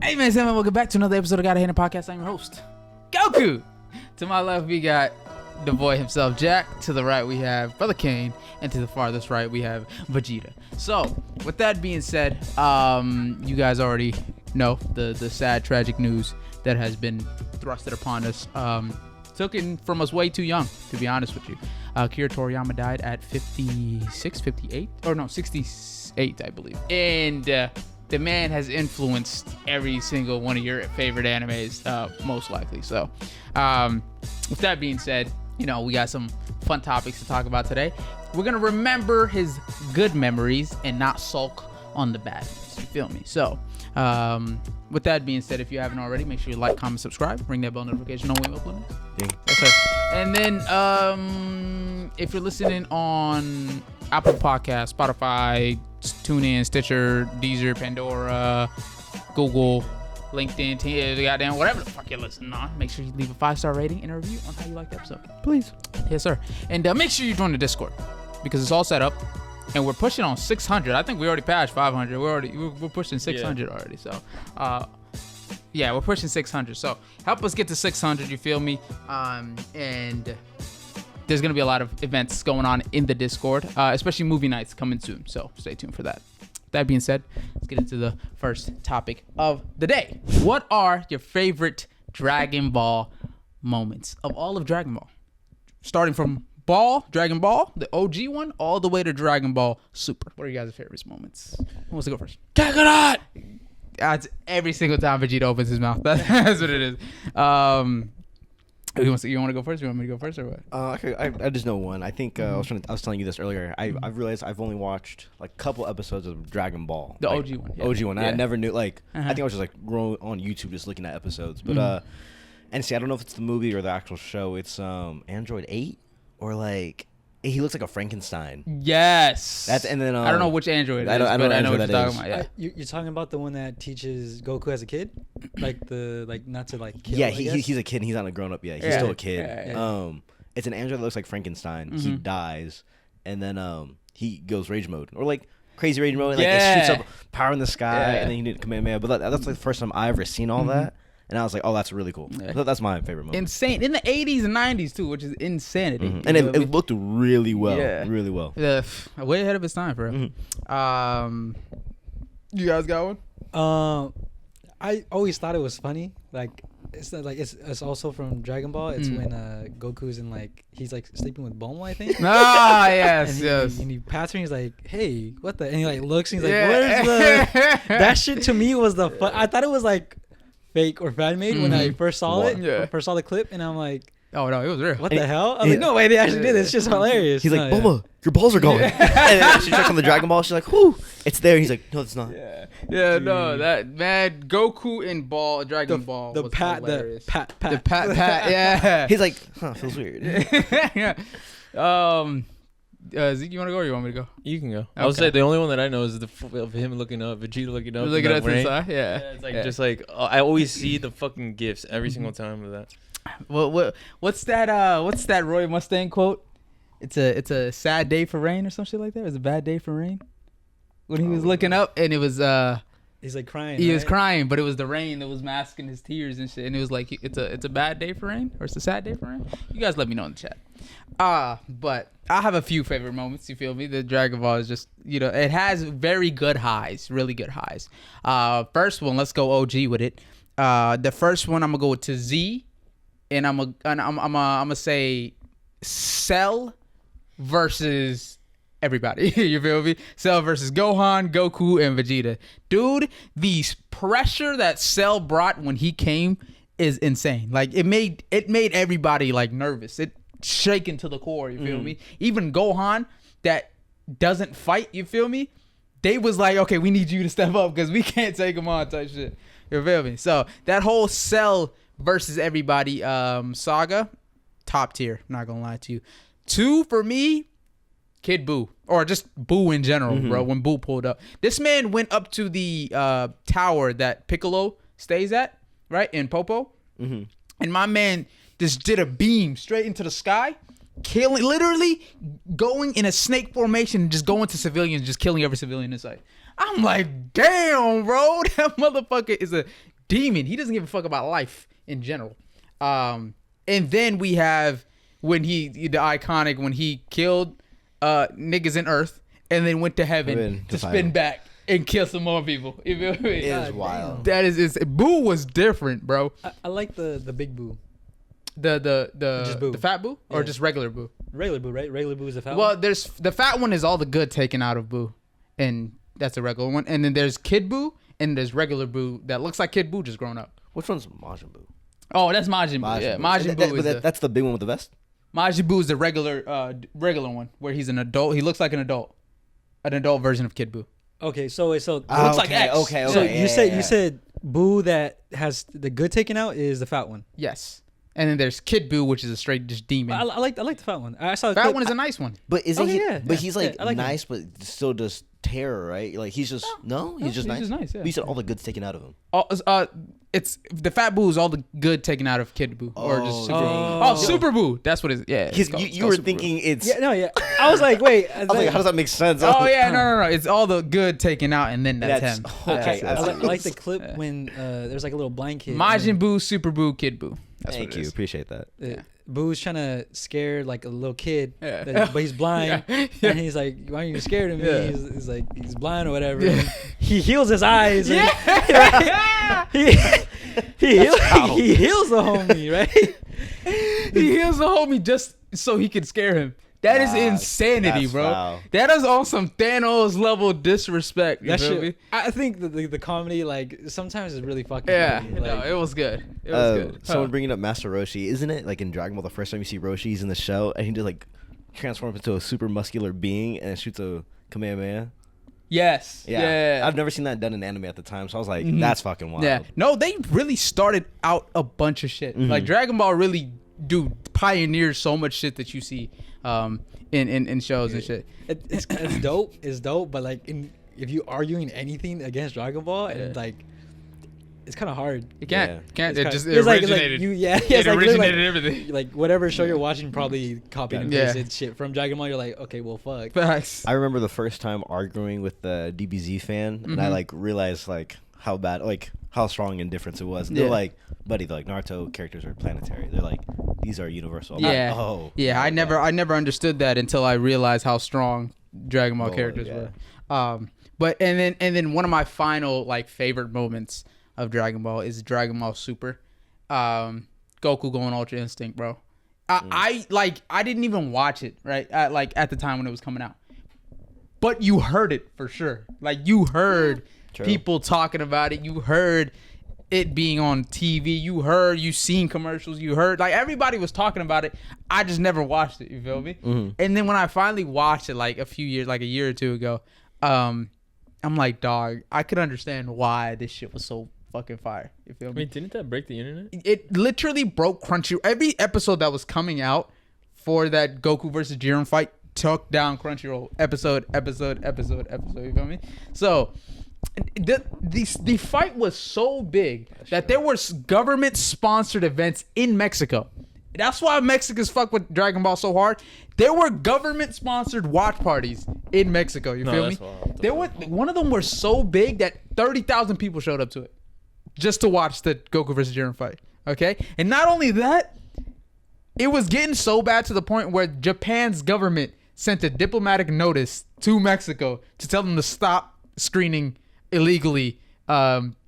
Hey man, welcome back to another episode of Gotta Hand Podcast. I'm your host, Goku. To my left, we got the boy himself, Jack. To the right, we have Brother Kane. And to the farthest right, we have Vegeta. So, with that being said, you guys already know the sad, tragic news that has been thrusted upon us. Took it from us way too young, to be honest with you. Akira Toriyama died at 56, 58? Or no, 68, I believe. And the man has influenced every single one of your favorite animes, most likely. So, with that being said, you know, we got some fun topics to talk about today. We're going to remember his good memories and not sulk on the bad ones. You feel me? So, with that being said, if you haven't already, make sure you like, comment, subscribe, ring that bell notification on when we upload next. Yes, sir. And then, if you're listening on Apple Podcasts, Spotify, TuneIn, Stitcher, Deezer, Pandora, Google, LinkedIn, goddamn, whatever the fuck you're listening on, make sure you leave a 5-star rating and a review on how you like the episode. Please. Yes, sir. And make sure you join the Discord because it's all set up. And we're pushing on 600. I think we already passed 500. We're pushing 600 already. So, yeah, we're pushing 600. So help us get to 600. You feel me? And there's gonna be a lot of events going on in the Discord, especially movie nights coming soon. So stay tuned for that. That being said, let's get into the first topic of the day. What are your favorite Dragon Ball moments of all of Dragon Ball? Starting from Dragon Ball, the OG one, all the way to Dragon Ball Super. What are you guys' favorite moments? Who wants to go first? Kakarot! It's every single time Vegeta opens his mouth. That's what it is. You want to go first? You want me to go first or what? Okay, I just know one. I think I was telling you this earlier. I've realized I've only watched like a couple episodes of Dragon Ball. The like, OG one. Yeah. OG one. Yeah. I never knew. Like I think I was just like growing on YouTube, just looking at episodes. But and see, I don't know if it's the movie or the actual show. It's Android 8 or like he looks like a Frankenstein. Yes. And then I don't know which Android. I know what you're talking about. Yeah. You're talking about the one that teaches Goku as a kid, like not to like kill. Yeah, he's a kid. And he's not a grown up yet. He's still a kid. Yeah. It's an android that looks like Frankenstein. Mm-hmm. He dies, and then he goes rage mode or like crazy rage mode. And, like it shoots up power in the sky, and then he did Kamehameha. But that's like the first time I ever seen all that. And I was like, oh, that's really cool. Yeah. That's my favorite moment. Insane. In the 80s and 90s, too, which is insanity. Mm-hmm. And it looked really well. Yeah. Really well. Way ahead of its time, bro. Mm-hmm. You guys got one? I always thought it was funny. Like, it's also from Dragon Ball. It's when Goku's in, like, he's, like, sleeping with Bulma, I think. Ah, yes, and he pats her and he's like, hey, what the? And he, like, looks and he's like, where's the... That shit to me was the fun. I thought it was, like... fake or fan made when I first saw first saw the clip, and I'm like, oh no, it was real. What the hell? I was like, no way, they actually did it. It's just hilarious. He's like, Bulma, your balls are going. And then she checks on the Dragon Ball. She's like, whoo, it's there. And he's like, no, it's not. No, that man, Goku in Dragon Ball was hilarious. The pat, yeah. He's like, feels weird. Yeah. Zeke, you want to go or you want me to go? You can go. Okay. I would say the only one that I know is of him looking up, Vegeta looking up. Looking at the side, yeah. It's like just like I always see the fucking gifs every single time of that. What's that Roy Mustang quote? It's a sad day for rain or some shit like that. It was a bad day for rain. When he was looking up and it was he's like crying. He was crying, but it was the rain that was masking his tears and shit. And it was like it's a bad day for rain or it's a sad day for rain. You guys let me know in the chat. But I have a few favorite moments. You feel me? The Dragon Ball is just, you know, it has very good highs, really good highs. First one, let's go OG with it. The first one, I'm gonna go to Z, and I'm gonna say Cell versus everybody. You feel me? Cell versus Gohan, Goku, and Vegeta. Dude, the pressure that Cell brought when he came is insane. Like it made everybody like nervous. It shaken to the core, you feel me? Even Gohan that doesn't fight, you feel me? They was like, okay, we need you to step up because we can't take him on type shit. You feel me? So that whole Cell versus everybody saga, top tier. I'm not gonna lie to you. 2 for me, Kid Buu. Or just Buu in general, bro, when Buu pulled up. This man went up to the tower that Piccolo stays at, right? In Popo. And my man just did a beam straight into the sky, literally going in a snake formation, just going to civilians, just killing every civilian in sight. I'm like, damn, bro, that motherfucker is a demon. He doesn't give a fuck about life in general. And then we have when the iconic when he killed niggas in Earth and then went to heaven to spin back and kill some more people. You feel me? It is wild. That is Boo was different, bro. I like the big Boo. The fat Boo or just regular Boo? Regular Boo, right? Regular Boo is the fat one. Well, there's the fat one is all the good taken out of Boo, and that's a regular one. And then there's Kid Boo, and there's regular Boo that looks like Kid Boo just grown up. Which one's Majin Buu? Oh, that's Majin Buu. Yeah, Majin Buu that's the big one with the vest. Majin Buu is the regular one where he's an adult. He looks like an adult version of Kid Boo. Okay, so looks like X. Okay. So you said Boo that has the good taken out is the fat one. Yes. And then there's Kid Boo, which is a straight just demon. I like the fat one. I saw the fat one is a nice one. But isn't he? Yeah, but he's like, like nice, but still just terror, right? Like he's just he's just nice. He's just nice. Yeah. But you said all the good's taken out of him. It's the fat Boo is all the good taken out of Kid Boo or just Super Boo. Oh, Super Boo. That's what it is. Yeah. You were thinking it's. Yeah. I was like, wait. I was like, how does that make sense? Oh yeah, no. It's all the good taken out, and then that's him. Okay. I like the clip when there's like a little blind kid. Majin Buu, Super Boo, Kid Boo. That's Thank you. Appreciate that. Boo's trying to scare like a little kid, but he's blind, and he's like, "Why are you scared of me?" Yeah. He's like, he's blind or whatever. Yeah. He heals his eyes. Yeah. He heals the homie, right? He heals the homie just so he could scare him. That is insanity, bro. Wow. That is on some Thanos level disrespect. You feel me? I think the comedy like sometimes is really fucking funny. No, it was good. It was good. Someone bringing up Master Roshi, isn't it? Like in Dragon Ball, the first time you see Roshi, he's in the show, and he just like transforms into a super muscular being and shoots a Kamehameha. Yes. Yeah. I've never seen that done in anime at the time, so I was like, that's fucking wild. Yeah. No, they really started out a bunch of shit. Like Dragon Ball really pioneered so much shit that you see in shows and shit. It's dope. It's dope, but like if you arguing anything against Dragon Ball and like it's kind of hard. You can't. It just originated. It originated everything. Like whatever show you're watching, probably copied and pasted shit from Dragon Ball. You're like, okay, well, fuck. Facts. I remember the first time arguing with the DBZ fan, and I like realized like how bad, like how strong in difference it was. And they're like, buddy, they're like Naruto characters are planetary. They're like, these are universal. I'm like, I never understood that until I realized how strong Dragon Ball characters were. But and then one of my final like favorite moments of Dragon Ball is Dragon Ball Super. Goku going Ultra Instinct, bro. I didn't even watch it, right? At the time when it was coming out. But you heard it for sure. Like you heard people talking about it. You heard it being on TV. You seen commercials. You heard like everybody was talking about it. I just never watched it. You feel me? And then when I finally watched it like a year or two ago, I'm like, dog, I could understand why this shit was so fucking fire. You feel me? Wait, didn't that break the internet? It literally broke Crunchyroll. Every episode that was coming out for that Goku versus Jiren fight took down Crunchyroll episode. You feel me? So the fight was so big that there were government sponsored events in Mexico. That's why Mexicans fuck with Dragon Ball so hard. There were government sponsored watch parties in Mexico. You feel me? One of them were so big that 30,000 people showed up to it just to watch the Goku versus Jiren fight. Okay, and not only that, it was getting so bad to the point where Japan's government sent a diplomatic notice to Mexico to tell them to stop screening illegally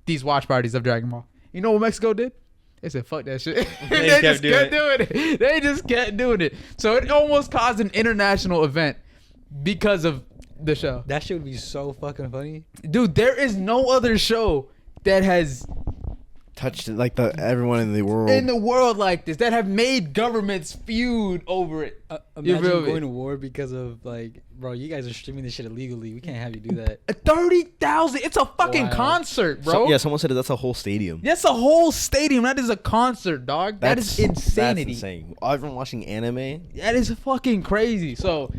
these watch parties of Dragon Ball. You know what Mexico did? They said, fuck that shit. They just kept doing it. They just kept doing it. So it almost caused an international event because of the show. That shit would be so fucking funny. Dude, there is no other show that has touched like everyone in the world like this, that have made governments feud over it. Imagine going to war because of like, bro, you guys are streaming this shit illegally. We can't have you do that. 30,000. It's a fucking concert, bro. Someone said that's a whole stadium. That's a whole stadium. That is a concert, dog. That is insanity. That's insane. Everyone watching anime. That is fucking crazy. So,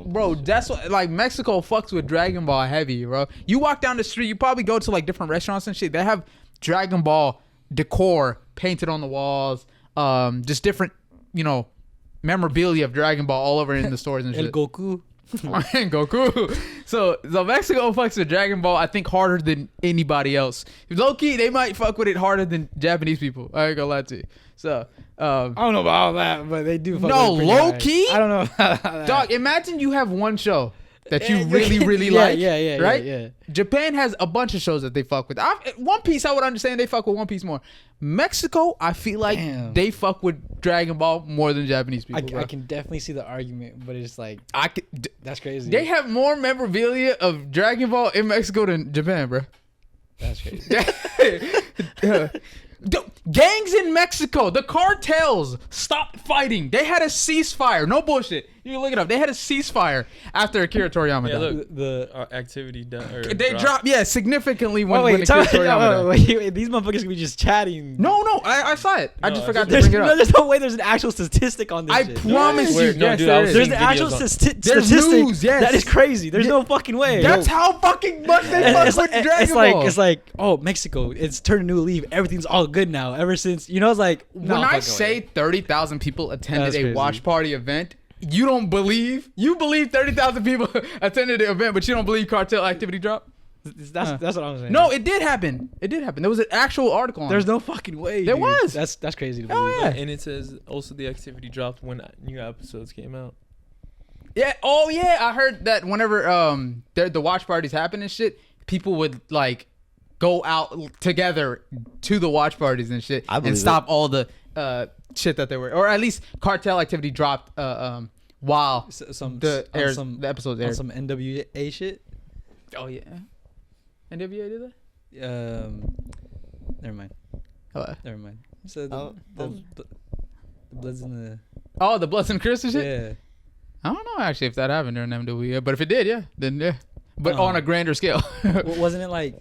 bro, that's what, like, Mexico fucks with Dragon Ball heavy, bro. You walk down the street, you probably go to like different restaurants and shit. They have Dragon Ball decor painted on the walls, just different, memorabilia of Dragon Ball all over in the stores and shit. El Goku. Goku. So Mexico fucks with Dragon Ball, I think, harder than anybody else. Low key, they might fuck with it harder than Japanese people. I ain't gonna lie to you. So I don't know about all that, but they do. Fuck no, with it low hard. key. I don't know about that. Dog, imagine you have one show that you really like. Yeah. Right? Yeah. Japan has a bunch of shows that they fuck with. One Piece, I would understand they fuck with One Piece more. Mexico, I feel like they fuck with Dragon Ball more than Japanese people. I can definitely see the argument, but it's like that's crazy. They have more memorabilia of Dragon Ball in Mexico than Japan, bro. That's crazy. Gangs in Mexico, the cartels stopped fighting. They had a ceasefire. No bullshit. You can look it up. They had a ceasefire after Akira Toriyama died. Look, the activity they dropped, significantly when Akira Toriyama died. Wait, these motherfuckers can be just chatting. No, I saw it. I just forgot to There's bring it up. there's no way there's an actual statistic on this I shit. promise you. No, Yes, dude, there I was is. There's seeing an actual videos on- There's statistic. news, yes. That is crazy. There's no fucking way. That's how fucking much they fuck with Dragon Ball. It's like, oh, Mexico, it's turned a new leaf. Everything's all good now. Ever since, it's like, when no, I fucking say way. 30,000 people attended That's a crazy. watch party event, you believe 30,000 people attended the event, but you don't believe cartel activity dropped? That's what I'm saying. No, it did happen. There was an actual article on There's it. no fucking way. There dude. was. That's crazy to Oh, believe. yeah. And it says also the activity dropped when new episodes came out. Yeah. Oh yeah, I heard that whenever the watch parties happen and shit, people would like go out together to the watch parties and shit and stop all the shit that they were, or at least cartel activity dropped while the episodes aired. On some NWA shit. Oh yeah, NWA did that. Never mind. Hello. Never mind. So the Bloods in the The Bloods and Crips and shit. yeah. I don't know actually if that happened during NWA, but if it did, then yeah. But on a grander scale. Wasn't it like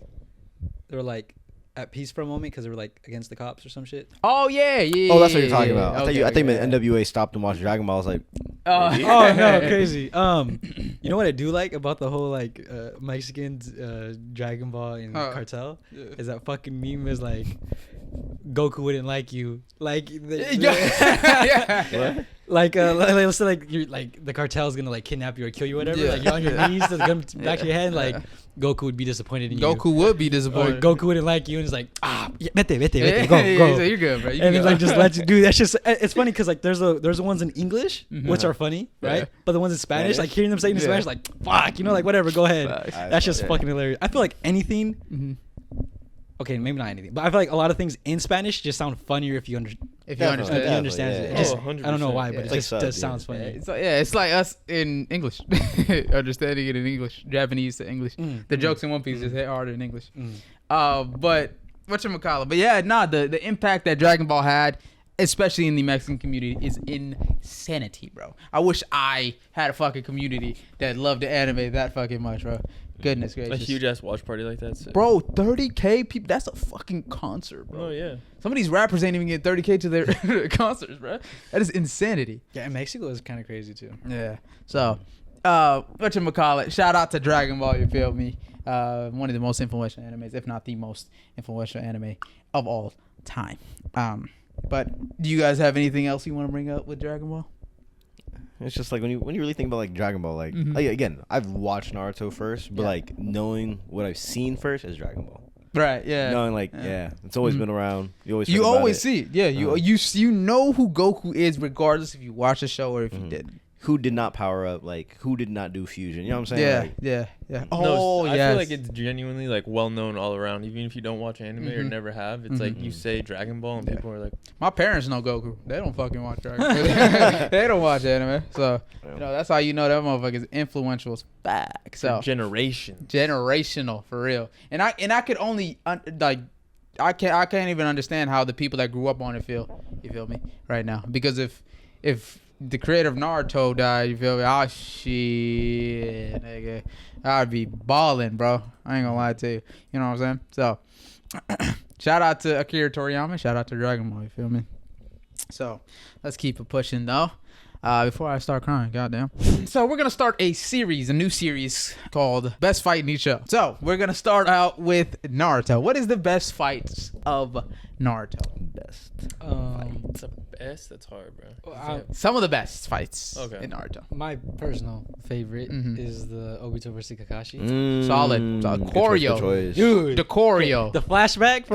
they were like at peace for a moment because they were like against the cops or some shit? Oh yeah. Oh, that's what you're talking about. Okay, I think when NWA stopped and watched Dragon Ball, I was like, Oh no, crazy. You know what I do like about the whole like Mexicans Dragon Ball and cartel is that fucking meme is like Goku wouldn't like you, like yeah. like let's say like you're like the cartel's gonna like kidnap you or kill you or whatever. Yeah. Like you're on your knees, the gun back to your head, like Goku would be disappointed in you. Goku would be Or disappointed. Goku wouldn't like you and it's like vete, Yeah, go. so you're good, bro. You And can it's go. like just let you do. That's just it's funny because like there's the ones in English Mhm. which are funny, right? Yeah. But the ones in Spanish, like hearing them say it in Yeah. Spanish, like fuck, like whatever, go ahead. Facts. That's just fucking hilarious. I feel like anything. Mhm. Okay, maybe not anything, but I feel like a lot of things in Spanish just sound funnier if you understand. If you understand. If you understand yeah. it. It just, Oh, 100%. I don't know why, Yeah. but It's it like just sub, does yeah. sounds funny. It's like us in English, understanding it in English, Japanese to English. The jokes in One Piece just hit harder in English. But whatchamacallit? But yeah, the impact that Dragon Ball had, especially in the Mexican community, is insanity, bro. I wish I had a fucking community that loved the anime that fucking much, bro. Goodness A gracious. huge ass watch party like that. Bro, 30K people, that's a fucking concert, bro. Oh yeah. Some of these rappers ain't even getting 30K to their concerts, bro. That is insanity. Yeah, and Mexico is kind of crazy too. Yeah. So, whatchamacallit, shout out to Dragon Ball, you feel me? One of the most influential animes, if not the most influential anime of all time. But do you guys have anything else you want to bring up with Dragon Ball? it's just like when you really think about like Dragon Ball, like, like again, I've watched Naruto first, but like knowing what I've seen first is Dragon Ball. Right, yeah. Knowing like it's always been around. You always see it. Yeah, you know who Goku is regardless if you watch the show or if you didn't. Who did not power up, like who did not do fusion. You know what I'm saying? Yeah, Like, yeah. No, I yes. feel like it's genuinely like well known all around. Even if you don't watch anime or never have, it's like you say Dragon Ball and people are like, My parents know Goku. They don't fucking watch Dragon Ball. They don't watch anime. So, that's how you know that motherfucker's influential as fuck. So, generation. generational for real. And I could only I can't even understand how the people that grew up on it feel. You feel me? Right now. Because if the creator of Naruto died, you feel me? Oh shit, nigga. I'd be balling, bro. I ain't gonna lie to you. You know what I'm saying? So shout out to Akira Toriyama, shout out to Dragon Ball, you feel me? So let's keep it pushing though. Before I start crying, goddamn. So we're gonna start a new series called Best Fight in Each Show. So we're gonna start out with Naruto. What is the best fights of Naruto? Best. It's the best. That's hard, bro. Some of the best fights Okay. in Naruto. My personal favorite Mhm. is the Obito versus Kakashi. Solid. Choreo. Dude, The choreo. the flashback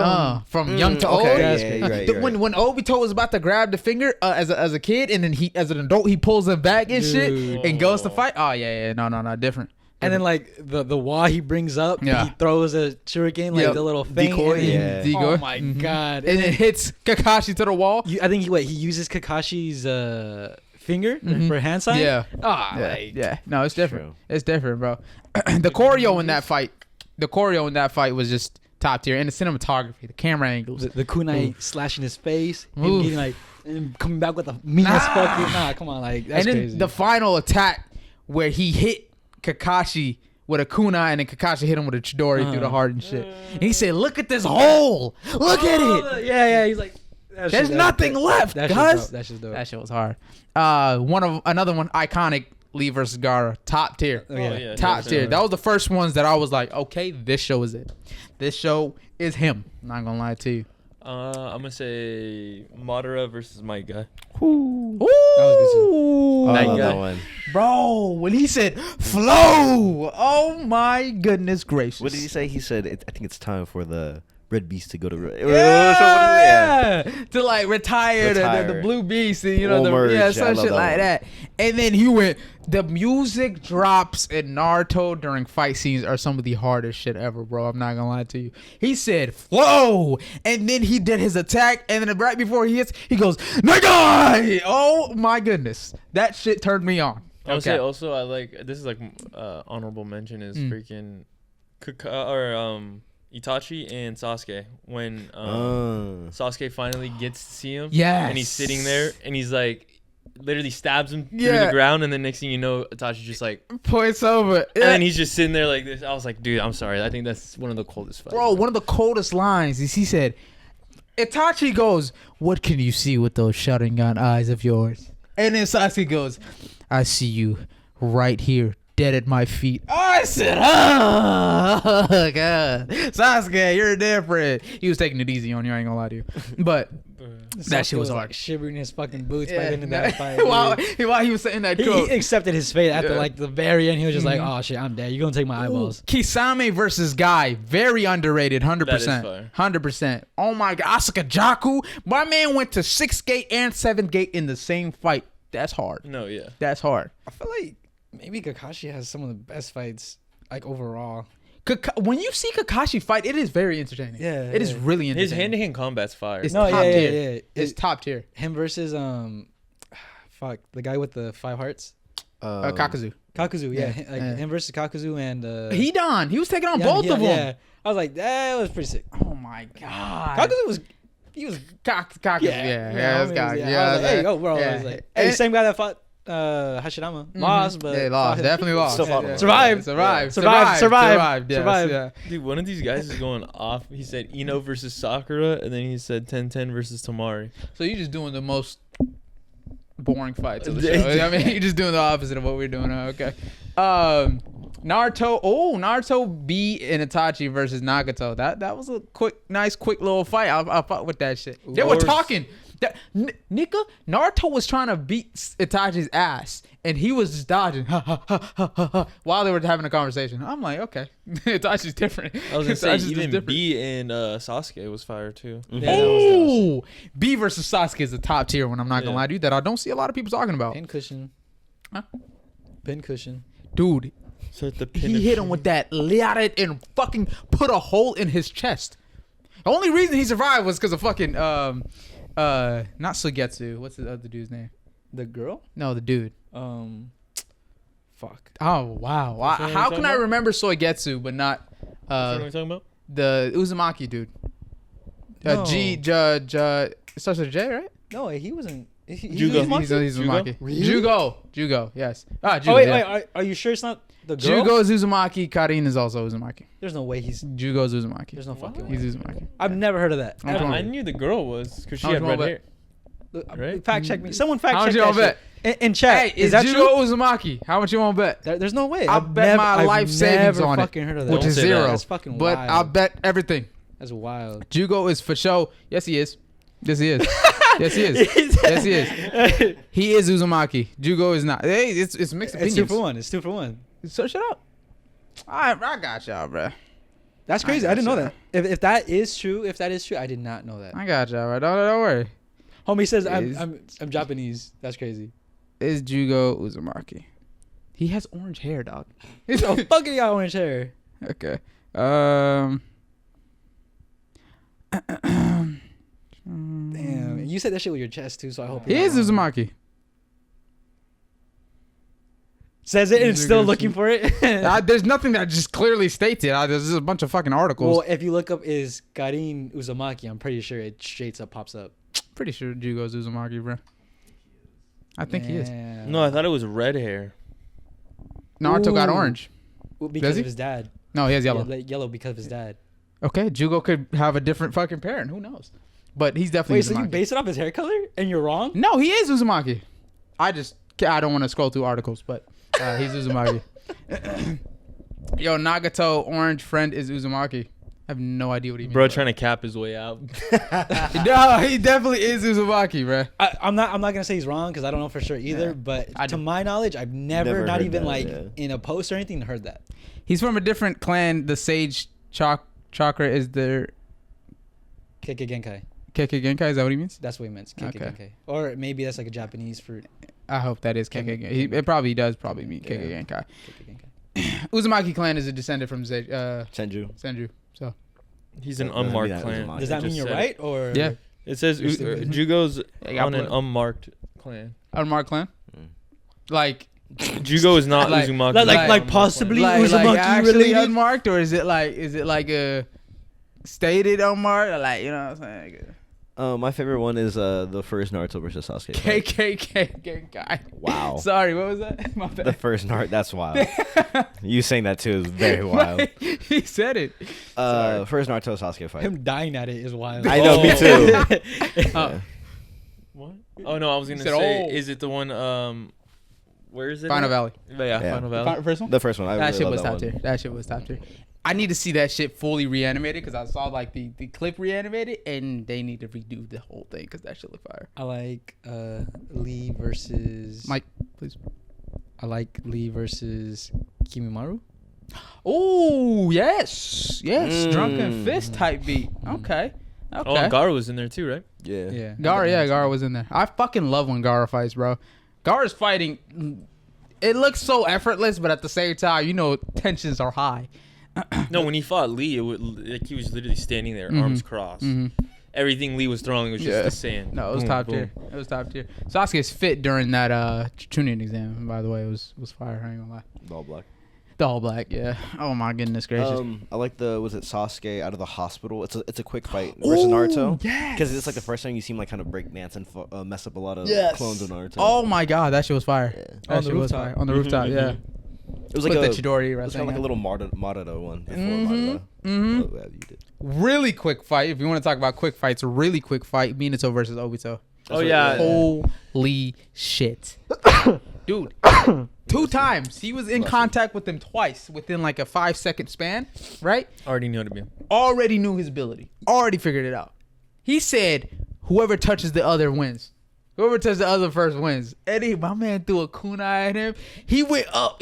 From young to old. Okay, yeah, you're right, you're right. When Obito was about to grab the finger as a kid, and then as an adult he pulls it back and shit Dude. and goes to fight. Oh yeah, no, different. And then like the wall he brings up, Yeah. he throws a shuriken, like Yep. the little thing. Decoy, and then- yeah. Decoy. Oh my Mhm. god! And it hits Kakashi to the wall. I think he uses Kakashi's finger Mhm. for hand sign. Yeah. Ah, Yeah, like, yeah. No, it's different. True. It's different, bro. The choreo in that fight was just top tier. And the cinematography, the camera angles. the kunai Oof. slashing his face, him Oof. getting like and coming back with the meanest fucking. Nah, come on, like that's and then crazy. the final attack where he hit Kakashi with a kunai, and then Kakashi hit him with a Chidori through the heart and shit. And he said, "Look at this hole! Look at it! Yeah, he's like, There's nothing left, guys." That's just dope. That shit was hard. Another one, iconic Lee versus Gaara, top tier. Oh, yeah. yeah. Top 100%. tier. That was the first ones that I was like, okay, this show is it. This show is him. I'm not gonna lie to you. I'm gonna say Madara versus my guy. Ooh. was good Oh, I Night love guy. that one. Bro, when he said flow, oh my goodness gracious. What did he say? He said, I think it's time for the Red Beast to go to. Yeah. To like retire, The, Retire. blue beast, and, you know, Full merge. I some love shit that like one. that. And then he went. The music drops in Naruto during fight scenes are some of the hardest shit ever, bro. I'm not gonna lie to you. He said flow, and then he did his attack, and then right before he hits, he goes Nagai. Oh my goodness, that shit turned me on. I would say also I like this is like honorable mention is freaking Itachi and Sasuke when Sasuke finally gets to see him. Yes. And he's sitting there and he's like literally stabs him through Yeah. the ground, and then next thing you know, Itachi just like Points over. and then he's just sitting there like this. I was like, dude, I'm sorry. I think that's one of the coldest fights. Bro, one of the coldest lines is he said, Itachi goes, "What can you see with those Sharingan eyes of yours?" And then Sasuke goes, "I see you right here, dead at my feet." Oh, I said, "Oh, God. Sasuke, you're different." He was taking it easy on you, I ain't gonna lie to you. But that shit was hard. like shivering his fucking boots by the yeah, end of that fight. while, dude. while he was saying that He quote. accepted his fate after Yeah. like the very end. He was just like, "Oh shit, I'm dead. You're gonna take my eyeballs." Kisame versus Guy, very underrated, 100%. That is fire. 100%. Oh my God, Asuka Jaku, my man went to 6th gate and 7th gate in the same fight. That's hard. No, yeah. That's hard. I feel like maybe Kakashi has some of the best fights like overall. When you see Kakashi fight, it is very entertaining. Yeah, it is yeah. really entertaining. His hand-to-hand combat's fire. It's No, top yeah, tier. yeah. It's top tier. Him versus fuck the guy with the 5 hearts. Kakazu. Kakuzu, yeah, Yeah, like yeah. him versus Kakuzu and He was taking on yeah, both yeah, of them. Yeah. I was like, that was pretty sick. Oh my God. Kakuzu was, he was, Kakazu. Yeah, that's homie Kakazu. was- Yeah, I was like, hey, that- yo, bro. I yeah. was like, hey, And- same guy that fought Hashirama. Lost, but yeah, lost. Definitely lost. Still fought him. Survived. Survived. Survived. Yes, Survived. yeah. Dude, one of these guys is going off. He said Ino versus Sakura, and then he said 10-10 versus Tamari. So you're just doing the most boring fights of the show. I mean, you're just doing the opposite of what we're doing. Okay. Naruto. Oh, Naruto B and Itachi versus Nagato. That was a nice, quick little fight. I fought with that shit. They were Lord. talking. Nika, Naruto was trying to beat Itachi's ass, and he was just dodging while they were having a conversation. I'm like, okay, Itachi's different. I was gonna say Itachi's just even different. B and Sasuke was fire too. Oh, B versus Sasuke is a top tier one. I'm not gonna Yeah. lie to you, that I don't see a lot of people talking about. Pincushion. Huh? Pincushion. Dude, So the he hit him with that lariat and fucking put a hole in his chest. The only reason he survived was because of fucking not Sugetsu. What's the other dude's name? The girl? No, the dude. Fuck. Oh wow! Which one are you How talking can I about? remember Soigetsu but not what are we talking about? the Uzumaki dude? No. It starts with a J, right? No, he wasn't. Jugo. He's Uzumaki. Really? Jugo. Yes. Ah, Jugo. Oh wait, yeah. wait. Are you sure it's not the girl? Jugo is Uzumaki. Karin is also Uzumaki. There's no way he's. Jugo is Uzumaki. There's no fucking way. He's Uzumaki. I've never heard of that. I'm I knew the girl was because she How had much red more hair. Right? Fact check me. Someone fact How check much you that want to bet? shit. In chat. Hey, is that Jugo true? Uzumaki? How much you want to bet? There's no way. I'll bet my life savings on it, fucking heard of that. which Don't is say that. 0. That's fucking But wild. I'll bet everything. That's wild. Jugo is for show. Yes, he is. Yes, he is. Yes, he is. Yes, he is. He is Uzumaki. Jugo is not. Hey, it's mixed It's opinions. 2 for 1. It's 2 for 1. So shut up. I got y'all, bro. That's crazy. I didn't know that. If that is true, I did not know that. I got y'all, bro. Don't worry. Homie says Is- I'm Japanese. That's crazy. It's Jugo Uzumaki. He has orange hair, dog. Oh, fucking got orange hair. Okay. Damn. You said that shit with your chest too, so I hope He you're is not wrong. Uzumaki. Says it and He's a still good looking shit. for it. There's nothing that just clearly states it. There's just a bunch of fucking articles. Well, if you look up is Karin Uzumaki, I'm pretty sure it straight up pops up. Pretty sure Jugo's Uzumaki, bro. I think he is. Damn. No, I thought it was red hair. Naruto got Ooh. orange. Well, Does because he? of his dad. No, he has yellow. Yeah, like yellow because of his dad. Okay, Jugo could have a different fucking parent. Who knows? But he's definitely Wait, so you Uzumaki. base it off his hair color and you're wrong? No, he is Uzumaki. I don't want to scroll through articles, but he's Uzumaki. Yo, Nagato orange friend is Uzumaki. I have no idea what he means. Bro, trying to cap his way out. No, he definitely is Uzumaki, bro. I'm not gonna say he's wrong because I don't know for sure either. Yeah. But I to do. my knowledge, I've never not heard even that, like yeah. in a post or anything heard that. He's from a different clan. The Sage Chakra is their Kekkei Genkai. Kekkei Genkai. Is that what he means? That's what he meant. Kekkei Okay. Genkai. Or maybe that's like a Japanese for I hope that is Kekkei Genkai. It probably does probably mean Kekkei Genkai. Kekkei Genkai. Uzumaki clan is a descendant from Senju. Senju. So He's an Doesn't mean unmarked that clan. Uzumaki. Does that It mean just you're said right it. or yeah, It says You're stupid. Jugo's I got on an blood. unmarked clan. unmarked clan. Mm. Like Jugo is not Like- Uzumaki. like- He's like an unmarked possibly- clan. Uzumaki actually related? unmarked, or is it like a stated unmarked? Or like, you know what I'm saying? My favorite one is the first Naruto versus Sasuke. fight. KKK Genkai. Wow. Sorry, what was that? My bad. The first Naruto. That's wild. You saying that too is very wild. He said it. First Naruto Sasuke fight. him dying at it is wild. I know, me Oh. too. Oh. What? Oh no, I was gonna said, say, oh. is it the one? Where is it? Final at? Valley. Yeah, Yeah. Final Valley. First one. The first one. I That really shit love was that top one. tier. That shit was top tier. I need to see that shit fully reanimated because I saw like the clip reanimated and they need to redo the whole thing because that shit look fire. I like Lee versus Mike, please. I like Lee versus Kimimaru. Oh yes, drunken Mm. fist type beat. Okay, Oh, okay. and Gaara was in there too, right? Yeah. Yeah. Gara was in there. I fucking love when Gara fights, bro. Gara's fighting. It looks so effortless, but at the same time, you know, tensions are high. No, when he fought Lee, it would, like he was literally standing there, Mhm. arms crossed. Mhm. Everything Lee was throwing was just Yeah. the sand. No, it was Boom, top boom. tier. It was top tier. Sasuke's fit during that Chunin exam, by the way, was fire. I ain't gonna lie. All black. The all black, yeah. Oh my goodness gracious. I like was it Sasuke out of the hospital? It's a quick fight versus Naruto. Yes. Because it's like the first time you see him like kind of break dance and mess up a lot of Yes. clones of Naruto. Oh my god, that shit was fire. Yeah. That On the shit was rooftop. fire. On the rooftop, Mhm, yeah. mhm. It was like With a the Chidori it was kind of like a Rasengan. little Maruto one before Mhm, Maruto. mhm. Oh, yeah, you did. Really quick fight. If you want to talk about quick fights, really quick fight. Minato versus Obito. Oh yeah. Holy shit. Dude, 2 times. He was in contact with him twice within like a 5-second span, right? Already knew how to be. Already knew his ability. Already figured it out. He said, whoever touches the other wins. Whoever touches the other first wins. Eddie, my man threw a kunai at him. He went up.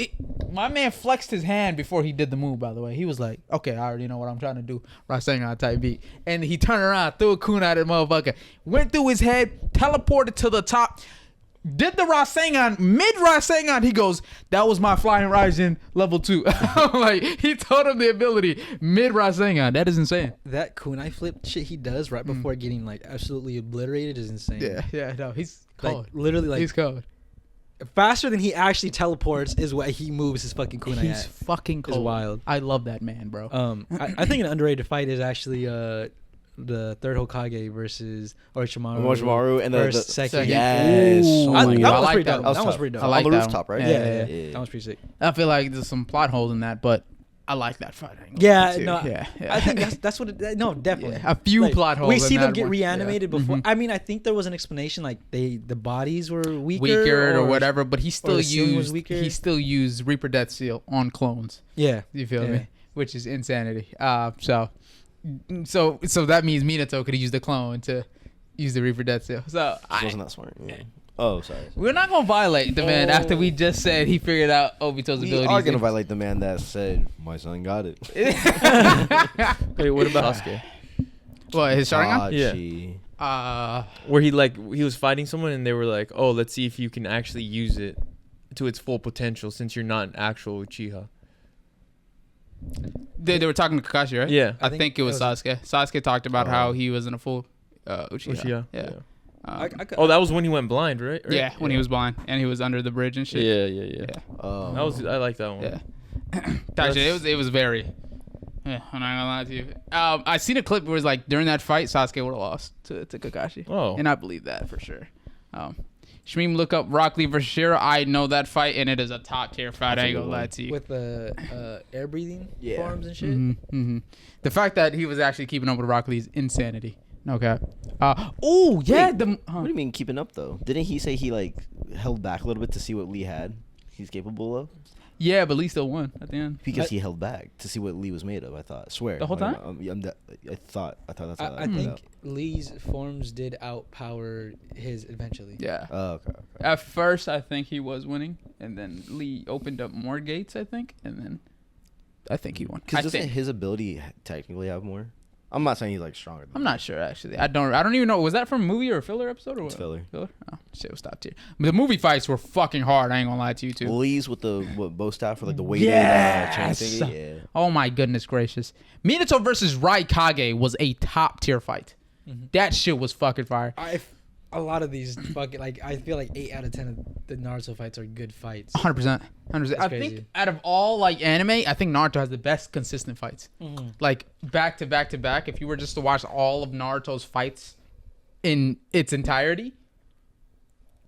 My man flexed his hand before he did the move, by the way. He was like, okay, I already know what I'm trying to do. Rasengan type beat. And he turned around, threw a kunai at the motherfucker. Went through his head, teleported to the top. Did the Rasengan, mid Rasengan, he goes, that was my Flying Raijin level 2. Like, he told him the ability mid Rasengan. That is insane. That kunai flip shit he does right before getting like absolutely obliterated is insane. Yeah, no, he's Like cold. literally like He's cold. faster than he actually teleports is what he moves his fucking kunai He's at. fucking cold. Is wild. I love that man, bro. I think an underrated fight is actually the third Hokage versus Orochimaru. Orochimaru and the versus Seki. Yes. Ooh, Oh I- my that God. was I like pretty that dope. one. That was pretty dope. I like on the that rooftop, one. right? Yeah. That was pretty sick. I feel like there's some plot holes in that, but I like that fight. Yeah, no, yeah. I think that's what. No, definitely. Yeah, a few plot holes. We see in them that get one. reanimated Yeah. before. Mhm. I mean, I think there was an explanation like the bodies were weaker or whatever, but he still the ceiling was used weaker. he still used Reaper Death Seal on clones. Yeah, You feel Yeah. me? Which is insanity. So that means Minato could use the clone to use the Reaper Death Seal. So Wasn't that smart? Yeah. Oh, sorry. we're not gonna violate the man after we just said he figured out Obito's We abilities. are gonna violate the man that said my son got it. Wait, what about Sasuke? What, his Sharingan? Yeah. Where he was fighting someone and they were like, "Oh, let's see if you can actually use it to its full potential since you're not an actual Uchiha." They were talking to Kakashi, right? Yeah. I think it was Sasuke. Sasuke talked about how he wasn't a full Uchiha. Yeah. That was when he went blind, right? Yeah, when he was blind and he was under the bridge and shit. Yeah. I like that one. Yeah. Actually, it was very. Yeah, I'm not gonna lie to you. I seen a clip where it was like during that fight, Sasuke would have lost to Kakashi. Oh. And I believe that for sure. Shmeem, look up Rock Lee versus Shira. I know that fight, and it is a top tier fight. I ain't gonna lie to you. with the air breathing forms and shit. Mm-hmm. The fact that he was actually keeping up with Rock Lee is insanity. Okay. Oh yeah. Wait, what do you mean keeping up though? Didn't he say he like held back a little bit to see what Lee had? He's capable of. Yeah, but Lee still won at the end. Because he held back to see what Lee was made of. I thought. I swear. The whole time? I thought that's how I think Lee's forms did outpower his eventually. Yeah. Oh, okay. At first, I think he was winning, and then Lee opened up more gates, I think, and then I think he won. Because doesn't his ability technically have more? I'm not saying he's like stronger. I'm not sure actually. I don't even know. Was that from a movie or a filler episode or what? It's filler. Oh, shit was top tier. But the movie fights were fucking hard. I ain't gonna lie to you too. Lee's with the bow staff for like the weighted chain Yes! thingy. Yeah. Oh my goodness gracious. Minato versus Raikage was a top tier fight. Mhm. That shit was fucking fire. A lot of these fucking I feel like 8 out of 10 of the Naruto fights are good fights. 100%. 100%. I crazy. think out of all like anime, I think Naruto has the best consistent fights. Mhm. Like back to back to back. If you were just to watch all of Naruto's fights in its entirety,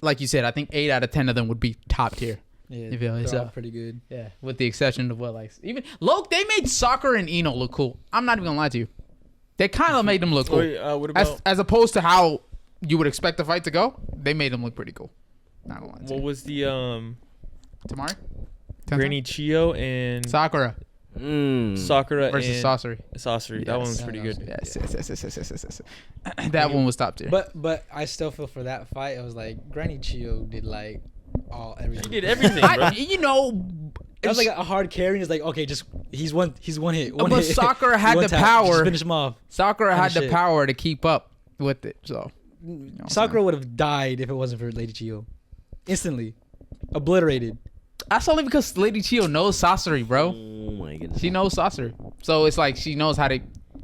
like you said, I think 8 out of 10 of them would be top tier. Yeah, You feel me? they're So- all pretty good. Yeah, with the exception of what like even look, they made Sakura and Ino look cool. I'm not even gonna lie to you. They kind of made them look cool. Wait, what about As opposed to how you would expect the fight to go, they made them look pretty cool. Not gonna lie to what you. was the Tamari? Granny Chio and Sakura Sakura versus and Sasori. Sasori? That one was pretty good. Yes. That one was top tier. But I still feel for that fight. I was like Granny Chio did like everything. He did everything, bro. you know, That was like a hard carry. It's like okay, just he's one hit. but hit. Sakura had One the tap, power. Just finish him off. Sakura had the shit. power to keep up with it. So Sakura would have died if it wasn't for Lady Chio. Instantly obliterated. that's only because Lady Chio knows Sasori, bro. Oh my goodness. She knows Sasori, so it's like she knows how to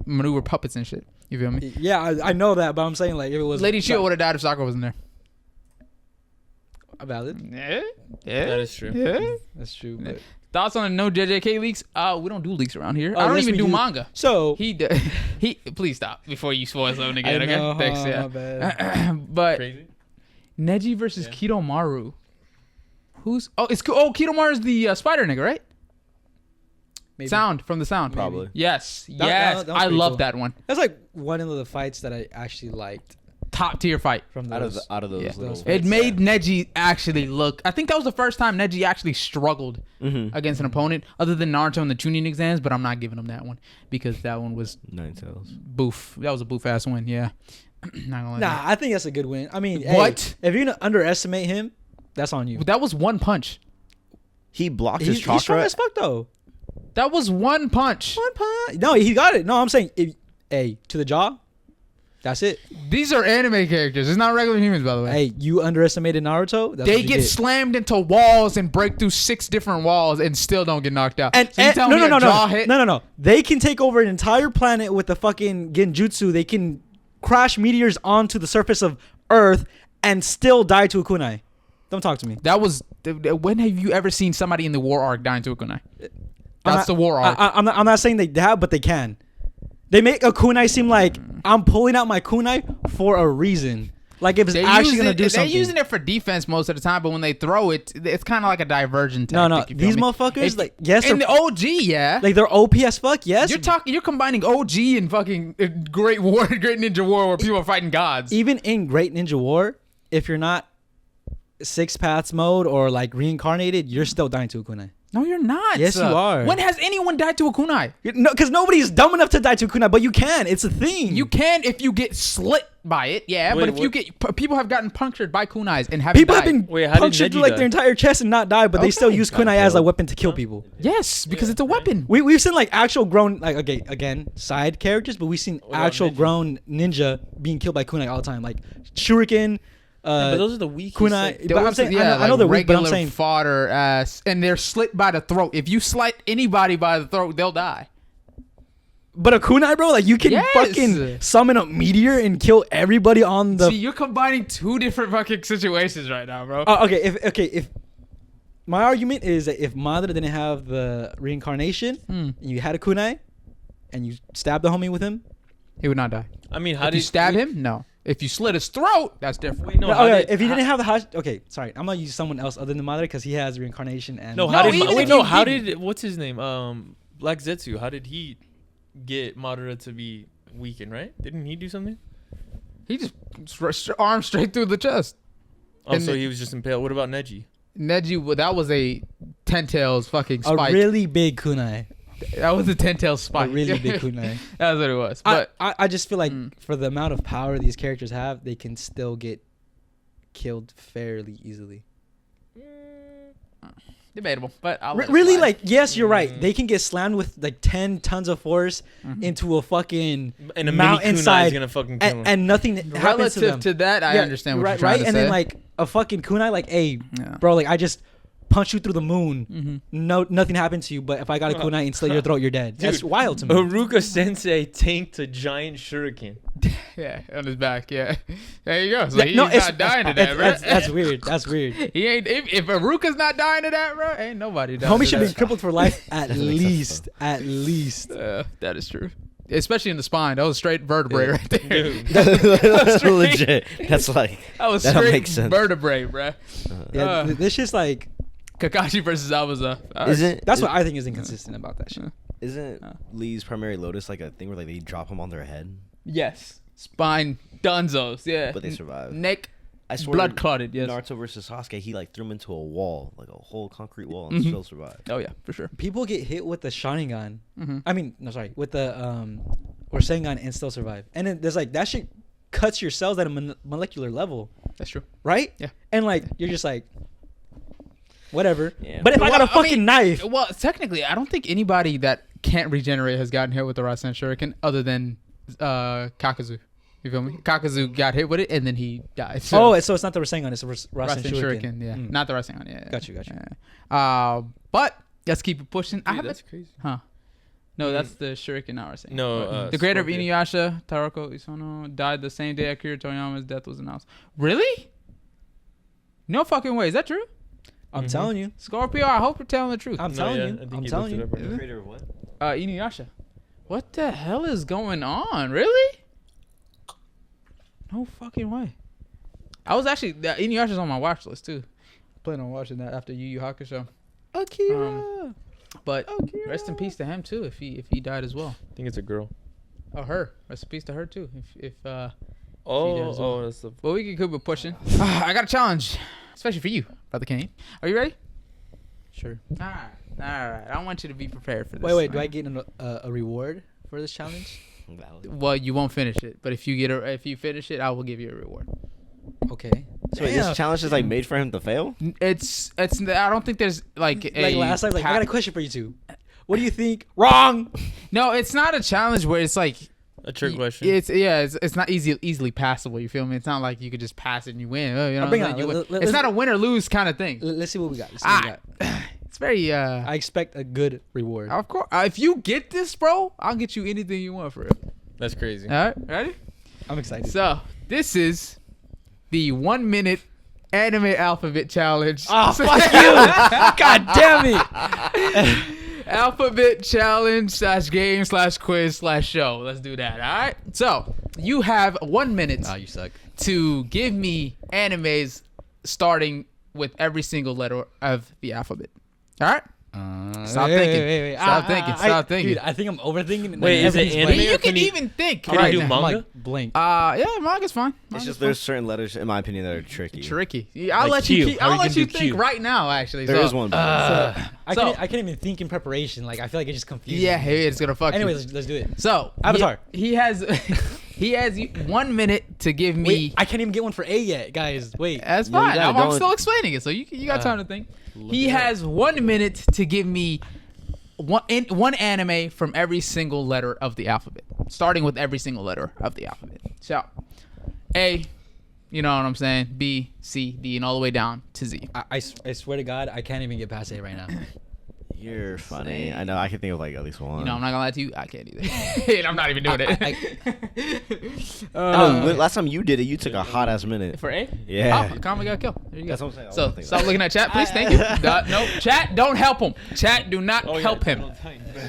maneuver puppets and shit. You feel me? Yeah, I know that, but I'm saying like if it was Lady Chio would have died if Sakura wasn't there. valid. Yeah, That is true. yeah. That's true. Yeah. But. Thoughts on the no JJK leaks? We don't do leaks around here. Oh, I don't yes, even we do do. manga. So He please stop before you spoil something again. I Okay, know, thanks. my Yeah, bad. but Crazy. Neji versus Yeah. Kidomaru. Who's? Oh, Kidomaru's the spider nigga, right? Maybe. Sound from the sound. Probably. Yes, That- yes. that was I pretty love cool. that one. That's like one of the fights that I actually liked Top tier fight. from Out those. of those Yeah. little. Those It fights, made Neji actually look. I think that was the first time Neji actually struggled Mm-hmm. against an opponent, other than Naruto in the tuning exams. But I'm not giving him that one because that one was 9 tails. boof. That was a boof ass win. Yeah. Not gonna lie. Nah, I think that's a good win. I mean, hey, What? if you're gonna underestimate him, that's on you. But that was one punch. He blocked He's his strong chakra. as fuck though. That was one punch. One punch. No, he got it. No, I'm saying, to the jaw. That's it. These are anime characters. It's not regular humans, by the way. Hey, you underestimated Naruto. That's They what you get did. slammed into walls and break through 6 different walls and still don't get knocked out. And, so you tell me a jaw hit? no. They can take over an entire planet with the fucking genjutsu. They can crash meteors onto the surface of Earth and still die to a kunai. Don't talk to me. That was. When have you ever seen somebody in the war arc dying to a kunai? That's the war arc. I'm not saying they have, but they can. They make a kunai seem like I'm pulling out my kunai for a reason. Like if it's actually gonna do something. They're using it for defense most of the time, but when they throw it, it's kind of like a diversion tactic. No, these motherfuckers, like, yes, in the OG, yeah, like they're OP as fuck. Yes, you're combining OG and fucking Great Ninja War, where people are fighting gods. Even in Great Ninja War, if you're not Six Paths mode or like reincarnated, you're still dying to a kunai. No, you're not. Yes, you are. When has anyone died to a kunai? No, because nobody's dumb enough to die to a kunai, but you can. It's a thing. You can if you get slit by it, yeah. Wait, but if you get, people have gotten punctured by kunais and haven't People died. have been Wait, how did punctured through Neji like die? their entire chest and not die, but they still Okay. use Got kunai as a killed. weapon to kill people. Yes, because it's a weapon. We've seen like actual grown, like, okay, again, side characters, but we've seen What about actual Neji? grown ninja being killed by kunai all the time, like shuriken. But those are the weakest. kunai. like- But I'm saying, I know they're weak, but I'm saying fodder ass, and they're slit by the throat. If you slit anybody by the throat, they'll die. But a kunai, bro, like you can Yes. fucking summon a meteor and kill everybody on the. See, you're combining two different fucking situations right now, bro. Okay, if my argument is that if Madara didn't have the reincarnation, and you had a kunai, and you stabbed the homie with him, He would not die. I mean, how If did you stab him, no. If you slit his throat, that's different. Wait, no. no, how okay, did- if he how- didn't have the okay, sorry, I'm gonna use someone else other than Madara because he has reincarnation and No, No, how did even wait? if No, you how didn't- did what's his name? Black Zetsu. How did he get Madara to be weakened? Right? Didn't he do something? He just arm straight through the chest. Oh, And so the- he was just impaled. What about Neji? Neji, that was a 10 tails fucking a spike. really big kunai, That was a 10 tails spike. a really big kunai. That's what it was. But I just feel like for the amount of power these characters have, they can still get killed fairly easily. debatable. But I'll let it Really, slide. like, yes, you're right. They can get slammed with like 10 tons of force into a fucking And a mountainside, mini kunai is gonna fucking kill him. and nothing happens to relative them. to that, I Yeah, understand what right, you're trying right? to And say. then like a fucking kunai, like, hey, Yeah. bro, like I just punch you through the moon. Mm-hmm. No, nothing happened to you. But if I got a kunai and slit your throat, you're dead. That's Dude, wild to me. Haruka Sensei tanked a giant shuriken. Yeah, on his back. Yeah, there you go. So Yeah, he's no, not dying to that, bro. that's weird. That's weird. He ain't. If Aruka's not dying to that, bro, ain't nobody dying. Homie to should be that. crippled for life at That makes sense, least. At least. That is true. Especially in the spine. That was straight vertebrae right there. Dude. That's legit. That's like That was that don't straight make sense. vertebrae, bro. Yeah, this shit's like. Kakashi versus Abuza. Isn't That's what I think is inconsistent about that shit. isn't Lee's primary lotus like a thing where like they drop him on their head, Yes. Spine dunzos. Yeah. but they survive? Neck I swear, blood clotted. Yes. Naruto versus Sasuke, he like threw him into a wall, like a whole concrete wall, Mm-hmm. and still survived. Oh yeah, for sure. People get hit with the Sharingan. Mhm. I mean, no, sorry, with the or Sengan and still survive. And then there's like that shit cuts your cells at a molecular level, That's true. right? Yeah. And like you're just like, whatever. Yeah. But if I got a Well, I fucking mean, knife, Well, technically, I don't think anybody that can't regenerate has gotten hit with the Rasen Shuriken other than Kakazu. You feel me? Kakazu got hit with it and then he died. so it's not the Rasengan, it's the Rasen Rasen Shuriken. Shuriken, yeah, Mm. not the Rasengan. Yeah, Got you. Yeah. But let's keep it pushing. I Dude, haven't. that's crazy. Huh? No, that's the Shuriken, not Rasengan. No, But the creator of Scorpion. Inuyasha, Taroko Isono, died the same day Akira Toriyama's death was announced. Really? No fucking way. Is that true? I'm telling you. Scorpio, I hope you're telling the truth. I'm No, telling yeah, you. I think I'm he telling looked it you. up right now. Creator of what? Inuyasha. What the hell is going on? Really? No fucking way. I was actually Inuyasha's on my watch list too. Plan on watching that after Yu Yu Hakusho. Akira. But rest in peace to him too if he died as well. I think it's a girl. Oh, her. Rest in peace to her too. If does Oh, well. that's the. well, we can keep it pushing. I got a challenge, especially for you, Brother Kane. Are you ready? Sure. All right. I want you to be prepared for this. Wait. Do right? I get a reward for this challenge? Valid. Well, you won't finish it, but if you finish it, I will give you a reward. Okay. So wait, this challenge is like made for him to fail. It's. I don't think there's like a. Like last time, like I got a question for you two. What do you think? Wrong. No, it's not a challenge where it's like. A trick question. It's not easily passable. You feel me? It's not like you could just pass it and you win. Oh, you know, Bring what I'm it saying? on. You win. Let's- It's not a win or lose kind of thing. Let's see what we got. Let's see what we got. It's very. I expect a good reward. Of course, if you get this, bro, I'll get you anything you want for real. That's crazy. All right, ready? I'm excited. So this is the 1 minute anime alphabet challenge. Oh, fuck you! God damn it! Alphabet challenge /game/quiz/show. Let's do that. All right. So You have 1 minute Oh, you suck. to give me animes starting with every single letter of the alphabet. All right? Stop thinking. Stop thinking. Dude, I think I'm overthinking. Wait, is it everything's anime? blank. You Can can you- even think. can you right do now. manga? I'm like blank. Yeah, manga's fine. It's Manga's just fine. there's certain letters, in my opinion, that are tricky. Tricky. Yeah, I'll Like let you. Q. How I'll you let gonna you do think Q? right now. Actually, There so, is one. I so- can't even think in preparation. Like I feel like it's just confusing. Yeah, it's gonna fuck Anyway, you. let's do it. So Avatar. He has. He has 1 minute to give me. Wait, I can't even get one for A yet, guys. Wait. That's Yeah, you fine. gotta I'm go still explaining it, so you got time to think. He it up. has 1 minute to give me one anime from every single letter of the alphabet, starting with every single letter of the alphabet. So, A, you know what I'm saying? B, C, D, and all the way down to Z. I swear to God, I can't even get past A right now. You're funny. I know. I can think of like at least one. You know, I'm not gonna lie to you. I can't either. And I'm not even doing it. No, last time you did it, you took a hot ass minute. For A? Yeah. Oh, Kami got killed. There you go. That's what I'm saying. I So wasn't thinking stop that. looking at chat, please. Thank you. Nope. Chat, don't help him. Chat, do not help him.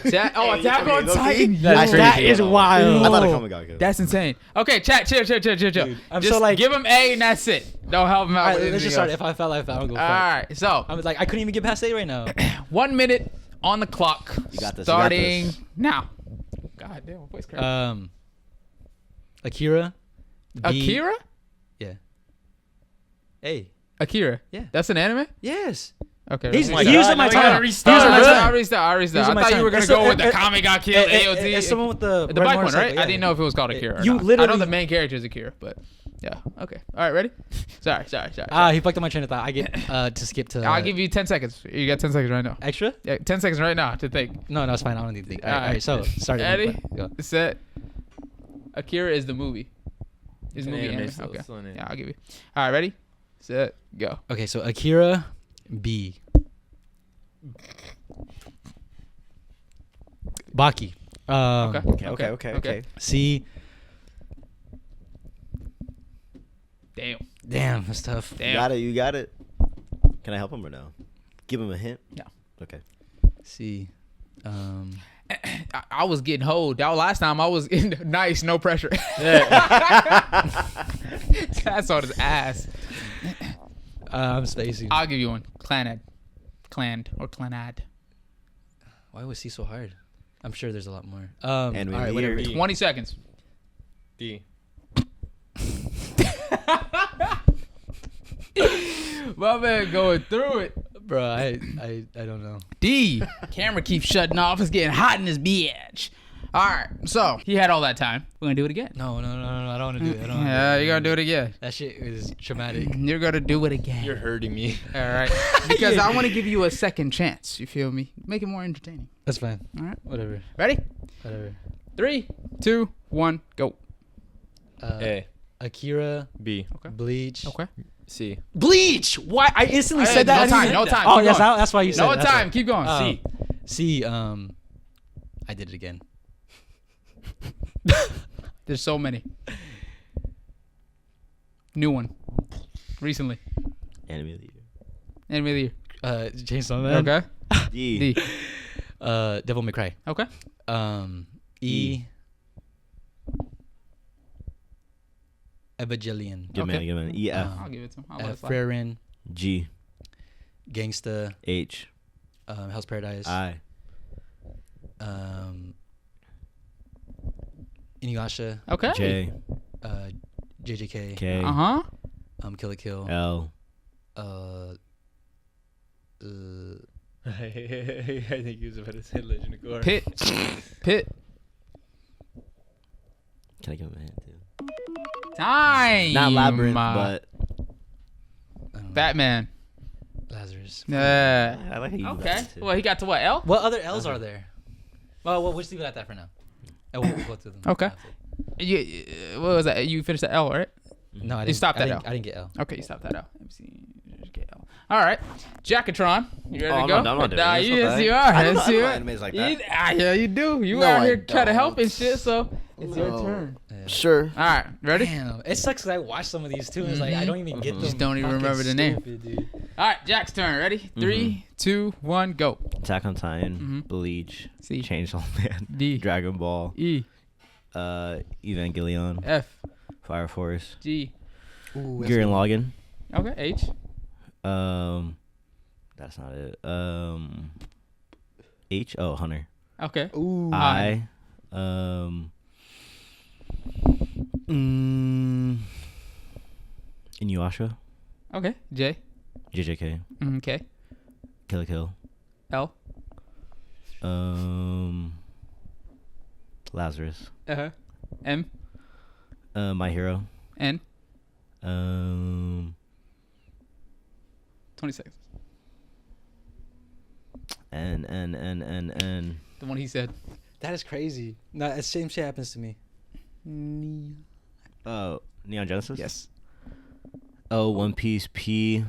Chat. Oh, Attack on Titan. That's Yo, crazy. That is wild. I thought a comment got killed. That's insane. Okay, chat, chill. I'm Just so, like- give him A and that's it. Don't help him out. All right, with let's just anything start. else. If I fell, I fell. I'll go. All right, so I was like, I couldn't even get past A right now. 1 minute on the clock. You got this, you got Starting this. now. God damn, my voice cracked. Akira. B- Akira? Yeah. A. Akira. Yeah. That's an anime? Yes. Okay. He's restart. using my now I gotta time. restart. Using my I time. restart. Using I my thought you time. were gonna It's go a- with the it- Kami got killed, AOT. It's someone with the The red black one, motorcycle, right? yeah. I didn't know if it was called Akira. Or You not. I know literally- the main character is Akira, but yeah. Okay. All right. Ready? Sorry. He fucked up my train of thought. I get to skip to. I'll give you 10 seconds. You got 10 seconds right now. extra. Yeah, 10 seconds right now to think. No, it's fine. I don't need to think. All All right. right. So start it. Ready? Go. Set. Akira is the movie. Is It's an movie anime anime. still, Okay. still an anime. Yeah, I'll give you. All right. Ready? Set. Go. Okay, so Akira, B. Baki. Okay. C. Damn. Damn, that's tough. Damn. You got it. Can I help him or no? Give him a hint? No. Okay. C. I was getting hold. That last time I was in nice, no pressure. That's on his ass. I'm spacing. I'll give you one. Clanad. Why was C so hard? I'm sure there's a lot more. And all right, we whatever. here. 20 seconds. D. My man going through it. Bro, I don't know. D. Camera keeps shutting off. It's getting hot in this bitch. All right. So he had all that time. We're going to do it again. No. I don't want to do it. I don't wanna Yeah, you're going to do it again. That shit is traumatic. You're going to do it again. You're hurting me. All right. Because I want to give you a second chance. You feel me? Make it more entertaining. That's fine. All right. Whatever. Ready? Whatever. 3, 2, 1, go. A. Akira, B. Okay. Bleach. Okay. C. Bleach! Why? I instantly Hey, said that. no I didn't time, even- no time. Oh, Keep yes, going. that's why you said No it. That's time. why. Keep going. Um, C. C. I did it again. There's so many. New one. Recently. Anime of the year. Enemy of the year. Chainsaw Man. Okay. D. D. Devil May Cry. Okay. E. Evangelion. Give Okay. me an E. F. I'll give it to him. I'll let it slide. Frieren. G. Gangsta. H. Hell's Paradise. I. Inuyasha. Okay. J. JJK. K. Uh-huh. Kill la Kill. L. I think he was about to say Legend of Korra. Pit. Can I give him a hint too? Time. Not Labyrinth, but Batman. Lazarus. Yeah. I like how you do Okay. that too. Well, he got to what? L? What other L's are there? Well, we'll just leave it at that for now. And we'll go through them. Okay. What was that? You finished the L, right? No, I You didn't. stopped that I didn't, L. I didn't get L. Okay, you stopped that L. MC. L. All right. Jackatron. You ready Oh, to go? I'm not doing Nah, this. yes, Okay. you are. I don't Yes, know you are. animes like that. Yeah, you do. You No, out I here trying to help don't. and shit, so it's your No. turn. Sure. All right. Ready? Damn, it sucks because I watched some of these too. And it's like I don't even get them. Just don't even Fucking remember the name. stupid, dude. All right, Jack's turn. Ready? 3, 2, 1, go. Attack on Titan. Bleach. C. Chainsaw Man. D. Dragon Ball. E. Evangelion. F. Fire Force. G. Ooh, that's Gurren good. Lagann. Okay. H. That's not it. H. Oh, Hunter. Okay. Ooh. I. Inuyasha. Okay. J. JJK. K. Kill la Kill. L. Lazarus. M. My Hero. N. 20 seconds. N. The one he said. That is crazy. No, the same shit happens to me. Oh, Neon Genesis? Yes. Oh, One Piece. P.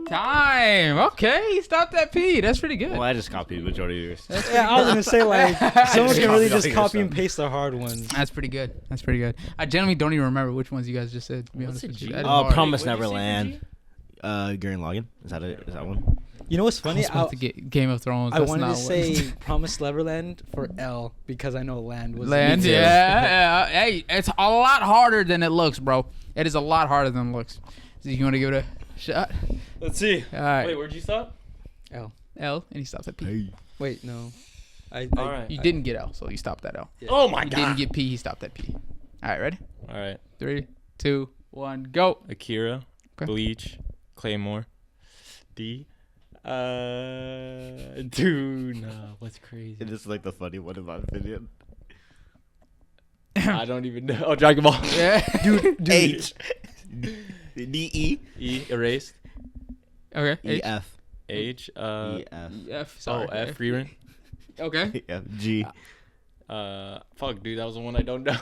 Time. Okay, he stopped at P. That's pretty good. Well, I just copied the majority of yours. Yeah, I was gonna say like someone can really just Copy copy all and your paste the hard ones. That's pretty good. That's pretty good. I genuinely don't even remember which ones you guys just said. To be What's honest the with you. G? That is Oh, hard. Promise What'd you say for Neverland. G? Gurren Lagann. Is that it? Is that one? You know what's I funny? was about to get Game of Thrones. I That's wanted not to what- say Promised Neverland for L because I know land was Land. Me too. Yeah. Hey, it's a lot harder than it looks, bro. It is a lot harder than it looks. So you want to give it a shot? Let's see. All right. Wait, where'd you stop? L. L, and he stopped at P. Wait, no. I All right. You didn't get L, so you stopped at L. Yeah. Oh my You god. didn't get P, he stopped at P. All right, ready? All right. 3, 2, 1, go. Akira, Okay. Bleach, Claymore, D. Dude, nah, what's crazy? It is like the funny one in my opinion. I don't even know. Oh, Dragon Ball. Yeah. dude. H. D. E. E, erased. Okay. E. F. H, E. F. F. oh, Sorry. F, rerun. Okay. F. G. Fuck, dude, that was the one I don't know.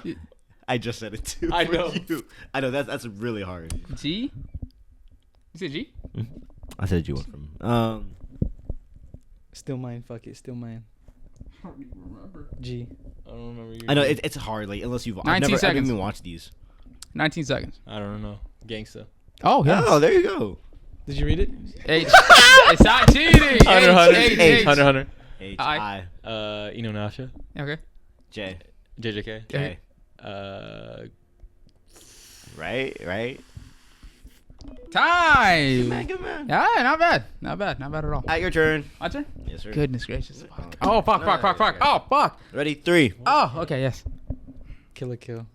I just said it too. I for know. You. I know that's really hard. G. You said G? I said G one from. Still mine. Fuck it. Still mine. I don't even remember. G. I don't remember. I know it's hard. Like unless you've. 19 I didn't seconds. even watch these. 19 seconds. I don't know. Gangsta. Oh, yes. Oh, there you go. Did you read it? H. It's not cheating. Hunter, H, Hunter, H, Hunter, Hunter. H. I. I. Inuyasha, Okay. J. JJK. K. Right. Time. Good man. Yeah, not bad. Not bad. Not bad at all. At your turn. My turn? Yes, sir. Goodness gracious. Fuck. Oh. Oh, fuck. Oh, fuck. Ready? 3. Oh, okay, yes. Kill a kill.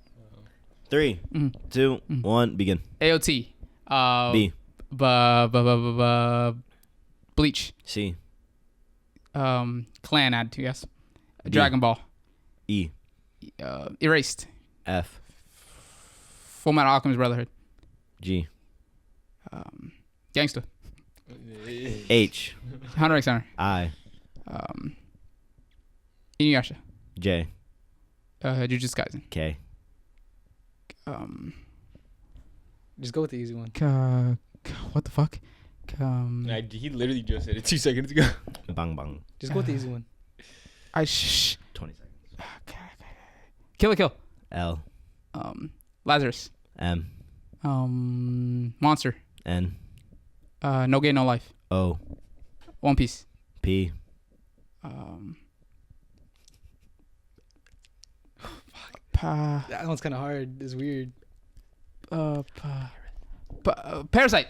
3, Mhm. 2, 1. Begin. AOT. B. Bleach. C. Clan add to, yes. D. Dragon Ball. E. Erased. F. Full Metal Alchemist Brotherhood. G. Gangsta. H. Hunter x Hunter. I. Inuyasha. J. Jujutsu Kaisen. K. Just go with the easy one. What the fuck? He literally just said it 2 seconds ago. Bang bang. Just go with the easy one. 20 seconds. Kill a Kill. L. Lazarus. M. Monster. N. No Game No Life. O. One Piece. P. That one's kind of hard. It's weird. Parasite.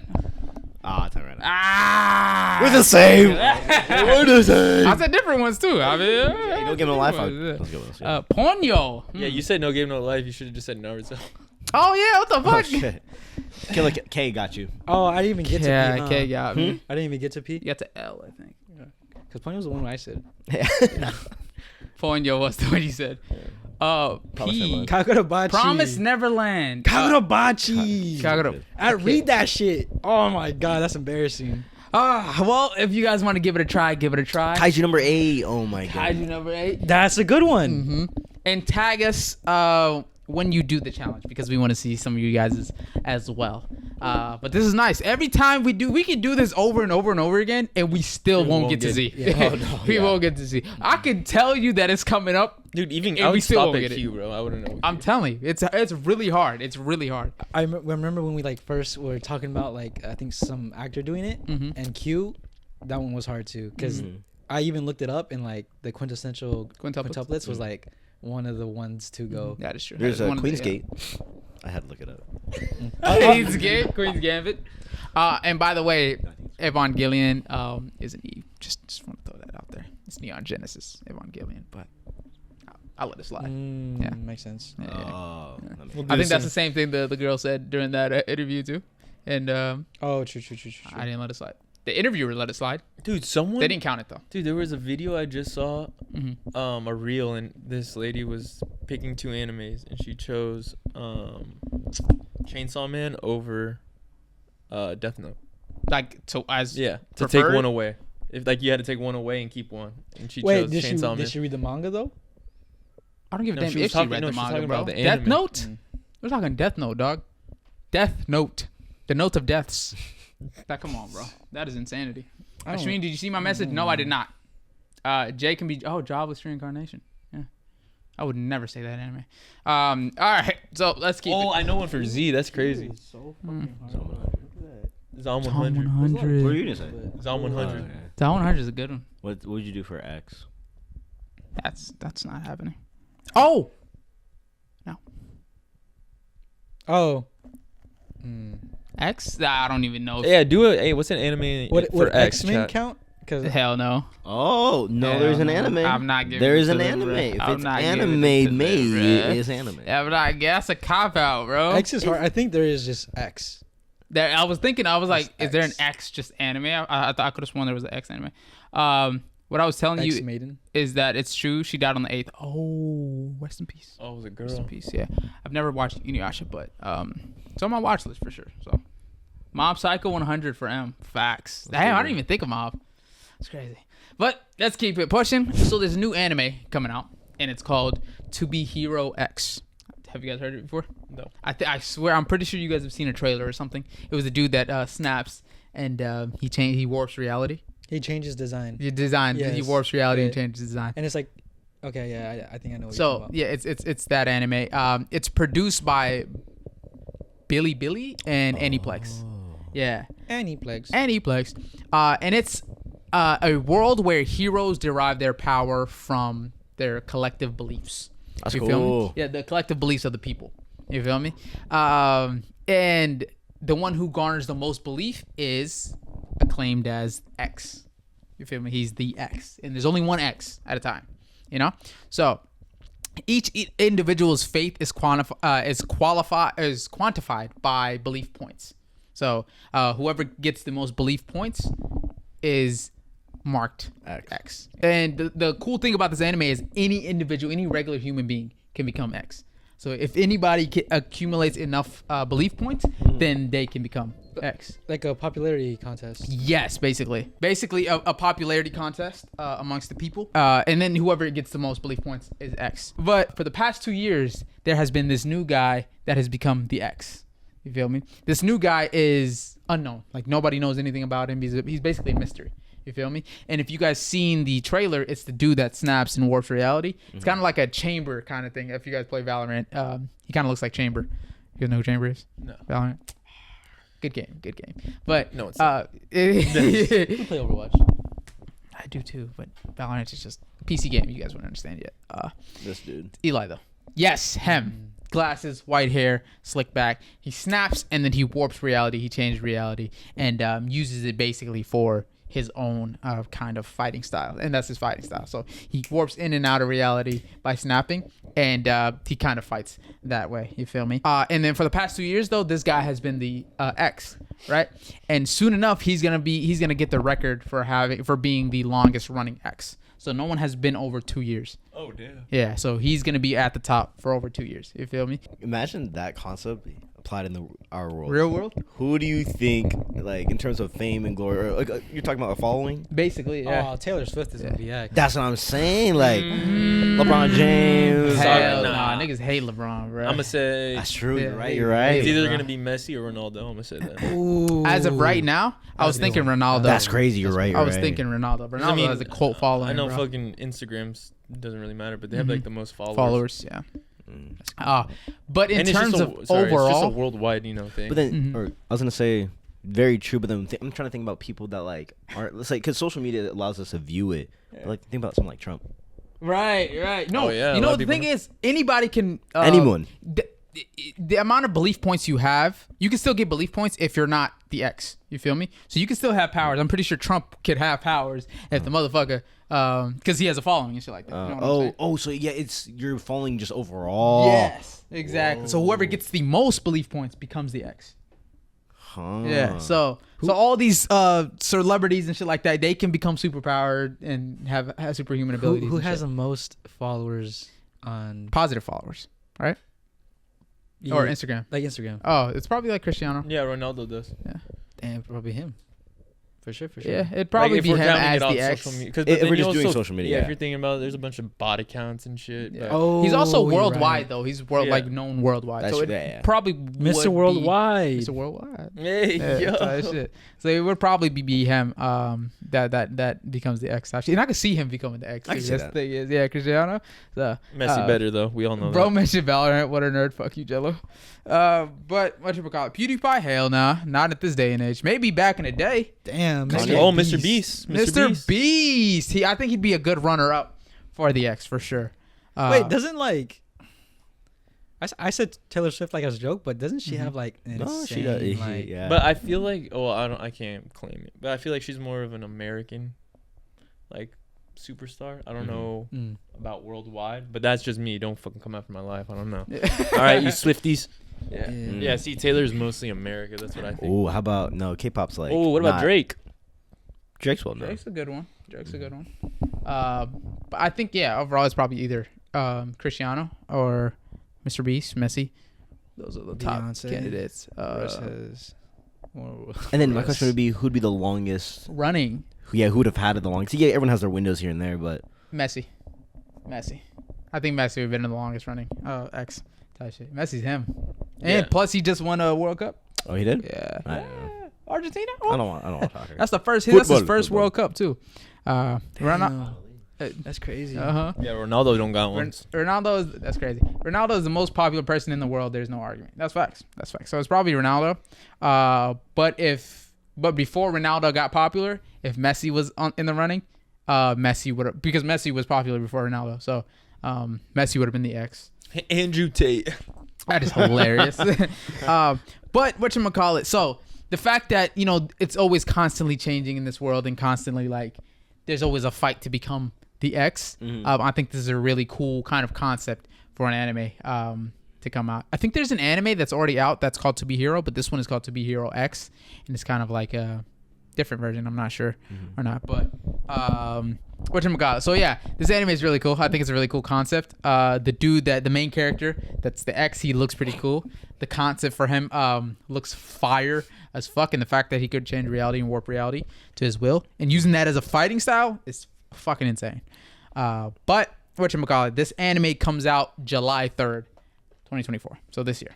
Ah, time right now. Ah. We're the same. We're the same. I said different ones too. I mean, Hey, don't give him a life. different Let's ones. go. Let's go. Ponyo. Yeah, you said No Game No Life. You should have just said Naruto. Oh yeah, what the Oh, fuck? shit. Killer K got you. Oh, I didn't even get to P. Yeah, huh? okay, got me. I didn't even get to P. You got to L, I think. Because Ponyo was the one I said. Ponyo was the one you said. P. Kagurabachi. Promise Neverland. Kagurabachi. Kagura. I read that shit. Oh my god, that's embarrassing. Well, if you guys want to give it a try, give it a try. Kaiju number 8. Oh my god. Kaiju number 8. That's a good one. Mm-hmm. And tag us when you do the challenge because we want to see some of you guys as well. But this is nice. Every time we can do this over and over and over again, and we still won't get to see. Yeah. Oh, no, We yeah. won't get to see. I can tell you that it's coming up. Dude, even And I we would still stop won't at get it. Q, bro. I wouldn't know. I'm telling you, it's really hard. It's really hard. I remember when we like first were talking about like I think some actor doing it Mhm. and Q, that one was hard too because I even looked it up, and like the quintessential Quintuplets? quintuplets was like one of the ones to go. That is true. There's a One of the- Queen's Gate. I had to look it up. Queen's Gambit. And by the way, Evangelion is an Eve. Just want to throw that out there. It's Neon Genesis Evangelion, but I'll let it slide. Yeah. Makes sense. Yeah. Oh, Yeah. that makes We'll sense. do I think the that's the same thing the girl said during that interview too, and Oh, true. I didn't let it slide. The interviewer let it slide. Dude, someone. They didn't count it though. Dude, there was a video I just saw, Mm-hmm. a reel, and this lady was picking 2 animes, and she chose Chainsaw Man over Death Note. Like to as Yeah, to preferred? take one away. If like you had to take one away and keep one, and she Wait, chose did Chainsaw Man. she read the manga though? I don't give a No, damn she was if she talking- read no, the she was manga, talking bro. about the Death anime. Note. We're talking Death Note, dog. Death Note. The Note of Deaths. Like, come on, bro. That is insanity. Ashwin, did you see my message? No, I did not. Jay can be jobless reincarnation. Yeah, I would never say that anime. All right, so let's keep. Oh, it. I know one for Z. That's crazy. So fucking hard. Zom Tom 100. 100. What were you gonna say? Zom 100. okay. Tom 100 is a good one. What would you do for X? That's not happening. Oh, Oh. X? I don't even know. Yeah, do it. Hey, what's an anime Would for X? X-Men chat? count? Because Hell no. Oh no, Hell there's an no. anime. I'm not giving There it is to an them, anime. bro. If I'm it's not giving anime it to them, made, bro. it is anime. Yeah, but I guess a cop out, bro. X is hard. I think there is just X. There, I was thinking, I was like, Just is there an X. X just anime? I thought I could have sworn there was an X anime. What I was telling X you Maiden. is that it's true. She died on the 8th. Oh, rest in peace. Oh, it was a Rest in girl. peace. Yeah, I've never watched Inuyasha, but it's on my watch list for sure. So, Mob Psycho 100 for M. Facts. Damn, I didn't even think of Mob. It's crazy. But let's keep it pushing. So there's a new anime coming out, and it's called To Be Hero X. Have you guys heard it before? No. I swear, I'm pretty sure you guys have seen a trailer or something. It was a dude that snaps and he warps reality. He changes design. He designed. He Yes. warps reality and Yeah. changes design. And it's like, okay, yeah, I think I know what you're So talking about. yeah, it's that anime. It's produced by Billy and Aniplex. Yeah, Aniplex. Aniplex. And it's a world where heroes derive their power from their collective beliefs. That's You feel me? cool. Yeah, the collective beliefs of the people. You feel me? And the one who garners the most belief is acclaimed as X. You feel me? He's the X, and there's only one X at a time. You know, so each individual's faith is quantified by belief points. So whoever gets the most belief points is marked X. And the cool thing about this anime is any individual, any regular human being can become X. So if anybody accumulates enough belief points, then they can become X. Like a popularity contest. Yes, basically a popularity contest amongst the people, and then whoever gets the most belief points is X. But for the past 2 years, there has been this new guy that has become the X. You feel me? This new guy is unknown. Like nobody knows anything about him. He's basically a mystery. You feel me? And if you guys seen the trailer, it's the dude that snaps and warps reality. It's kind of like a Chamber kind of thing. If you guys play Valorant, he kind of looks like Chamber. You guys know who Chamber is? No. Valorant. Good game. But No, it's not. You play Overwatch. I do too. But Valorant is just a PC game. You guys wouldn't understand yet. This dude. Eli though. Yes, him. Glasses, white hair, slick back. He snaps and then he warps reality. He changes reality and uses it basically for his own kind of fighting style, and that's his fighting style. So he warps in and out of reality by snapping, and he kind of fights that way. You feel me? And then for the past 2 years, though, this guy has been the X, right? And soon enough, he's gonna get the record for being the longest running X. So no one has been over 2 years. Oh damn. Yeah, so he's gonna be at the top for over 2 years. You feel me? Imagine that concept applied in our world. Real world? Who do you think, like, in terms of fame and glory, or like you're talking about a following? Basically, yeah. Oh, Taylor Swift is gonna be X. That's what I'm saying. Like LeBron James. Hell Nah. nah, niggas hate LeBron, bro. I'm gonna say That's true. Yeah, You're right. he- You're right. it's either bro. gonna be Messi or Ronaldo. I'm gonna say that. Ooh. As of right now, I was thinking Ronaldo. That's crazy. You're right. I was thinking Ronaldo. Ronaldo I mean, has a cult following. I know bro. fucking Instagrams doesn't really matter, but they have like the most followers. followers, yeah. But in And it's terms just of it's just a overall, worldwide, thing. But then, Mhm. or I was gonna say, very true. But then I'm trying to think about people that like aren't. Let's say because social media allows us to view it. Yeah. But, like think about someone like Trump. Right. No, Oh, yeah, you a know lot of the people thing know. is, anybody can. Anyone. The amount of belief points you have, you can still get belief points if you're not the X. You feel me? So you can still have powers. I'm pretty sure Trump could have powers if the motherfucker, because he has a following and shit like that. You know what I'm saying? So yeah, it's you're falling just overall. Yes, exactly. So whoever gets the most belief points becomes the X. Huh. Yeah. So all these celebrities and shit like that, they can become superpowered and have superhuman abilities. Who and has shit. the most followers on Positive followers, right? Or Instagram. Like Instagram. Oh, it's probably like Cristiano. Yeah, Ronaldo does. Damn, probably him. For sure. Yeah, it'd probably Like, if be we're him counting as it on the X. social media, 'cause- If but then we're you just doing also- social media, Yeah, yeah. if you're thinking about it, there's a bunch of bot accounts and shit. Yeah. Oh, He's also you're worldwide right. though. He's Yeah. like known worldwide. That's so it true, yeah. probably Mr. would be Worldwide. Mr. Worldwide. Hey, Yeah, yo. type shit. So it would probably be him that becomes the X actually. And I could see him becoming the X. I can see That's that. the thing is, yeah, Cristiano. So, Messi better though. We all know Bro that. mentioned Valorant. What a nerd. Fuck you, Jello. But what you call it? PewDiePie? Hell nah. Not at this day and age. Maybe back in the day. Damn. Kanye. Oh, Mr. Beast. Mr. Beast. I think he'd be a good runner-up for the X for sure. Wait, doesn't like I said Taylor Swift like as a joke, but doesn't she Mhm. have like an No, she insane, does. like, Yeah. But I feel like, I can't claim it, but I feel like she's more of an American, like, superstar. I don't Mhm. know mm. about worldwide, but that's just me. Don't fucking come after my life. I don't know. Yeah. All right, you Swifties. Yeah. Yeah. Yeah. See, Taylor's mostly America. That's what I think. Oh, how about K-pop's like. Oh, what about not- Drake? Drake's well known. Drake's a good one. But I think overall it's probably either Cristiano or Mr. Beast, Messi. Those are the top Beyonce candidates. versus. And then my question would be, who'd be the longest? Running Yeah, who would have had it the longest? Yeah, everyone has their windows here and there, but Messi. I think Messi would have been the longest running X type shit. Messi's him, and Yeah. plus he just won a World Cup. oh, he did. Yeah, I don't know. Argentina. I don't want to talk. That's the first. That's his Football, first football. World Cup too. Ronaldo. That's crazy. Yeah, Ronaldo don't got one. Ronaldo is that's crazy. Ronaldo is the most popular person in the world. There's no argument. That's facts. So it's probably Ronaldo. But before Ronaldo got popular, if Messi was in the running, Messi would have, because Messi was popular before Ronaldo. So Messi would have been the X. Andrew Tate. That is hilarious. But whatchamacallit, so the fact that, it's always constantly changing in this world and constantly like there's always a fight to become the X. I think this is a really cool kind of concept for an anime to come out. I think there's an anime that's already out that's called To Be Hero, but this one is called To Be Hero X, and it's kind of like a different version. I'm not sure or not, but whatchamacallit. So yeah, this anime is really cool. I think it's a really cool concept. The main character, that's the X, he looks pretty cool. The concept for him looks fire as fuck, and the fact that he could change reality and warp reality to his will, and using that as a fighting style is fucking insane. But whatchamacallit, this anime comes out July 3rd, 2024. So this year.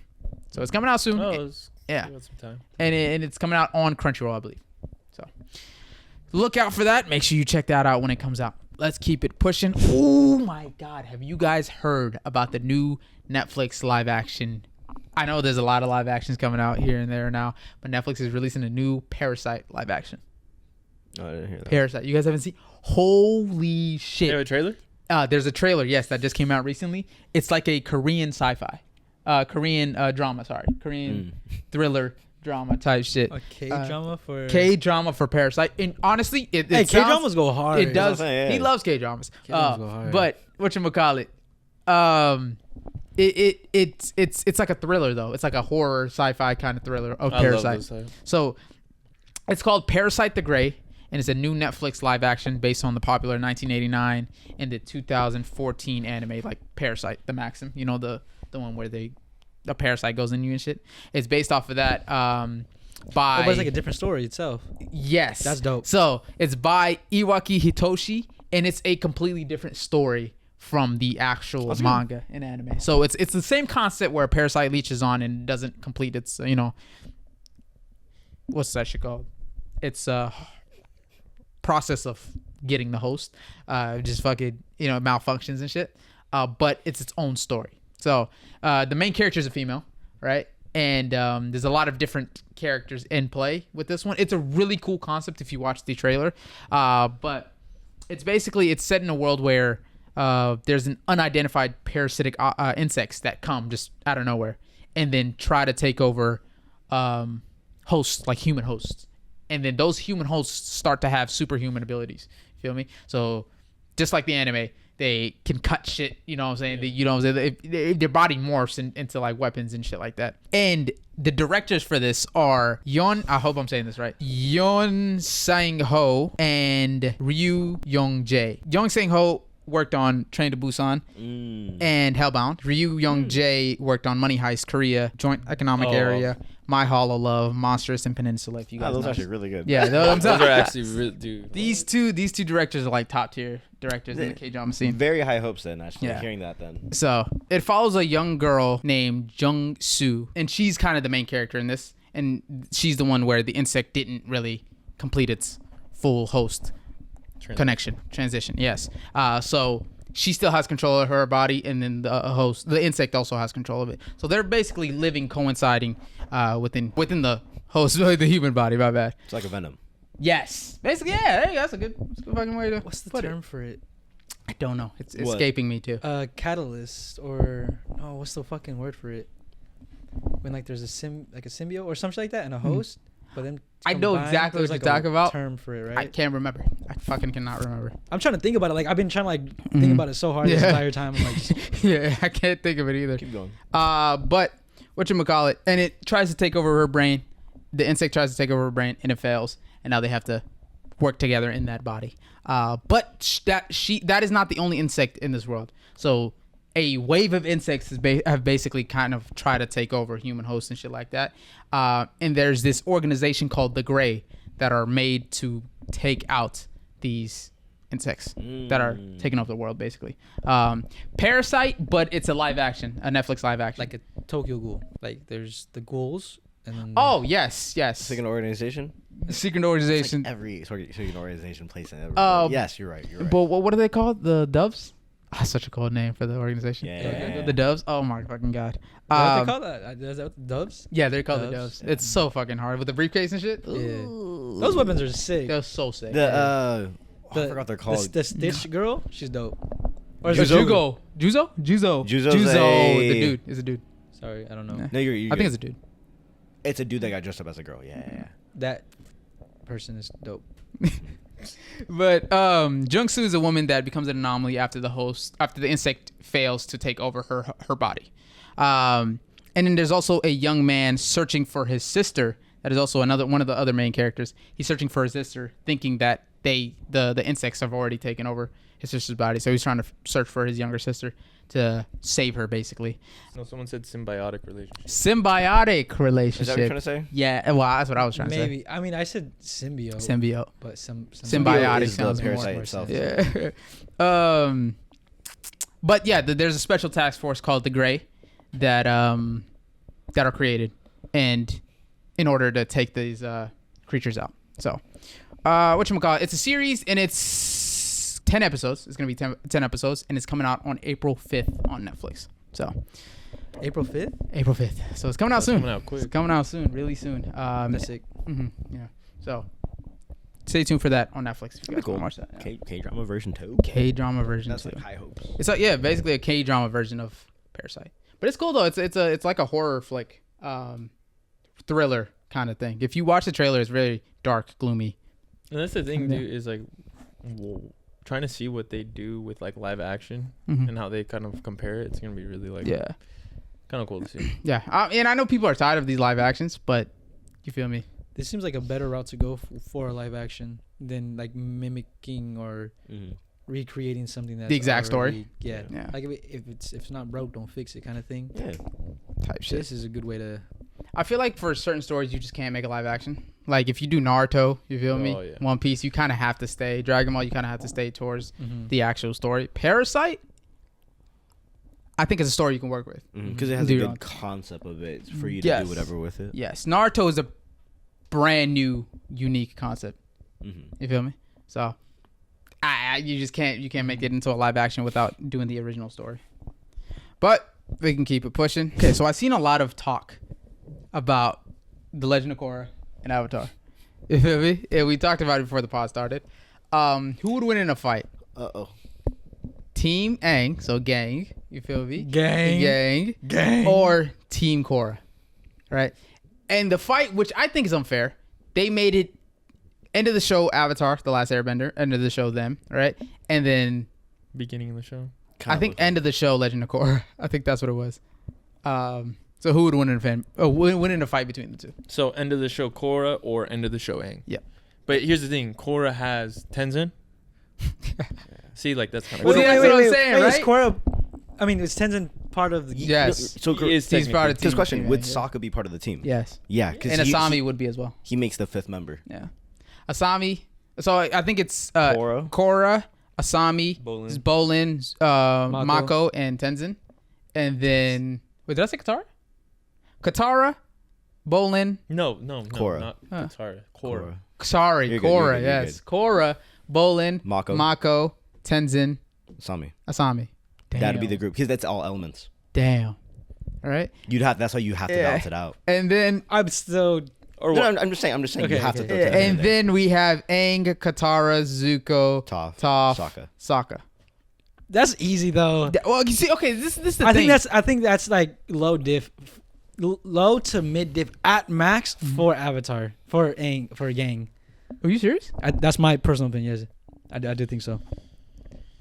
So it's coming out soon. Oh, Yeah. got some time. And it's coming out on Crunchyroll, I believe. So look out for that. Make sure you check that out when it comes out. Let's keep it pushing. Oh my God. Have you guys heard about the new Netflix live action? I know there's a lot of live actions coming out here and there now, but Netflix is releasing a new Parysite live action. Oh, I didn't hear that. Parasite. You guys haven't seen? Holy shit. You have a trailer? There's a trailer, yes, that just came out recently. It's like a Korean sci-fi. Korean drama, Korean thriller drama type shit. A K-drama for K-drama for Parasite. And honestly, it Hey, sounds- K-dramas go hard. It does. what I'm saying, yeah. He loves K-dramas. K-dramas go hard. But whatchamacallit, it's like a thriller though. It's like a horror sci-fi kind of thriller of I love Parasite. those types. So it's called Parasite the Grey, and it's a new Netflix live action based on the popular 1989 and the 2014 anime like Parasite, the Maxim. You know, the one where the parasite goes in you and shit. It's based off of that. By but it's like a different story itself. yes, That's dope. So it's by Iwaki Hitoshi, and it's a completely different story from the actual manga and anime. So it's the same concept where a parasite leeches on and doesn't complete its what's that shit called? It's process of getting the host, just fucking malfunctions and shit. But it's its own story. So the main character is a female, right? And there's a lot of different characters in play with this one. It's a really cool concept if you watch the trailer. But it's set in a world where there's an unidentified parasitic insects that come just out of nowhere and then try to take over hosts, like human hosts. And then those human hosts start to have superhuman abilities. You feel me? So just like the anime, they can cut shit, you know what I'm saying? Their body morphs into like weapons and shit like that. And the directors for this are I hope I'm saying this right, Yeon Sang-ho and Ryu Young-jae. Yeon Sang-ho worked on Train to Busan and Hellbound. Ryu Young-jae worked on Money Heist, Korea, Joint Economic Area, My Hollow Love, Monstrous, and Peninsula. If you guys those know. are actually really good. Yeah, those are actually really, dude. These two directors are like top tier directors in the K-drama scene. Very high hopes then, actually, Yeah. hearing that then. So it follows a young girl named Jung Soo, and she's kind of the main character in this. And she's the one where the insect didn't really complete its full host transition. Yes. So she still has control of her body, and then the insect also has control of it. So they're basically living coinciding within the host, the human body. My bad. It's like a venom. Yes. Basically, yeah. There you go. That's a good fucking way to. What's the put term it. for it? I don't know. It's What? escaping me too. Catalyst or what's the fucking word for it? When like there's a symbiote or something like that and a host, but then I know combined, exactly there's what like you're talking about. Term for it, right? I can't remember. I fucking cannot remember. I'm trying to think about it. Like I've been trying to like think about it so hard this entire time. I'm like, just, Yeah, I can't think of it either. Keep going. But whatchamacallit, and it tries to take over her brain. The insect tries to take over her brain, and it fails. And now they have to work together in that body. But that is not the only insect in this world. So a wave of insects have basically kind of tried to take over human hosts and shit like that. And there's this organization called the Grey that are made to take out these insects that are taking over the world, basically. Parasite, but it's a Netflix live action. like a Tokyo Ghoul. Like there's the ghouls and then Oh, yes. Second organization? Secret organization. Like every second organization place in every. Yes, you're right. But what are they called? The Doves? Ah, such a cool name for the organization. Yeah. The Doves. Oh my fucking god. what do they call that? Is that what, Doves? Yeah, they're called the Doves? Doves. It's so fucking hard with the briefcase and shit. Yeah. Ooh. Those weapons are sick. They're so sick. I forgot what they're called. The Stitch girl, she's dope. Or is Oh, it Juzo. Juzo's The dude is a dude. Sorry, I don't know. Yeah. No, you're I think it's a dude. It's a dude that got dressed up as a girl. Yeah. That person is dope. But Jung-soo is a woman that becomes an anomaly after the insect fails to take over her body. And then there's also a young man searching for his sister. That is also one of the other main characters. He's searching for his sister, thinking that the insects have already taken over his sister's body. So he's trying to search for his younger sister to save her, basically. No, someone said symbiotic relationship. Symbiotic relationship. Is that what you're trying to say? Yeah, well, that's what I was trying to say. Maybe. I mean, I said symbiote. Symbiote. But Symbiotic is the sounds more parasite itself. Yeah. But yeah, there's a special task force called the Grey that are created, and in order to take these creatures out. So, whatchamacallit, it's a series, and it's 10 episodes. It's gonna be 10 episodes, and it's coming out on April 5th on Netflix. So, April 5th? April 5th. So it's coming out soon. Coming out quick. It's coming out soon, really soon. That's sick. Yeah. So, stay tuned for that on Netflix. If you guys Cool. want to watch that. Yeah. K-drama version 2. K-drama version That's too. like high hopes. It's like, yeah, basically a K-drama version of Parasite. But it's cool though. It's like a horror flick, thriller kind of thing. If you watch the trailer, it's very dark, gloomy. And that's the thing, Yeah. dude, is like trying to see what they do with like live action Mhm. and how they kind of compare it. It's gonna be really like Yeah, kind of cool to see. yeah. And I know people are tired of these live actions, but you feel me? This seems like a better route to go for a live action than like mimicking or recreating something that's The exact story? already- Yeah. Yeah. Like if it's not broke, don't fix it kind of thing. Yeah. Type shit. This is a good way to. I feel like for certain stories, you just can't make a live action. Like if you do Naruto, you feel me? Oh, yeah. One Piece, you kind of have to stay. Dragon Ball, you kind of have to stay towards Mhm. the actual story. Parasite, I think it's a story you can work with. Because it has Do a your good own- concept of it for you to Yes. do whatever with it. Yes, Naruto is a brand new, unique concept. Mm-hmm. You feel me? So, you can't make it into a live action without doing the original story. But we can keep it pushing. Okay, so I've seen a lot of talk about the Legend of Korra and Avatar. You feel me? Yeah, we talked about it before the pod started. Who would win in a fight? Team Aang, so gang. You feel me? Gang. Or Team Korra, right? And the fight, which I think is unfair, they made it end of the show Avatar, The Last Airbender, end of the show them, right? And then Beginning of the show. I think end of the show Legend of Korra. I think that's what it was. So who would win in a fight between the two? So end of the show Korra or end of the show Aang? Yeah. But here's the thing: Korra has Tenzin. See, like that's kind of. Well, see, that's what I'm saying, right? Is Korra? I mean, is Tenzin part of the? Yes. So He is he's part of the this team. question: Yeah, would yeah. Sokka be part of the team? Yes. Yeah, because And Asami would be as well. he makes the 5th member. Yeah. Asami. So I think it's Korra, Asami, Bolin, Mako, and Tenzin. And then wait, did I say Katara? Katara, Bolin. No, Korra. not Katara. Korra. Sorry, You're good, Korra. you're good, you're Yes, Korra, Bolin, Mako, Tenzin, Asami. Damn. That'd be the group because that's all elements. Damn. All right. That's how you have to balance it out. And then I'm still. Or no, I'm just saying Okay, you have to. okay. Throw Tenzin in and there. then we have Aang, Katara, Zuko, Toph, Sokka. That's easy though. Well, you see, okay, this is the I thing. think that's like low to mid diff at max for Avatar for Gang. Are you serious? That's my personal opinion. Yes, I do think so.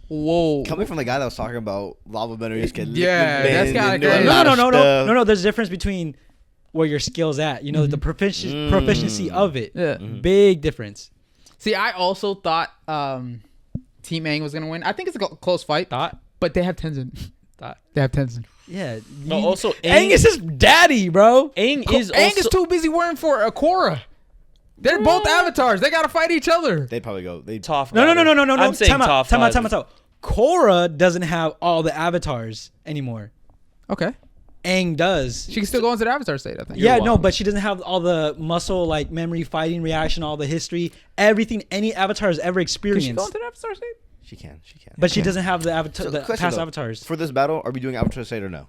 Whoa. Coming from the guy that was talking about lava benders getting Yeah, that's kinda and doing crazy. a lot of stuff. No. There's a difference between where your skills at. You know, the proficiency of it. Yeah. Big difference. See, I also thought Team Aang was gonna win. I think it's a close fight. But they have Tenzin. They have Tenzin. Yeah. But also Aang is his daddy, bro. Aang Aang is too busy worrying for a Korra. They're both avatars. They gotta fight each other. They'd probably go. Toph. No. I'm saying Time out. Toph. Korra doesn't have all the avatars anymore. Okay. Aang does. She can still go into the avatar state, I think. Yeah, no, but she doesn't have all the muscle, like memory, fighting, reaction, all the history, everything any avatar has ever Can experienced. she go into the avatar state? She can. But she doesn't have the avatar, So the question past though, avatars. For this battle, are we doing avatar state or no?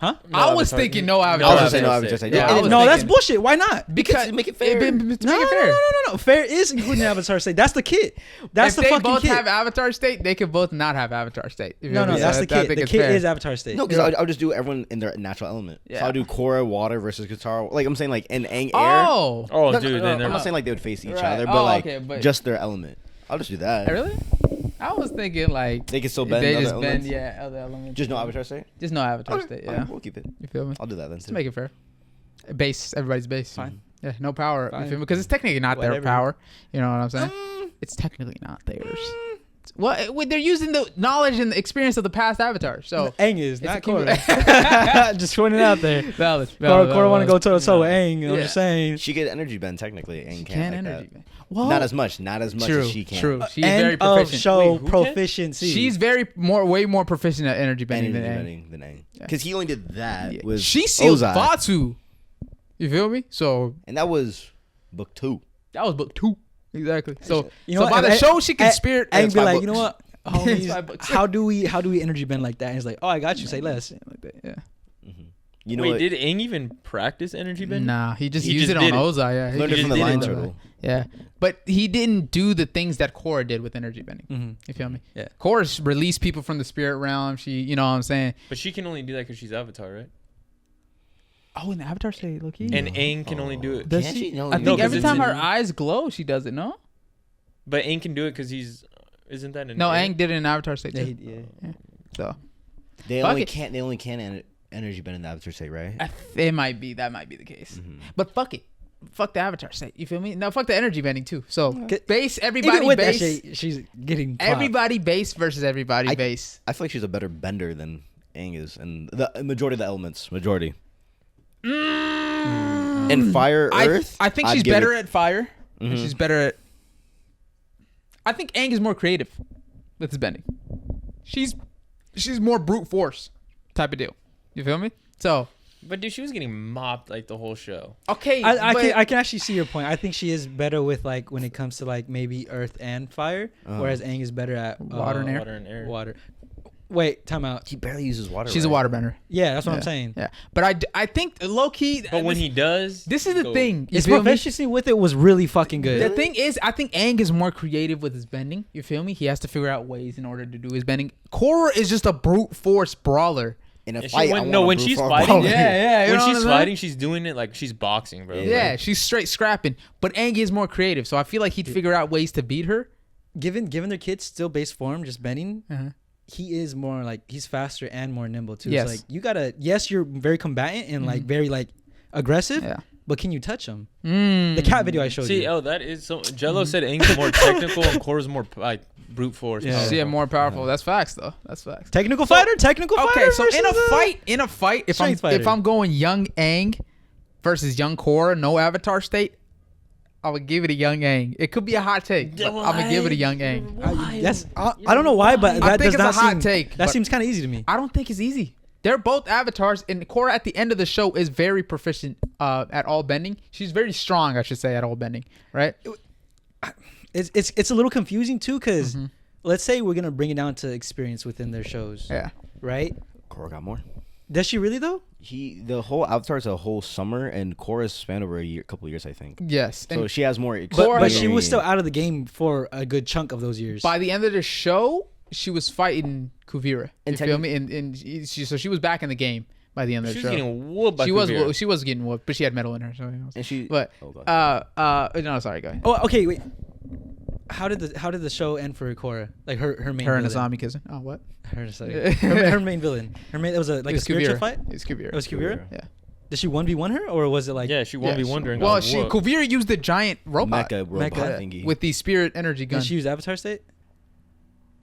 Huh? I was thinking no I avatar. was just saying no avatar state. Yeah, I was No, that's thinking- bullshit. Why not? Because to make it fair. To make it fair. No. Fair is including avatar state. That's the kit. That's If the they fucking both kit. have avatar state, they could both not have avatar state. You No, feel me? that's So the I kit. think The it's kit fair. is avatar state. No, because I'll just do everyone in their natural element. Yeah. So I'll do Korra water versus Katara. Like I'm saying, like in Aang air. Oh. Oh, No, dude. no, Then I'm not saying like they would face each Right. other, Oh, but like okay, but- just their element. I'll just do that. Really? I was thinking like They can still bend they other just bend, elements? yeah, other elements. Just no avatar state. Just no avatar Okay, state. okay, Yeah. we'll keep it. You feel me? I'll do that then Just too. make it fair. Base, everybody's base. Fine. Yeah, no power. Fine. You feel me? Because it's technically not their Whatever. power. You know what I'm saying? It's technically not theirs. Well, they're using the knowledge and the experience of the past avatars. So Aang is it's not a Korra. Just pointing it out there. valid. Korra want to go toe to toe with Aang. I'm Yeah. just saying. She get energy bend technically, and Can can't like energy. that. Man. Well, Not as much true. as she can. True. She's End very of proficient. show Wait, who can? proficiency. She's way more proficient at energy bending Energy than Aang. bending than Aang. Because he only did that Yeah. with She sealed Ozai. Fatu. You feel me? So And that was book 2. that was book 2. Exactly. So You know so what? by the And show she can spirit. Aang That's be 5 like, books. you know what? It's 5 Homies, books. how do we energy bend like that? And he's like, oh, I got you. Say less. Like that, yeah. You know Wait, what? did Aang even practice energy bending? Nah, he just He used just it on did it. Ozai. Yeah, Learned it just from the did it lion though. turtle. Yeah, but he didn't do the things that Korra did with energy bending. Mm-hmm. You feel me? Yeah. Korra released people from the spirit realm. She, you know what I'm saying? But she can only do that because she's Avatar, right? Oh, in the Avatar state, look here. And Aang can only do it. Does Can't she? she? No, I no, think 'cause every it's time in- her eyes glow, she does it. No, But Aang can do it because he's. Isn't that an no, air? Aang did it in Avatar state Yeah, too. So They Fuck only it. can't. Energy bend in the avatar state, right? it might be that might be the case. But fuck it, fuck the Avatar state. You feel me? No, fuck the energy bending too. So base everybody Even with that base. shit, she's getting popped. Everybody base versus everybody base. I feel like she's a better bender than Aang is, and the majority of the elements, majority. In fire, earth. I think I'd she's give better it- at fire. And she's better at. I think Aang is more creative with his bending. She's more brute force type of deal. You feel me? So But dude, she was getting mopped like the whole show. okay, I can actually see your point. I think she is better with like when it comes to like maybe earth and fire, whereas Aang is better at Water and air. Water and air. Water. Wait, time out. He barely uses water. She's a waterbender. Yeah, that's what I'm saying. Yeah, but I think low key. But when he does, this is the thing. His proficiency with it was really fucking good. The thing is, I think Aang is more creative with his bending. You feel me? He has to figure out ways in order to do his bending. Korra is just a brute force brawler. In a fight, when she's fighting, yeah. When she's fighting, she's doing it like she's boxing, bro. Yeah, she's straight scrapping. But Aang is more creative, so I feel like he'd figure out ways to beat her. Given their kids still base form, just bending, he is more like he's faster and more nimble too. Yes. It's like you gotta. Yes, you're very combatant and like very like aggressive. Yeah. But can you touch him? The cat video I showed you. See, that is so. Jello said Aang's more technical and Korra's more like brute force. Yeah. Yeah, more powerful. That's facts, though. That's facts. Technical fighter. Okay, so in a fight, if Strength I'm going young Aang versus young Korra, no avatar state, I would give it a young Aang. It could be a hot take, but I'm gonna give it a young Aang. I don't know why, but I that think does it's not a hot seem. take. That seems kind of easy to me. I don't think it's easy. They're both avatars, and Korra at the end of the show is very proficient at all bending. She's very strong, I should say, at all bending, right? It's a little confusing too, because let's say we're gonna bring it down to experience within their shows. Yeah. Right. Korra got more. Does she really though? The whole Avatar is a whole summer, and Korra's spanned over a couple of years, I think. Yes. So she has more. But she was still out of the game for a good chunk of those years. By the end of the show, she was fighting Kuvira. You And feel me? And she was back in the game by the end of She the was show. getting whooped by She Kuvira. was getting whooped, but she had metal in her. So And she. but Oh, God. no, sorry, go ahead. Oh, okay. Wait. How did the show end for Korra? Like her main. Her and villain. Asami kissing. Oh, what? Her main villain. It was a spiritual Kuvira. fight. It's Kuvira. It was Kuvira. Yeah. Did she 1v1 her, or was it like? Yeah, she won't be wondering. Well, Kuvira used the giant robot Mecha robot Mecha. thingy. with the spirit energy gun. Did she use Avatar State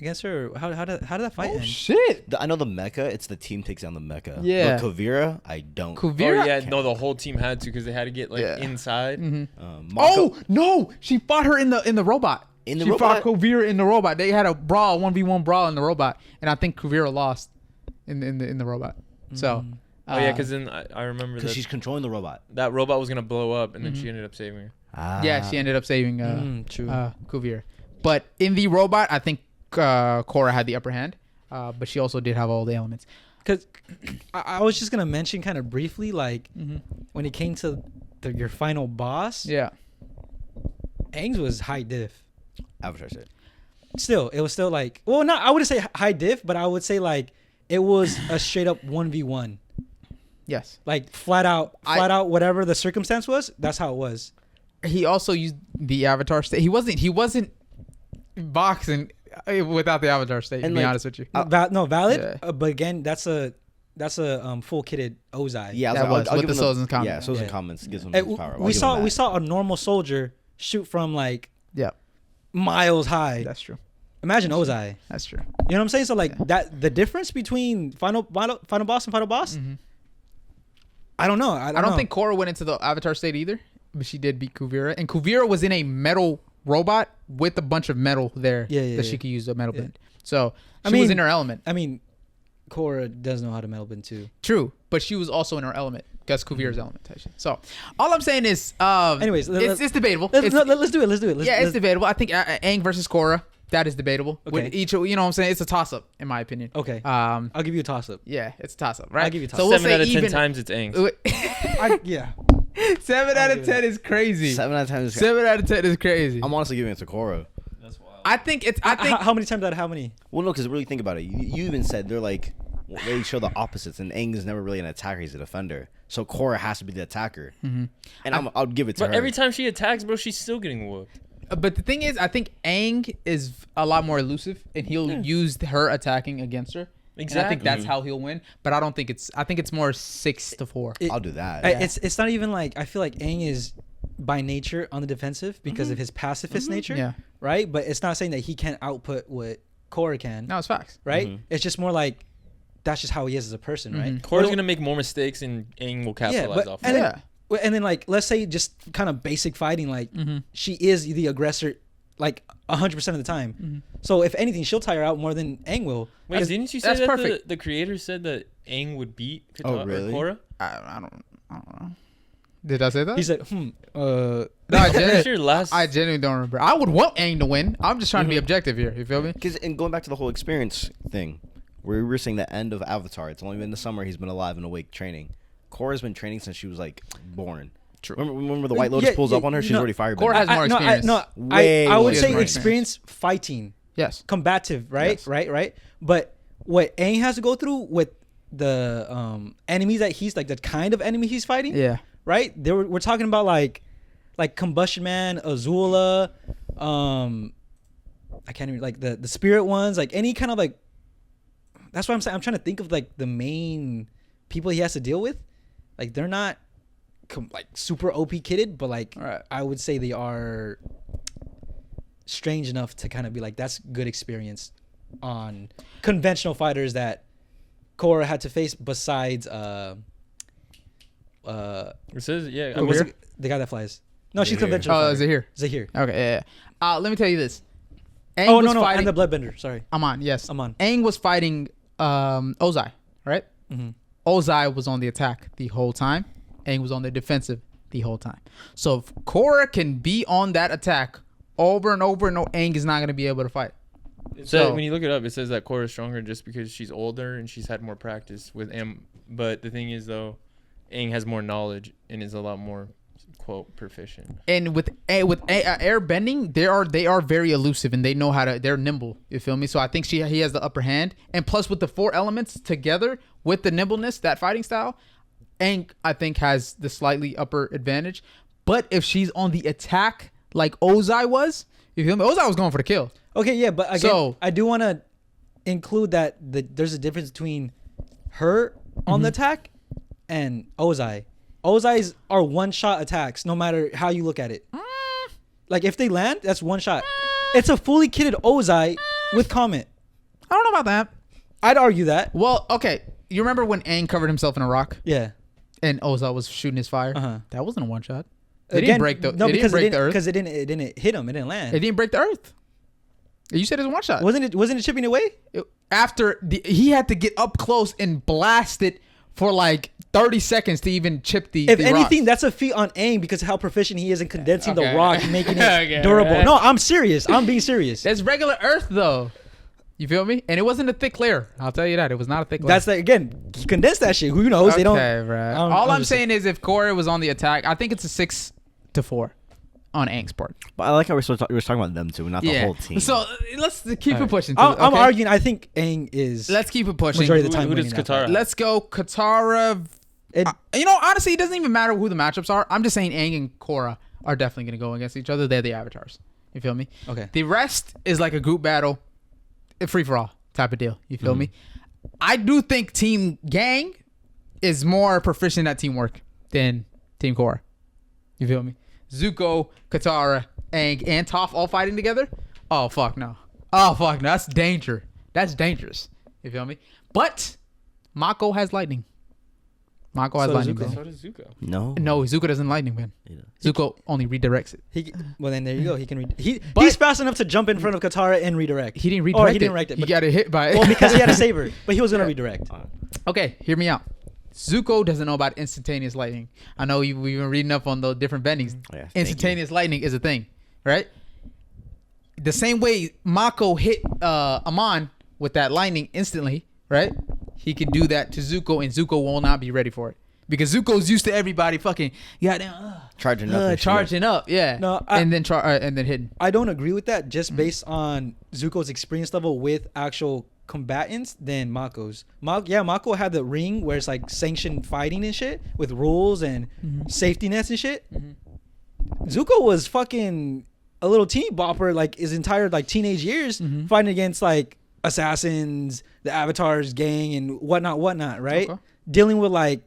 against her? Or how did that fight end? Shit. I know the Mecha. It's the team takes down the Mecha. Yeah. But Kuvira, I don't. Oh Kuvira. yeah, no, the whole team had to because they had to get like Yeah. inside. Mako- Oh no! She fought her in the robot. In the she robot? fought Kuvira in the robot. They had a brawl, 1v1 brawl in the robot, and I think Kuvira lost in the robot. So. Oh yeah, because then I remember Because that she's controlling the robot. that robot was gonna blow up, and then she ended up saving her. Yeah, she ended up saving True. Kuvira. But in the robot, I think Korra had the upper hand. But she also did have all the elements. Because I was just gonna mention kind of briefly, like when it came to your final boss, Yeah. Aang's was high diff. Avatar said. Still, it was still like, well, not I wouldn't say high diff, but I would say like it was a straight up 1v1. Yes. Like flat out, whatever the circumstance was, that's how it was. He also used the avatar state. He wasn't boxing without the avatar state. To And be like, honest with you. Valid. Yeah. But again, that's a full kitted Ozai. Yeah, That was with the souls and comments. Yeah, souls and Yeah. comments gives him And his power. we saw a normal soldier shoot from like Yeah. miles high. That's true. Imagine Ozai. That's true. You know what I'm saying? So like that, the difference between final boss and final boss. I don't know. I don't know. think Korra went into the avatar state either, but she did beat Kuvira, and Kuvira was in a metal robot with a bunch of metal there that she could use a metal bend. So she was in her element. I mean, Korra does know how to metal bend too. True, but she was also in her element. That's Kuvira's element. So all I'm saying is, anyways, it's debatable. Let's do it. Let's do it. It's debatable. I think Aang versus Korra. That is debatable. Okay. With each, you know what I'm saying? It's a toss up, in my opinion. Okay. I'll give you a toss up. Yeah, it's a toss up, right? I'll give you a toss-up. So we'll 7 say out of 10 even, times it's Aang. Yeah. 7 out of 10 is crazy. 7 out of 10 is 7 out of 10 is crazy. I'm honestly giving it to Korra. That's wild. I think it's. I think How many times out of how many? Well, no, because really think about it. You even said they're like, they show the opposites, and Aang is never really an attacker; he's a defender. So Korra has to be the attacker, and I'll give it to her. But every time she attacks, bro, she's still getting whooped. But the thing is, I think Aang is a lot more elusive, and he'll use her attacking against her. Exactly. And I think that's how he'll win. But I don't think it's. I think it's more 6-4. I'll do that. It's not even like I feel like Aang is by nature on the defensive because of his pacifist nature. Yeah. Right. But it's not saying that he can't output what Korra can. No, it's facts. Right. It's just more like that's just how he is as a person. Right. Korra's gonna make more mistakes, and Aang will capitalize off. And it. then, and then like let's say just kind of basic fighting, like she is the aggressor like 100% of the time. So if anything, she'll tire out more than Aang will. Wait, didn't you say that's that perfect. the creator said that Aang would beat really? Korra? I don't know. Did I say that? He said, No, I I genuinely don't remember. I would want Aang to win. I'm just trying to be objective here. You feel me? Because and going back to the whole experience thing, where we were seeing the end of Avatar. It's only been the summer he's been alive and awake training. Korra's been training since she was like born. True. Remember the White Lotus pulls up on her? She's already firebending. Korra has more experience. I would say more experience fighting. Yes. Combative, right? Yes. Right. But what Aang has to go through with the enemies that he's like the kind of enemy he's fighting. Yeah. Right. We're talking about like Combustion Man, Azula, I can't even like the spirit ones, like any kind of like. That's what I'm saying. I'm trying to think of like the main people he has to deal with. Like they're not like super OP kitted, but like I would say they are strange enough to kind of be like that's good experience on conventional fighters that Korra had to face besides It says the guy that flies. No, she's conventional. Oh, Zahir. Zahir. Okay, yeah. Let me tell you this. Aang was fighting, and the bloodbender. Sorry. Aman, yes. Aman. Aang was fighting Ozai, right? Mm-hmm. Ozai was on the attack the whole time. Aang was on the defensive the whole time. So if Korra can be on that attack over and over, no, Aang is not going to be able to fight. So when you look it up, it says that Korra is stronger just because she's older and she's had more practice with Aang. But the thing is, though, Aang has more knowledge and is a lot more, quote, proficient. And with air bending, they are very elusive and they know how to. They're nimble. You feel me? So I think he has the upper hand. And plus, with the 4 elements together with the nimbleness, that fighting style, Aang I think has the slightly upper advantage. But if she's on the attack like Ozai was, you feel me? Ozai was going for the kill. Okay, yeah, but again, I do want to include that there's a difference between her on the attack and Ozai. Ozai's are one-shot attacks, no matter how you look at it. Like, if they land, that's one shot. It's a fully kitted Ozai with Comet. I don't know about that. I'd argue that. Well, okay. You remember when Aang covered himself in a rock? Yeah. And Ozai was shooting his fire? Uh-huh. That wasn't a one-shot. It Again, didn't break the no, it didn't break the earth. Because it didn't hit him. It didn't land. It didn't break the earth. You said it was a one-shot. Wasn't it chipping away? He had to get up close and blast it for like 30 seconds to even chip the If the anything, rocks. that's a feat on Aang because of how proficient he is in condensing the Okay. rock and making it Okay, durable. right. No, I'm serious. I'm being serious. That's regular earth, though. You feel me? And it wasn't a thick layer. I'll tell you that. It was not a thick layer. That's like, again, he condensed that shit. Who knows? Okay, They don't. right. All I'm saying is if Korra was on the attack, I think it's a 6-4 on Aang's part. But I like how we're talking about them two, not the whole team. So let's keep it pushing. I'm arguing. I think Aang is. Let's keep it pushing. Majority of the time Who does winning that Katara? Let's go Katara. Honestly, it doesn't even matter who the matchups are. I'm just saying Aang and Korra are definitely going to go against each other. They're the avatars. You feel me? Okay. The rest is like a group battle, a free for all type of deal. You feel me? I do think Team Gang is more proficient at teamwork than Team Korra. You feel me? Zuko, Katara, Aang, and Toph all fighting together? Oh, fuck no. That's danger. That's dangerous. You feel me? But Mako has lightning. Mako has lightning. Zuko. So does Zuko. No. No, Zuko doesn't lightning, man. Zuko only redirects it. Well, then there you go. He can he's fast enough to jump in front of Katara and redirect. He didn't redirect he didn't redirect it. He got hit by it. Well, because he had a saber, but he was gonna redirect. Okay, hear me out. Zuko doesn't know about instantaneous lightning. I know we've been reading up on the different bendings. Yeah, Instantaneous lightning is a thing, right? The same way Mako hit Amon with that lightning instantly, right? He can do that to Zuko, and Zuko will not be ready for it because Zuko's used to everybody fucking charging up, yeah. No, and then hitting. I don't agree with that just based on Zuko's experience level with actual combatants than Mako's. Mako had the ring where it's like sanctioned fighting and shit with rules and safety nets and shit. Zuko was fucking a little teeny bopper like his entire like teenage years fighting against like assassins, the Avatar's gang and whatnot, right? Okay. Dealing with like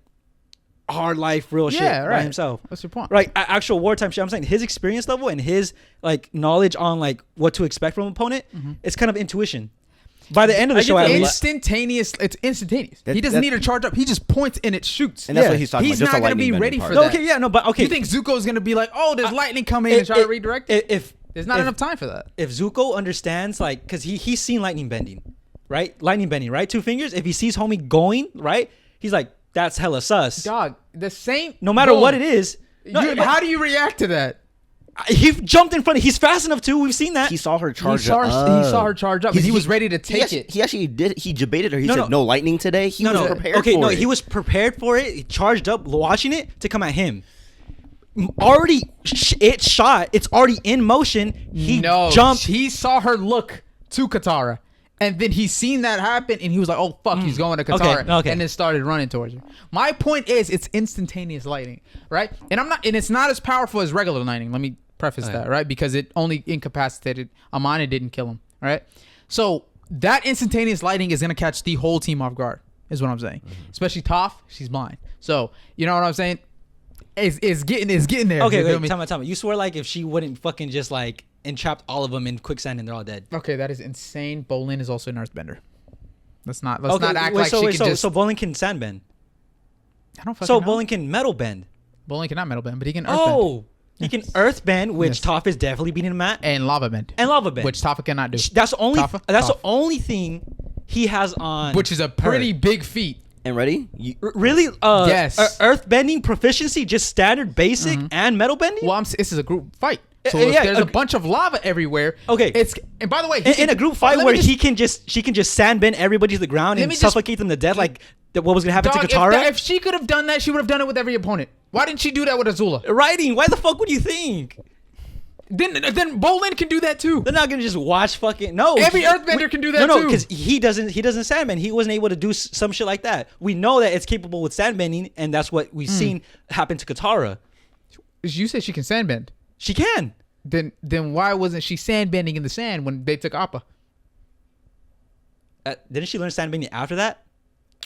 hard life, real shit by himself. What's your point? Right, actual wartime shit. I'm saying his experience level and his like knowledge on like what to expect from an opponent, it's kind of intuition. By the end of the show, at least, it's instantaneous. He doesn't need to charge up. He just points and it shoots. And that's what he's talking he's about. He's not going to be ready for that. Okay, okay. You think Zuko's going to be like, oh, there's lightning coming and try to redirect it? If there's not enough time for that. If Zuko understands, like, because he's seen lightning bending, right? Lightning bending, right? 2 fingers. If he sees homie going, right? He's like, that's hella sus. Dog, the same. No matter what it is. How do you react to that? He jumped in front of. He's fast enough too. We've seen that. He saw her charge He saw her charge up, and he was ready to take it. He actually did. He debated her. He said, "No lightning today." He was prepared for it. Okay, no, he was prepared for it. He charged up, watching it to come at him. Already, it shot. It's already in motion. He jumped. He saw her look to Katara, and then he seen that happen, and he was like, "Oh fuck, he's going to Katara," Okay. and then started running towards her. My point is, it's instantaneous lightning, right? And it's not as powerful as regular lightning. Let me preface that, right? Because it only incapacitated Amon, it didn't kill him, right? So that instantaneous lightning is gonna catch the whole team off guard, is what I'm saying. Especially Toph, she's blind. So you know what I'm saying? It's getting there. Okay, wait, tell me. You swear like if she wouldn't fucking just like entrapped all of them in quicksand and they're all dead. Okay, that is insane. Bolin is also an earthbender. Let's not act like she can just. So Bolin can sandbend. I don't fucking know. Bolin can metal bend. Bolin cannot metal bend, but he can earthbend. Oh, he can earthbend, which Toph is definitely beating him at, and lava bend, which Toph cannot do. That's the only thing he has on. Which is a pretty big feat. And ready? Really? Yes. Earthbending proficiency, just standard, basic, and metal bending. Well, this is a group fight, so there's a bunch of lava everywhere. Okay. And by the way, in a group fight where she can just sandbend everybody to the ground and suffocate them to death, like what was gonna happen to Katara? If she could have done that, she would have done it with every opponent. Why didn't she do that with Azula? Writing. Why the fuck would you think? Then Bolin can do that too. They're not gonna just watch fucking no. Every earthbender can do that too. No, because he doesn't sandbend. He wasn't able to do some shit like that. We know that it's capable with sandbending, and that's what we've seen happen to Katara. You said she can sandbend. She can. Then why wasn't she sandbending in the sand when they took Appa? Didn't she learn sandbending after that?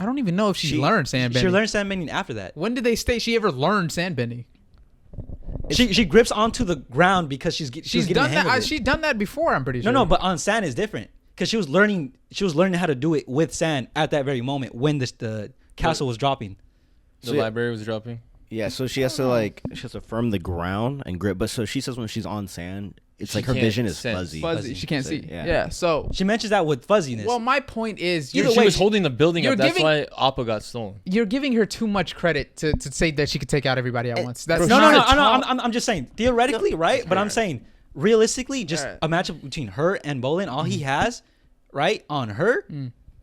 I don't even know if she learned sandbending. She learned sandbending after that. When did they state she ever learned sandbending? She grips onto the ground because she's getting done the hang that. of it. She's done that before. I'm pretty sure. No, but on sand is different because she was learning how to do it with sand at that very moment when the castle was dropping. The library was dropping. Yeah, so she has to firm the ground and grip. But so she says when she's on sand, it's like her vision is fuzzy. She can't see. Yeah. So she mentions that with fuzziness. Well, my point is, she was holding the building up. That's why Appa got stolen. You're giving her too much credit to say that she could take out everybody at once. That's no. I'm just saying theoretically, right? But I'm saying realistically, just a matchup between her and Bolin, all he has, right, on her.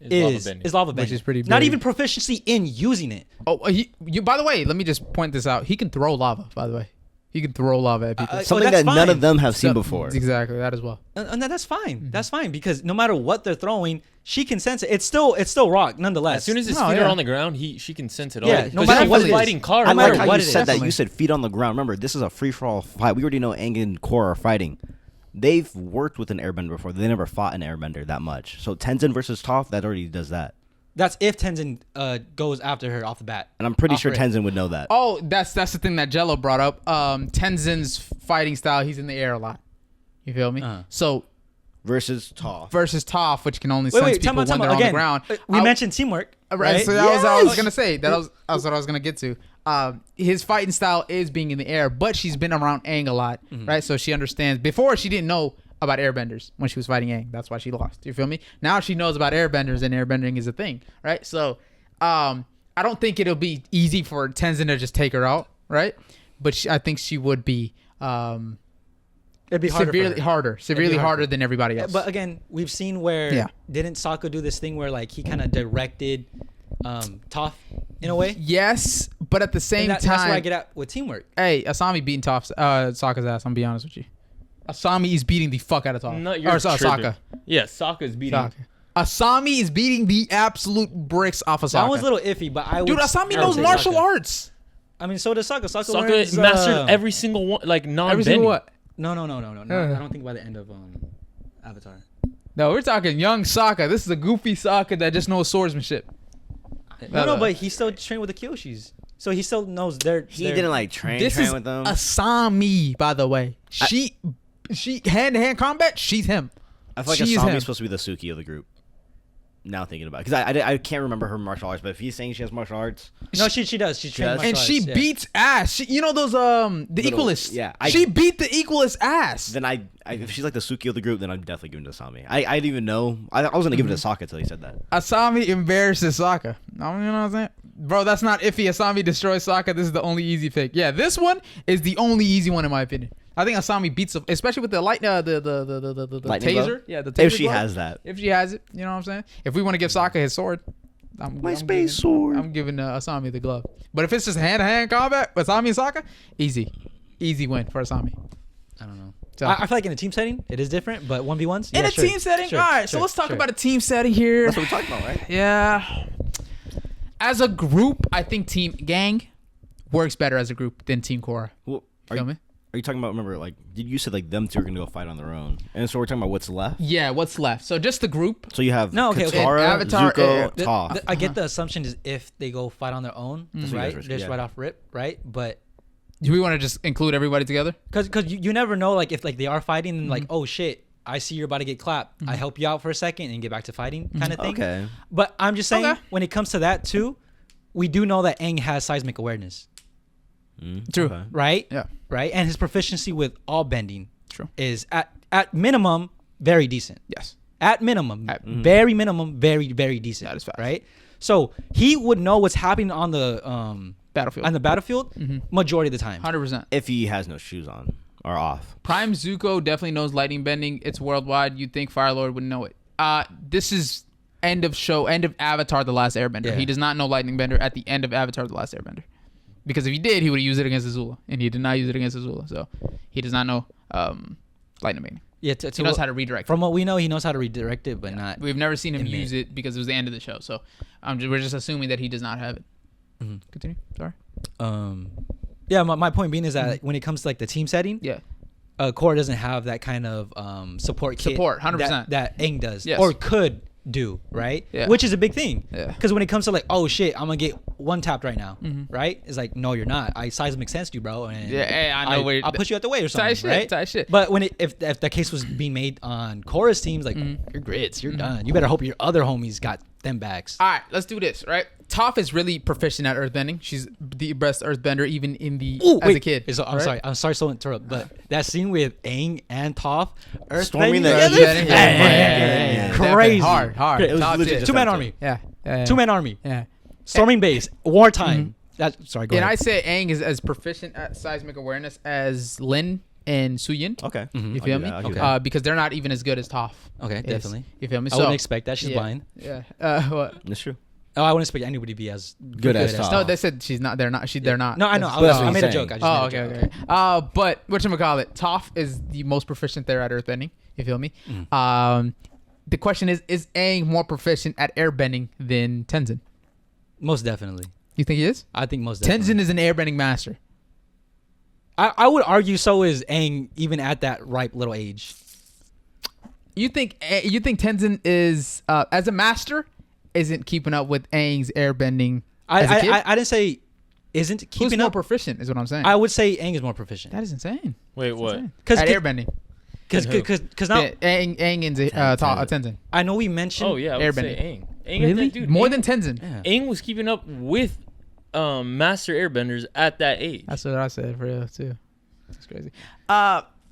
Is lava bending, which is pretty big. Not even proficiency in using it. Oh, you. By the way, let me just point this out. He can throw lava. By the way, he can throw lava at people. Something that none of them have seen before. Exactly, that as well. And that's fine. That's fine because no matter what they're throwing, she can sense it. It's still rock, nonetheless. As soon as his feet are on the ground, she can sense it. Yeah, no matter what fighting Korra. I like how you said that. You said feet on the ground. Remember, this is a free for all fight. We already know Aang and Korra are fighting. They've worked with an airbender before. They never fought an airbender that much. So Tenzin versus Toph, that already does that. That's if Tenzin goes after her off the bat. And I'm pretty sure Tenzin would know that. Oh, that's the thing that Jello brought up. Tenzin's fighting style, he's in the air a lot. You feel me? So versus Toph, which can only sense people when they're on the ground. We mentioned teamwork, right? So that was what I was gonna say. That was what I was gonna get to. His fighting style is being in the air, but she's been around Aang a lot, right? So she understands. Before, she didn't know about airbenders when she was fighting Aang. That's why she lost. You feel me? Now she knows about airbenders, and airbending is a thing, right? So I don't think it'll be easy for Tenzin to just take her out, right? But I think she would be it'd be severely harder than everybody else. But again, we've seen where didn't Sokka do this thing where like he kind of directed Toph in a way? Yes, but at the same time, that's where I get at with teamwork. Hey, Asami beating Sokka's ass. I'm gonna be honest with you. Asami is beating the fuck out of Toph. No, you're Sokka. Yeah, Sokka is beating. Asami is beating the absolute bricks off of Sokka. That was a little iffy, but Asami knows martial arts. I mean, so does Sokka. Sokka mastered every single one, like non-bending. Every single what? No. I don't think by the end of Avatar. No, we're talking young Sokka. This is a goofy Sokka that just knows swordsmanship. No, but he still trained with the Kyoshis. So he still knows He didn't like train with them. Asami, by the way. She hand-to-hand combat, she's him. I feel like Asami's supposed to be the Suki of the group. Now thinking about it. Because I can't remember her martial arts, but if he's saying she has martial arts. No, she does. She trained martial and arts, she beats ass. You know those, the Equalists? Yeah. She beat the Equalist ass. Then if she's like the Suki of the group, then I'm definitely giving it to Asami. I didn't even know. I was going to give it to Sokka until he said that. Asami embarrasses Sokka. You know what I'm saying? Bro, that's not iffy. Asami destroys Sokka. This is the only easy pick. Yeah, this one is the only easy one in my opinion. I think Asami beats, especially with the light, the Lightning taser. glove? Yeah, the taser. If she glove. has that. If she has it, you know what I'm saying. If we want to give Sokka his sword, My space sword. I'm giving Asami the glove. But if it's just hand-to-hand combat, Asami and Sokka, easy win for Asami. I don't know. So, I feel like in a team setting, it is different, but 1v1s? in a team setting, all right. So let's talk about a team setting here. That's what we're talking about, right? Yeah. As a group, I think Team Gang works better as a group than Team Korra. Well, Feel me? Are you talking about, remember, like, you said, like, them two are going to go fight on their own. And so we're talking about what's left? Yeah, what's left? So just the group. So you have No, okay, okay. Katara, Avatar, Zuko, Toph. I get the assumption is if they go fight on their own, That's what you right? guys were- Just yeah. right off rip, right? But Do we want to just include everybody together? because you never know, like if like they are fighting and like, oh shit, I see you're about to get clapped. I help you out for a second and get back to fighting, kind of thing. Okay. But I'm just saying, Okay. when it comes to that too, we do know that Aang has seismic awareness, True. Okay. right? Yeah. Right, and his proficiency with all bending True. is at minimum very decent. Yes. At minimum, At- very minimum, very very decent. That is fact. Right. So he would know what's happening on the battlefield majority of the time. 100%. If he has no shoes on or off. Prime Zuko definitely knows lightning bending. It's worldwide. You'd think Fire Lord would know it. This is end of Avatar: The Last Airbender. Yeah. He does not know lightning bender at the end of Avatar: The Last Airbender. Because if he did, he would have used it against Azula, and he did not use it against Azula. So he does not know lightning bending. Yeah, He knows how to redirect. From what we know, he knows how to redirect it, but not. We've never seen him in use it because it was the end of the show. So we're just assuming that he does not have it. Continue. Sorry. Yeah, my point being is that like, when it comes to like the team setting, Yeah. Korra doesn't have that kind of support kit. Support, 100%. That Aang does, Yes. or could do, right? Yeah. Which is a big thing. Yeah. Because when it comes to like, oh shit, I'm gonna get one tapped right now, right? It's like, no, you're not. I seismic sensed you, bro. And Yeah, hey, I know where- I'll push you out the way or something, shit, right? tight shit. But when if the case was being made on Korra's teams, like you're grits, you're done. You better hope your other homies got them backs. All right, let's do this, right? Toph is really proficient at earthbending. She's the best earthbender even in the as a kid. So, I'm sorry to interrupt, but that scene with Aang and Toph, Storming the earthbending, Yeah, crazy. Hard. It was Top legit shit. just Two-man that army. Yeah. Two-man army. Yeah. Storming base. Wartime. Sorry, go And ahead. I say Aang is as proficient at seismic awareness as Lin and Suyin. Okay. You feel me? I'll give that. Because they're not even as good as Toph. Okay, is. definitely. You feel me? I wouldn't expect that. She's yeah, blind. Yeah. What? That's true. Oh, I wouldn't expect anybody to be as Good as Toph. No, they said she's not. They're not. They're not. No, I know. That's- But that's I what made a he's joke. I saying. just Oh, made a okay, joke. okay. But whatchamacallit, Toph is the most proficient there at earthbending. You feel me? The question is Aang more proficient at airbending than Tenzin? Most definitely. You think he is? I think most definitely. Tenzin is an airbending master. I would argue so is Aang, even at that ripe little age. You think Tenzin is as a master isn't keeping up with Aang's airbending as a kid? I didn't say isn't Who's keeping more up. proficient is what I'm saying. I would say Aang is more proficient. That is insane. Wait, what? At Because airbending. now Yeah, Aang and Tenzin. I know we mentioned. Oh yeah, I would say Airbending. Aang. Aang had that dude. More Aang, than Tenzin. Yeah. Aang was keeping up with master airbenders at that age. That's what I said for real too. That's crazy.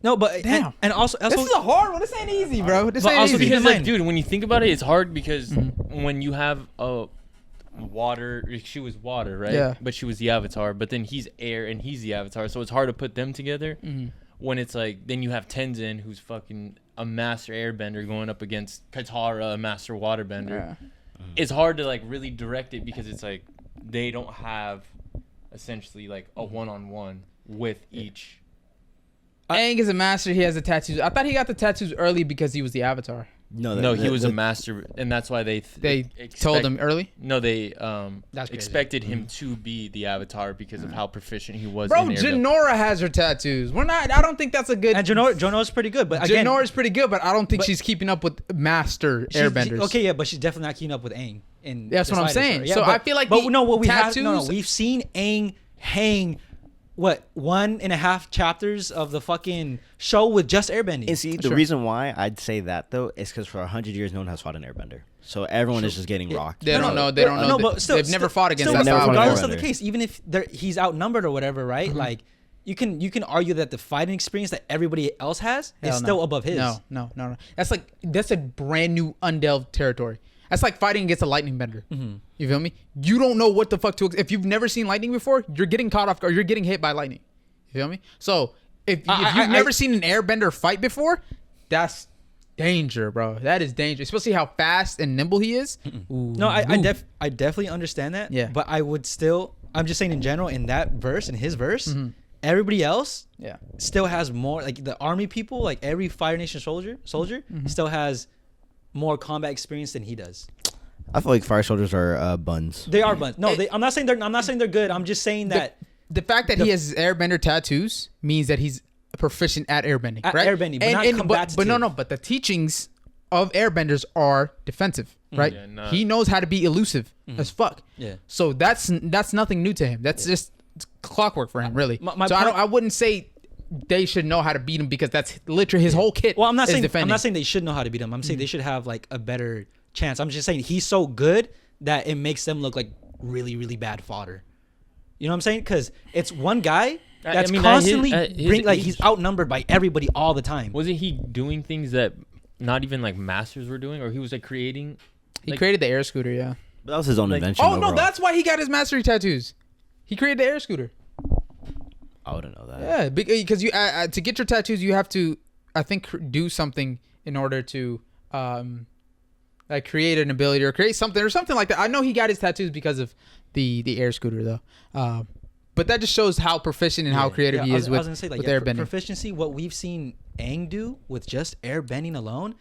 No, but Damn. and also This is a hard one. This ain't easy, bro. This But ain't also easy. keep in Because like, mind- dude, when you think about it, it's hard because when you have a water, she was water, right? Yeah. But she was the avatar. But then he's air and he's the avatar, so it's hard to put them together. When it's like, then you have Tenzin, who's fucking a master airbender, going up against Katara, a master waterbender. Yeah. It's hard to like really direct it because it's like they don't have essentially like a one-on-one with each. Aang is a master. He has the tattoos. I thought he got the tattoos early because he was the avatar. No, he was a master, and that's why they Told him early. No, they That's crazy. expected him to be the avatar because of how proficient he was. Bro, in airbending. Janora has her tattoos. We're not. I don't think that's a good. And Jono's pretty good, but again, Janora's pretty good, but I don't think but- she's keeping up with master she's- airbenders. Okay, yeah, but she's definitely not keeping up with Aang. In That's the what I'm slightest, saying. right? Yeah, So but, I feel like but the no, what we have, tattoos- we've seen Aang hang. What 1.5 chapters of the fucking show with just airbending? And see, the reason why I'd say that, though, is because for 100 years, no one has fought an airbender. So everyone is just getting rocked. They don't know. They don't know. No, but still, They've never fought against still, that never style. fought regardless against of the airbender. case, even if he's outnumbered or whatever, right? Like you can argue that the fighting experience that everybody else has is Hell no. still above his. No. That's a brand new undelved territory. That's like fighting against a lightning bender. You feel me? You don't know what the fuck to. If you've never seen lightning before, you're getting caught off guard. You're getting hit by lightning. You feel me? So if you've never seen an airbender fight before, that's danger, bro. That is danger, especially how fast and nimble he is. Ooh, No, I definitely understand that. Yeah. But I would still. I'm just saying in general, in that verse, in his verse, everybody else still has more. Like the army people, like every Fire Nation soldier still has more combat experience than he does. I feel like fire soldiers are buns. They are buns. No, I'm not saying they're good. I'm just saying that the fact that he has airbender tattoos means that he's proficient at airbending, at right? airbending, but not combative. But the teachings of airbenders are defensive, right? Yeah, he knows how to be elusive as fuck. Yeah. So that's nothing new to him. That's just clockwork for him, really. My so point- I wouldn't say they should know how to beat him because that's literally his whole kit. Well, I'm not saying defending. they should know how to beat him. I'm saying they should have like a better chance. I'm just saying he's so good that it makes them look like really, really bad fodder. You know what I'm saying? Because it's one guy that's constantly he's outnumbered by everybody all the time. Wasn't he doing things that not even like masters were doing, or he was like creating? He created the air scooter, yeah. But that was his own invention. Oh overall. no, that's why he got his mastery tattoos. He created the air scooter. I wouldn't know that. Yeah, because you to get your tattoos, you have to, I think, do something in order to, like create an ability or create something like that. I know he got his tattoos because of the air scooter though. But that just shows how proficient and how creative he is with airbending. Proficiency, what we've seen Aang do with just airbending alone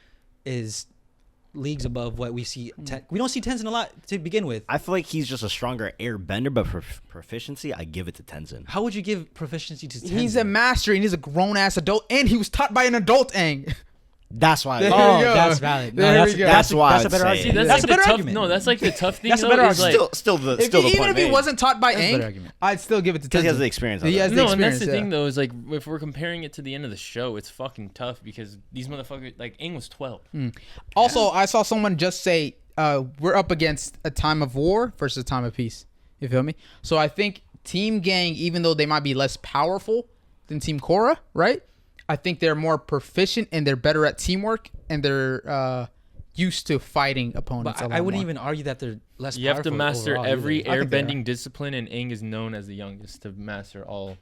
is leagues above what we see. We don't see Tenzin a lot to begin with. I feel like he's just a stronger airbender, but for proficiency, I give it to Tenzin. How would you give proficiency to Tenzin? He's a master and he's a grown-ass adult, and he was taught by an adult Aang. That's why. There Oh, we go. that's valid. No, There we go. That's why that's a better I'd argument. say it. That's a better tough, argument. No, that's like the tough thing. That's a though, better is, argument. like, Still the Even point if he made. wasn't taught by That's a better Aang, argument. I'd still give it to Tenzin. Because he has the experience. He has the no, and that's experience, the yeah. thing though, is like if we're comparing it to the end of the show, it's fucking tough because these motherfuckers, like Aang was 12. Also, I saw someone just say we're up against a time of war versus a time of peace. You feel me? So I think Team Gang, even though they might be less powerful than Team Korra, right? I think they're more proficient and they're better at teamwork and they're used to fighting opponents. But I wouldn't even argue that they're less powerful. You have to master overall every either. airbending discipline, and Aang is known as the youngest to master all.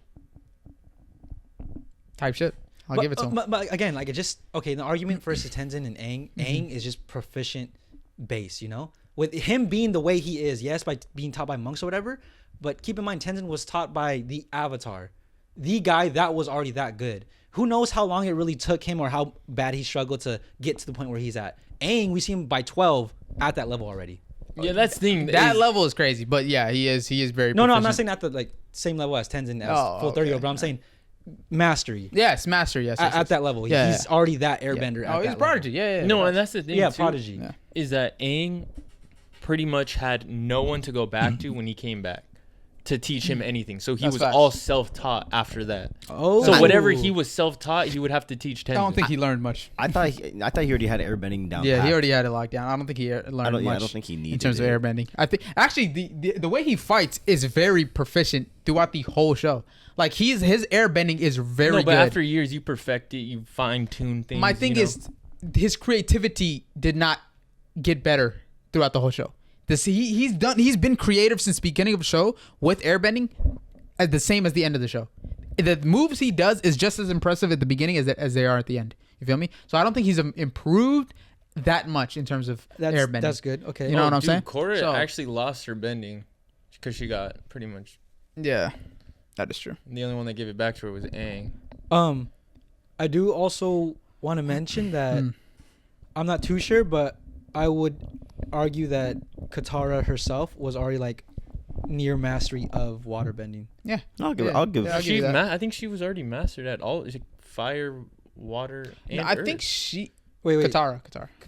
type shit. I'll give it to him. But again, like it just the argument versus Tenzin and Aang, Aang is just proficient base, you know? With him being the way he is, yes, by being taught by monks or whatever, but keep in mind Tenzin was taught by the Avatar, the guy that was already that good. Who knows how long it really took him or how bad he struggled to get to the point where he's at. Aang, we see him by 12 at that level already. Yeah, that's the thing. That level is crazy, but yeah, he is very No, proficient. I'm not saying at the like same level as Tenzin as full 30 okay. but I'm saying mastery. Yes, master, yes. At that level. Yeah, He's already that airbender at Oh, he's that prodigy. level. Yeah. No, and that's the thing. Yeah, too, prodigy. Yeah. Is that Aang pretty much had no one to go back to when he came back to teach him anything. So he That's was facts. all self-taught after that. Oh. So whatever he was self-taught, he would have to teach Tenzin. I don't think he learned much. I thought he already had airbending down. Yeah, pat. he already had it locked down. I don't think he learned much. I don't think he needed in terms of it. airbending. I think actually the way he fights is very proficient throughout the whole show. Like his airbending is very No, but good. after years, you perfect it, you fine-tune things. My thing is his creativity did not get better throughout the whole show. He's been creative since the beginning of the show with airbending, as the same as the end of the show. The moves he does is just as impressive at the beginning as they are at the end. You feel me? So I don't think he's improved that much in terms of airbending. That's good. Okay. You know what I'm saying? Korra So- actually lost her bending because she got pretty much Yeah, that is true. the only one that gave it back to her was Aang. I do also want to mention that I'm not too sure, but I would argue that Katara herself was already like near mastery of waterbending. Yeah, I'll give. Yeah. I'll give. Yeah, I'll give you that. I think she was already mastered at all. Is it fire, water, and I earth? think she. Wait. Katara.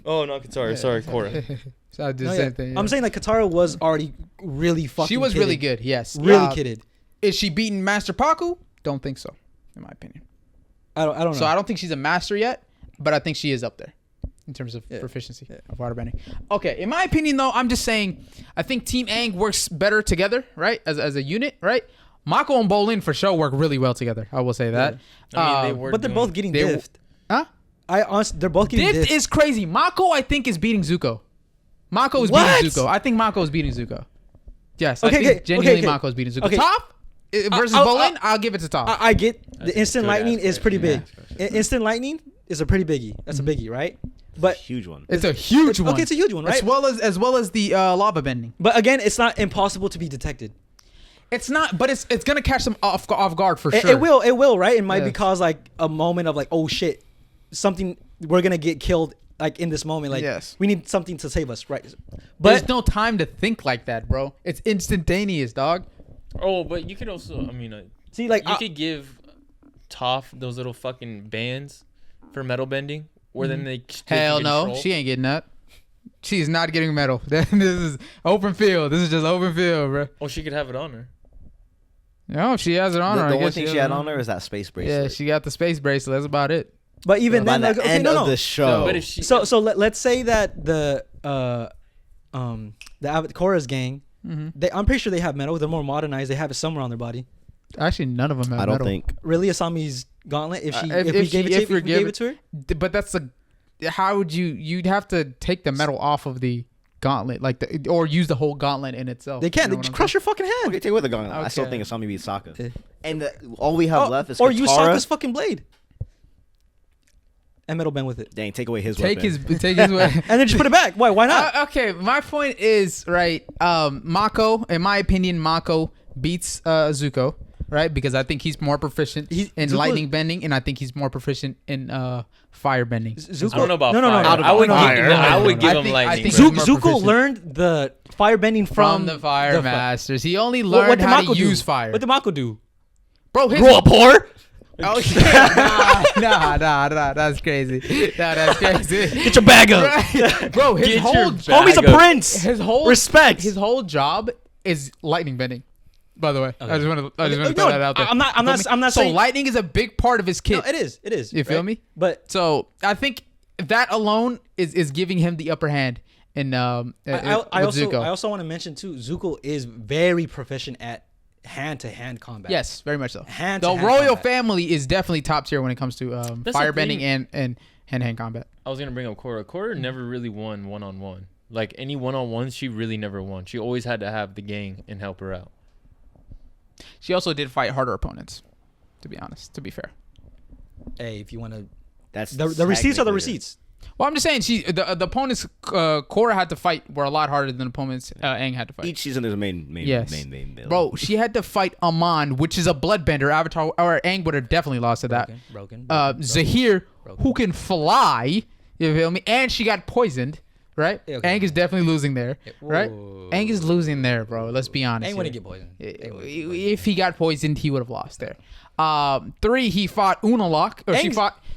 Oh no, Katara. Sorry, Korra. So I did No, the yeah. same thing. Yeah. I'm saying like Katara was already really fucking. she was kidded. really good. Yes, Really kidded. Is she beating Master Paku? Don't think so, in my opinion. I don't know. So I don't think she's a master yet, but I think she is up there in terms of proficiency of waterbending. Okay, in my opinion though, I'm just saying I think Team Aang works better together, right? As a unit, right? Mako and Bolin for sure work really well together. I will say that. I mean, they were But they're both getting they- diffed. Huh? I honestly, they're both getting Diff diffed. is crazy. Mako, I think, is beating Zuko. Mako is What? beating Zuko. I think Mako is beating Zuko. Yes, Okay, I think okay, genuinely okay. Mako is beating Zuko. Okay. Toph? versus Bolin, I'll give it to Toph. I get That's the instant a lightning good-ass is pretty big. Yeah. Instant lightning is a pretty biggie. That's a biggie, right? But Huge one. It's a huge one. Okay, it's a huge one, right? As well as the lava bending. But again, it's not impossible to be detected. It's not, but it's gonna catch them off guard for sure. It will, right? It might be cause like a moment of like, oh shit, something, we're gonna get killed like in this moment. Like we need something to save us, right? But there's no time to think like that, bro. It's instantaneous, dog. Oh, but you could also, I mean, see, like you could give Toph those little fucking bands for metal bending, where then they Hell no, control. she ain't getting that. She's not getting metal. This is open field. This is just open field, bro. Oh, she could have it on her. No, she has it on her. The only thing she had on her is that space bracelet. Yeah, she got the space bracelet. That's about it. But even By then, the like, end of the show. No, but if she, so let's say that the Korra's gang, I'm pretty sure they have metal. They're more modernized. They have it somewhere on their body. Actually, none of them have I don't metal. think. Really, Asami's gauntlet. If we if gave it to her, But that's how would you'd have to take the metal off of the gauntlet, like or use the whole gauntlet in itself. they can't. You know They what just I'm crush your fucking hand. Okay, take away the gauntlet. I still Okay. think Asami beats Sokka. Eh. And all we have left is or Katara. use Sokka's fucking blade and metal bend with it, Dang, take away his Take weapon. his way. and then just put it back. Why not? Okay, my point is right. Mako, in my opinion, Mako beats Zuko, right? Because I think he's more proficient in Zuko's- lightning bending, and I think he's more proficient in fire bending. Zuko, I don't know about no, fire. no, no. I would no, give, no, no, I would no. give I him think- lightning. I think bro. more Zuko proficient. learned the fire bending From the fire masters. He only learned what did how Mako to do? use fire. What did Mako do? Bro, his Grow up, whore. Oh shit! Nah, that's crazy. Nah, that's crazy. Get your bag up. Right. Bro, his Get whole your Homie's a bag up. prince. his whole Respect. His whole job is lightning bending. By the way, I just want to No, throw that out there. I'm not So saying. lightning is a big part of his kit. No, it is. You feel me? But So I think that alone is giving him the upper hand in I with Zuko. also want to mention too, Zuko is very proficient at hand-to-hand combat. Yes, very much so. Hand The to hand royal combat. family is definitely top tier when it comes to the firebending thing. and hand-to-hand combat. I was gonna bring up Korra. Korra never really won one-on-one. Like any one-on-ones, she really never won. She always had to have the gang and help her out. She also did fight harder opponents, to be honest, to be fair. Hey, if you want to, That's the receipts are the technically receipts. Well, I'm just saying, the opponents Korra had to fight were a lot harder than opponents Aang had to fight. Each season there's a main Yes. villain. Bro, she had to fight Amon, which is a bloodbender. Avatar or Aang would have definitely lost to that. Broken. Zahir, who can fly, you feel me? And she got poisoned, right? Okay. Aang is definitely losing there, right? Whoa. Aang is losing there, bro. Let's be honest. Ain't want to here. get poisoned. If he got poisoned, he would have lost there. 3, he fought Unalaq, or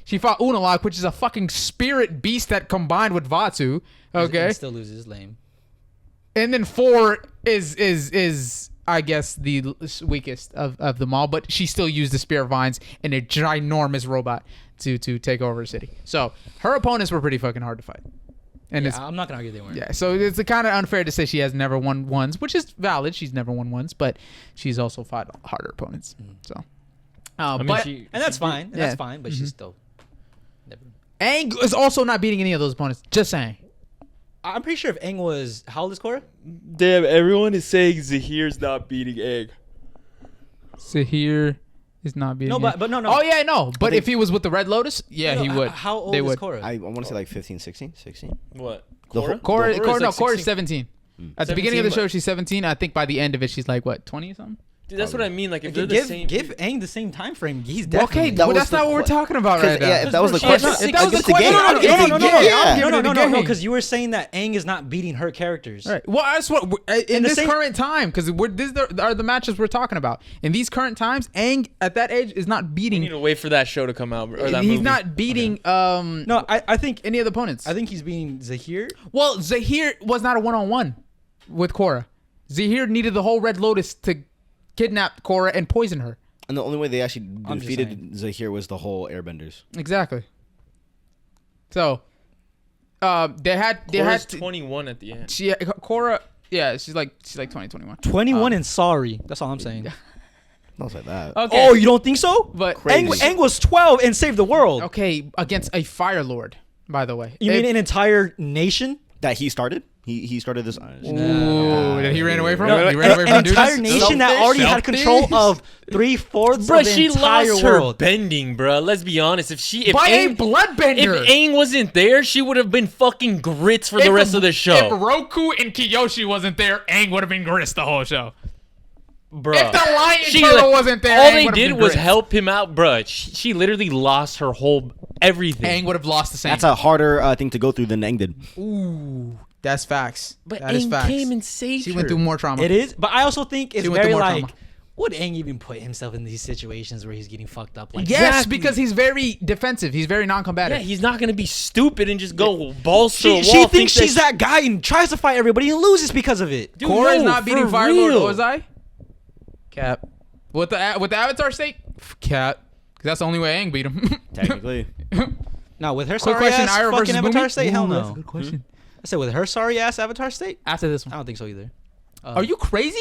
she fought Unalaq, which is a fucking spirit beast that combined with Vatsu. Okay, He still loses lame. and then 4 is I guess the weakest of them all, but she still used the Spear of Vines and a ginormous robot to take over a city. So her opponents were pretty fucking hard to fight. And Yeah, I'm not gonna argue they weren't. yeah, so it's kind of unfair to say she has never won ones, which is valid. She's never won ones, but she's also fought harder opponents. So, I mean, but she, And that's she fine. And Yeah. that's fine. But she's still never. Aang is also not beating any of those opponents. Just saying. I'm pretty sure if Aang was, how old is Korra? Damn, everyone is saying Zahir's not beating Aang. Zahir is not beating. No, him. but no. Oh yeah, no. But they- if he was with the Red Lotus, yeah, No, he would. How old They is would. Korra? I want to say like 15, 16, 16. What? The whole- Korra? Korra is 16. 17. At the beginning of the show, she's 17. I think by the end of it, she's like what, 20 or something? Dude, that's what I mean. Like, if they're the give same. give Aang the same time frame. He's Okay, definitely. That well, was that's the not what we're que- talking about right now. Yeah, if that was the If question, that was the against the question, game. no, Against the game. no, Because you were saying that Aang is not beating her characters. Right. Well, that's what in the this same- current time, because these are the matches we're talking about. In these current times, Aang at that age is not You beating. need to wait for that show to come out. Or that He's movie. not beating No, I think any of the opponents. I think he's beating Zahir. Well, Zahir was not a one-on-one with Korra. Zahir needed the whole Red Lotus to kidnap Korra and poison her. And the only way they actually I'm just defeated Zahir was the whole Airbenders. Exactly. So, they had Korra's to, 21 at the end. Korra. Yeah, she's like 20, 21. 21 and sorry. That's all I'm saying. Not like that. Okay. Oh, you don't think so? But Aang was 12 and saved the world. okay, against a Fire Lord, by the way. You mean an entire nation? That he started? He started this. Ooh, he ran away from him? He ran away An from entire Judas? nation that already had control of 3/4 Bro, of the she entire lost world. her bending, bro. Let's be honest. If By a Aang, bloodbender. if Aang wasn't there, she would have been fucking grits for the rest of the show. If Roku and Kiyoshi wasn't there, Aang would have been grist the whole show. Bro, If the lion turtle wasn't there, all Aang they would've did been was grist. help him out, bro. She literally lost her whole everything. Aang would have lost the same. That's a harder thing to go through than Aang did. Ooh, that's facts. But That is Aang facts. came and saved She her. went through more trauma. It is, but I also think it's She went very through more like, trauma. would Aang even put himself in these situations where he's getting fucked up? Like, Yes, Exactly. because he's very defensive. He's very non-combative. Yeah, he's not gonna be stupid and just go balls to the wall. she thinks think she's that guy and tries to fight everybody and loses because of it. Dude, Korra is no, not beating for Fire Lord real. Ozai. Cap. With the Avatar state? Cap. Because that's the only way Aang beat him. Technically. Now with her Quick sorry question, ass Ira fucking versus Avatar Boomy? state, hell Ooh, no. That's a good question. I said with her sorry ass Avatar state, After this I one. don't think so either. Are you crazy?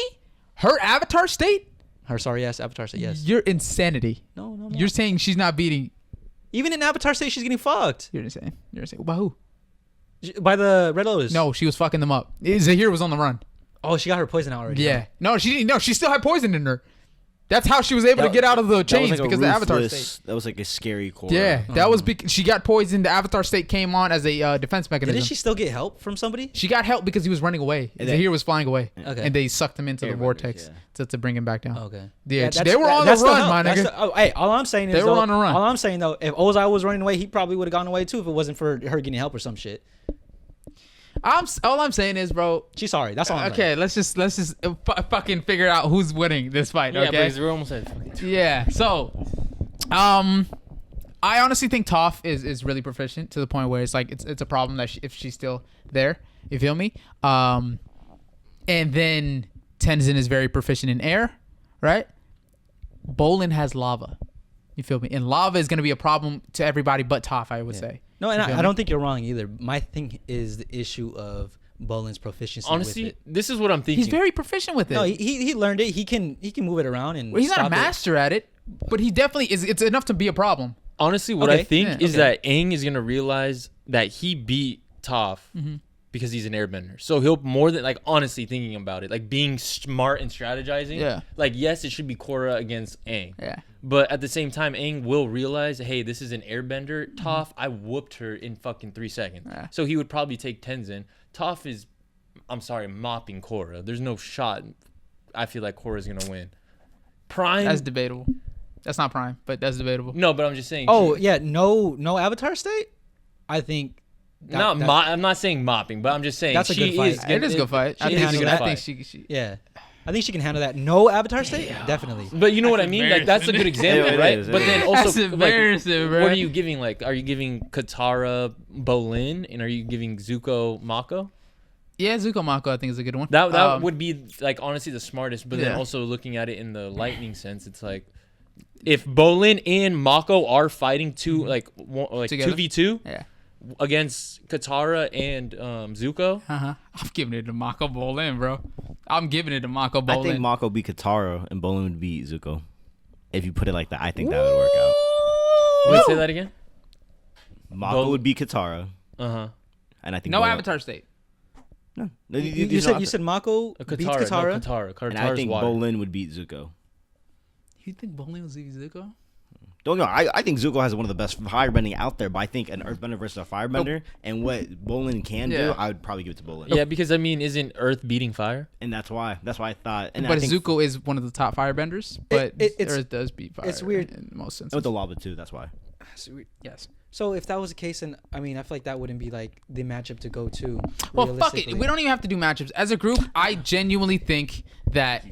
Her Avatar state? Her sorry ass Avatar state? Yes. You're insanity. No. You're saying she's not beating. Even in Avatar state, she's getting fucked You're insane. You're insane. By who? by the Red Lotus. No, she was fucking them up. Zahir was on the run. Oh, she got her poison out already. Yeah. No, she didn't. No, she still had poison in her. That's how she was able to get out of the chains because of the Avatar state. That was like a scary core. Yeah, that was because she got poisoned. The Avatar state came on as a defense mechanism. Didn't she still get help from somebody? She got help because he was running away. And Zahir was flying away. Okay. And they sucked him into the Airbenders, vortex to bring him back down. Okay. Yeah, that's- they were on the that's still run, help. my That's nigga. still- hey, all I'm saying is They were on the run. All I'm saying though, if Ozai was running away, he probably would have gone away too if it wasn't for her getting help or some shit. All I'm saying is, bro. She's sorry. That's all. I'm Okay, let's just fucking figure out who's winning this fight. Yeah, Okay. because we're almost at fucking Yeah. So, I honestly think Toph is really proficient to the point where it's like it's a problem that if she's still there. You feel me? And then Tenzin is very proficient in air, right? Bolin has lava. You feel me? And lava is going to be a problem to everybody but Toph, I would say. No, and You feel I me? don't think you're wrong either. My thing is the issue of Bolin's proficiency. honestly, with it. this is what I'm thinking. He's very proficient with it. No, he learned it. He can move it around and. Well, he's not a stop it. master at it, but he definitely is. It's enough to be a problem. Honestly, what Okay, I think yeah, is okay. that Aang is gonna realize that he beat Toph because he's an airbender. So he'll more than like honestly thinking about it, like being smart and strategizing. Yeah. Like yes, it should be Korra against Aang. Yeah. But at the same time, Aang will realize, hey, this is an airbender. Toph, I whooped her in fucking 3 seconds. Yeah. So he would probably take Tenzin. Toph is, I'm sorry, mopping Korra. There's no shot. I feel like Korra's gonna win. Prime. That's debatable. That's not prime, but that's debatable. no, but I'm just saying. Oh yeah, no Avatar state. I think. I'm not saying mopping, but I'm just saying That's a she good fight. is. It is a good fight. She I is think a she good I fight. think she Yeah, I think she can handle that. No Avatar state, definitely. But you know what I That's mean? Like that's a good example, Yeah, it right? is, it But then is. also, That's embarrassing, bro. what are you giving? Like, are you giving Katara Bolin, and are you giving Zuko Mako? Yeah, Zuko Mako I think is a good one. That would be like honestly the smartest. But then Yeah. also looking at it in the lightning sense, it's like if Bolin and Mako are fighting Together? 2v2 Yeah. against Katara and Zuko. I'm giving it to Mako Bolin, bro. I'm giving it to Mako Bolin. I think Mako beat Katara and Bolin would beat Zuko. If you put it like that, I think that would work out. Wait, say that again. Mako would beat Katara, Uh-huh. and I think no Bolin- Avatar state. No, You said Mako beats Katara. No, Katara. and I Katara's think water. Bolin would beat Zuko. You think Bolin was Zuko? Don't know. I think Zuko has one of the best firebending out there, but I think an earthbender versus a firebender and what Bolin can Yeah. do, I would probably give it to Bolin. Yeah, because I mean, isn't Earth beating fire? And that's why I thought. And But I think Zuko is one of the top firebenders, but it's- Earth does beat fire. it's weird. in most senses. with the lava too. That's why. Yes. So if that was the case, then I mean, I feel like that wouldn't be like the matchup to go to. Well, fuck it. realistically. We don't even have to do matchups. As a group, I genuinely think that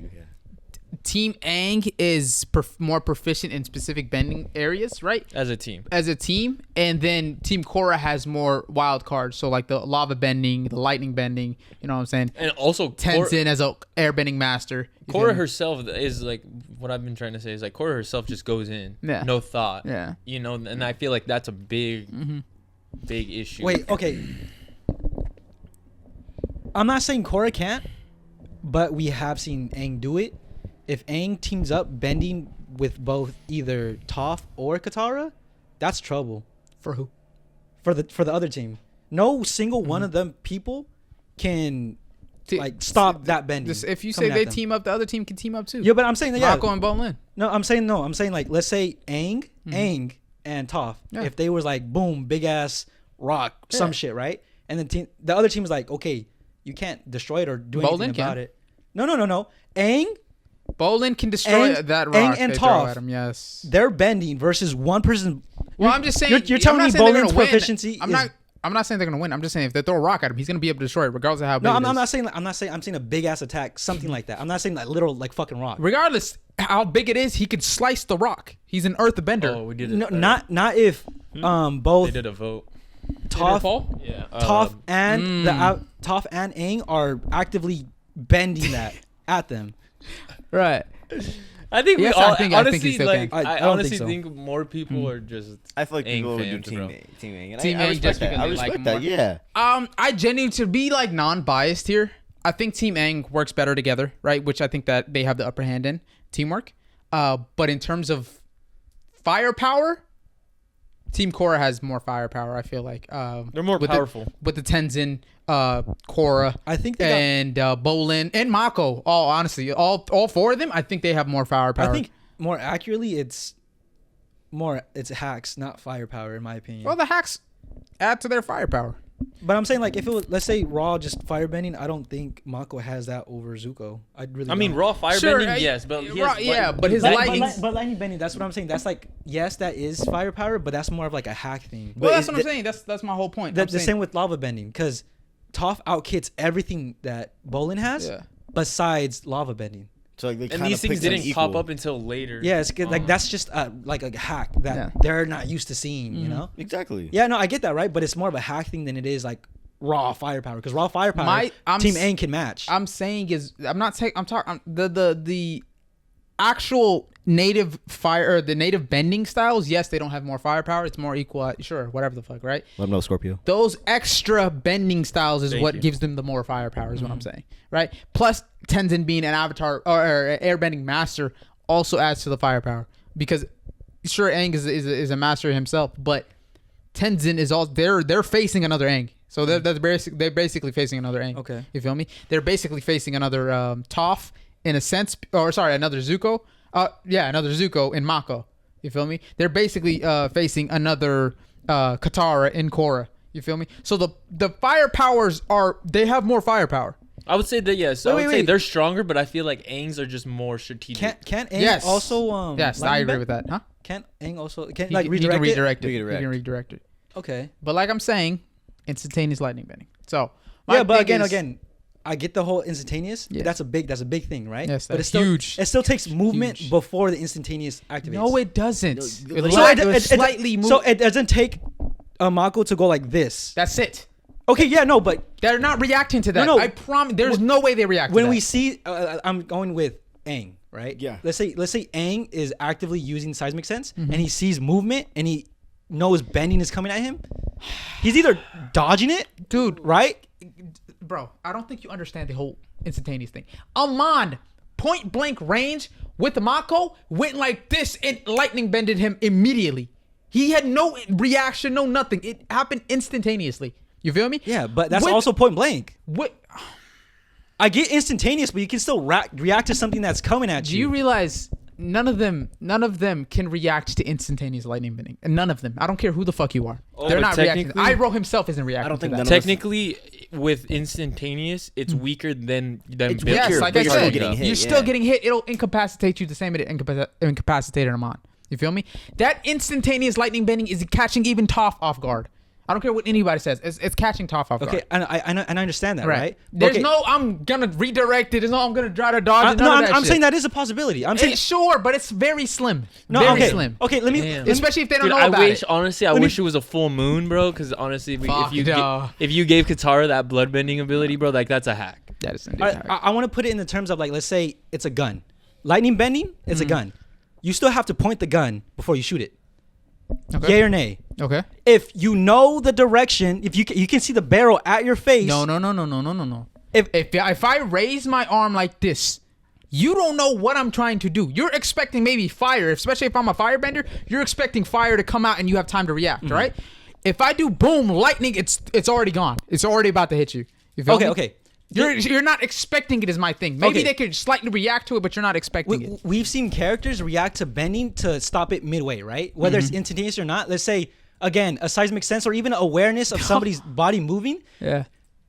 Team Aang is more proficient in specific bending areas, right? As a team. As a team, and then Team Korra has more wild cards, so like the lava bending, the lightning bending. You know what I'm saying? And also, Tenzin as a airbending master. You feel Korra me? herself is like what I've been trying to say is like Korra herself just goes in, Yeah. no thought. Yeah. You know, and I feel like that's a big issue. Wait, okay. I'm not saying Korra can't, but we have seen Aang do it. If Aang teams up bending with both either Toph or Katara, that's trouble For who? for the other team. No single one of them people can like stop that bending. If you say they team up, the other team can team up too. Yeah, but I'm saying that Mako and Bolin. No, I'm saying like let's say Aang and Toph. Yeah. If they was like boom, big ass rock, some shit, right? And then the other team is like, okay, you can't destroy it or do anything about it. No. Aang, Bolin can destroy that rock. Aang and they throw Toph, at him, yes. they're bending versus one person. Well, I'm just saying. You're telling me Bolin's proficiency. I'm not saying they're gonna win. I'm just saying if they throw a rock at him, he's gonna be able to destroy it regardless of how big. No, I'm not saying. I'm saying a big ass attack, something like that. I'm not saying like literal like fucking rock. Regardless how big it is, he could slice the rock. He's an earthbender. Oh, we did it. No, not if both. They did a vote. Toph, Yeah. Toph and Toph and Aang are actively bending that at them. Right. I think Yes, we all I think honestly he still like. can. I I don't honestly think so. think more people are just. I feel like Aang people would do fans, bro. Team Aang. And Team I Aang respect just that. because I they like respect him that. more. Yeah. I genuinely, to be like non-biased here, I think Team Aang works better together, right? Which I think that they have the upper hand in teamwork. But in terms of firepower, Team Korra has more firepower. I feel like They're more powerful. with the Tenzin, Korra, I think and Bolin and Mako. Honestly, all four of them, I think they have more firepower. I think more accurately, it's hacks, not firepower, in my opinion. Well, the hacks add to their firepower. But I'm saying like if it was, let's say raw just firebending, I don't think Mako has that over Zuko. I mean raw firebending, Sure, yes, but he raw- has yeah, but his lightning, lightning. but lightning bending, that's what I'm saying. That's like, yes, that is firepower, but that's more of like a hack thing. Well, But that's what I'm saying. That's my whole point. the same with lava bending, because Toph outkits everything that Bolin has, Yeah. besides lava bending. So like they and kinda these things picked them didn't pop equal. up until later. Yeah, it's good. Like that's just like a hack that they're not used to seeing. You know? Exactly. Yeah, no, I get that, right? But it's more of a hack thing than it is like raw firepower, because raw firepower Team Aang can match. I'm saying is I'm not saying I'm talking the actual native fire or the native bending styles. Yes, they don't have more firepower. It's more equal. Sure, whatever the fuck, right? Let them know, Scorpio. Those extra bending styles is Thank what you. gives them the more firepower. Is what I'm saying, right? Plus Tenzin being an avatar or airbending master also adds to the firepower, because sure Aang is a master himself, but Tenzin is all they're facing another Aang. So they're basically facing another Aang. Okay. You feel me? They're basically facing another Toph in a sense, or sorry, another Zuko. Another Zuko in Mako. You feel me? They're basically facing another Katara in Korra. You feel me? So the fire powers they have more firepower. I would say that yes. I would say wait. they're stronger, but I feel like Aang's are just more strategic. Can't Aang Yes. also Yes, I lightning agree bend? with that. Huh? Can't Aang also He like can redirect it? redirect it. He Redirect. can redirect it. Okay. But like I'm saying, instantaneous lightning bending. So Yeah, but thing again, is- I get the whole instantaneous. Yeah. That's a big thing, right? Yes, but that's it's still huge. It still takes movement Huge. before the instantaneous activates. no, it doesn't. No, It so was slightly moved. So it doesn't take Mako to go like this. That's it. Okay, yeah, no, but They're not reacting to that. No. I promise. There's no way they react. when to we that. see, I'm going with Aang, right? Yeah. Let's say Aang is actively using seismic sense, and he sees movement, and he knows bending is coming at him. He's either dodging it, dude, right? bro, I don't think you understand the whole instantaneous thing. Amon, point blank range with the Mako, went like this and lightning bended him immediately. He had no reaction, no nothing. It happened instantaneously. You feel me? Yeah, but that's also point blank. What? I get instantaneous, but you can still react to something that's coming at you. Do you realize none of them can react to instantaneous lightning bending? And none of them. I don't care who the fuck you are. Oh, They're but not reacting. technically- Iroh himself isn't reacting. I don't think to none that. of us- Technically, with instantaneous, it's weaker than It's built. weaker, Yes, like but I you're still said, getting hit, you're still yeah. getting hit. It'll incapacitate you the same way it incapacitated Amon. You feel me? That instantaneous lightning bending is catching even Toph off guard. I don't care what anybody says. It's catching Toph off guard. Okay, and I understand that, right? There's okay. no I'm gonna redirect it. There's no I'm gonna try to dodge it. No, None of that I'm shit. saying that is a possibility. I'm saying Sure, but it's very slim. no. Very Okay, slim. okay. Let me. Damn. let me- Especially if they don't Dude, know I about wish, it. honestly, I Let me- wish it was a full moon, bro. Because honestly, Fuck no. if you gave Katara that bloodbending ability, bro, like that's a hack. That is indeed I want to put it in the terms of like, let's say it's a gun. Lightning bending is a gun. You still have to point the gun before you shoot it. Okay. Yay or nay? Okay. If you know the direction, if you can see the barrel at your face. No. If I raise my arm like this, you don't know what I'm trying to do. You're expecting maybe fire, especially if I'm a firebender. You're expecting fire to come out and you have time to react, right? If I do boom lightning, it's already gone. It's already about to hit you. You feel me? Okay. You're not expecting it is my thing. Maybe Okay. they could slightly react to it, but you're not expecting it. We've seen characters react to bending to stop it midway, right? Whether it's instantaneous or not. Let's say, again, a seismic sense or even awareness of somebody's body moving. Yeah.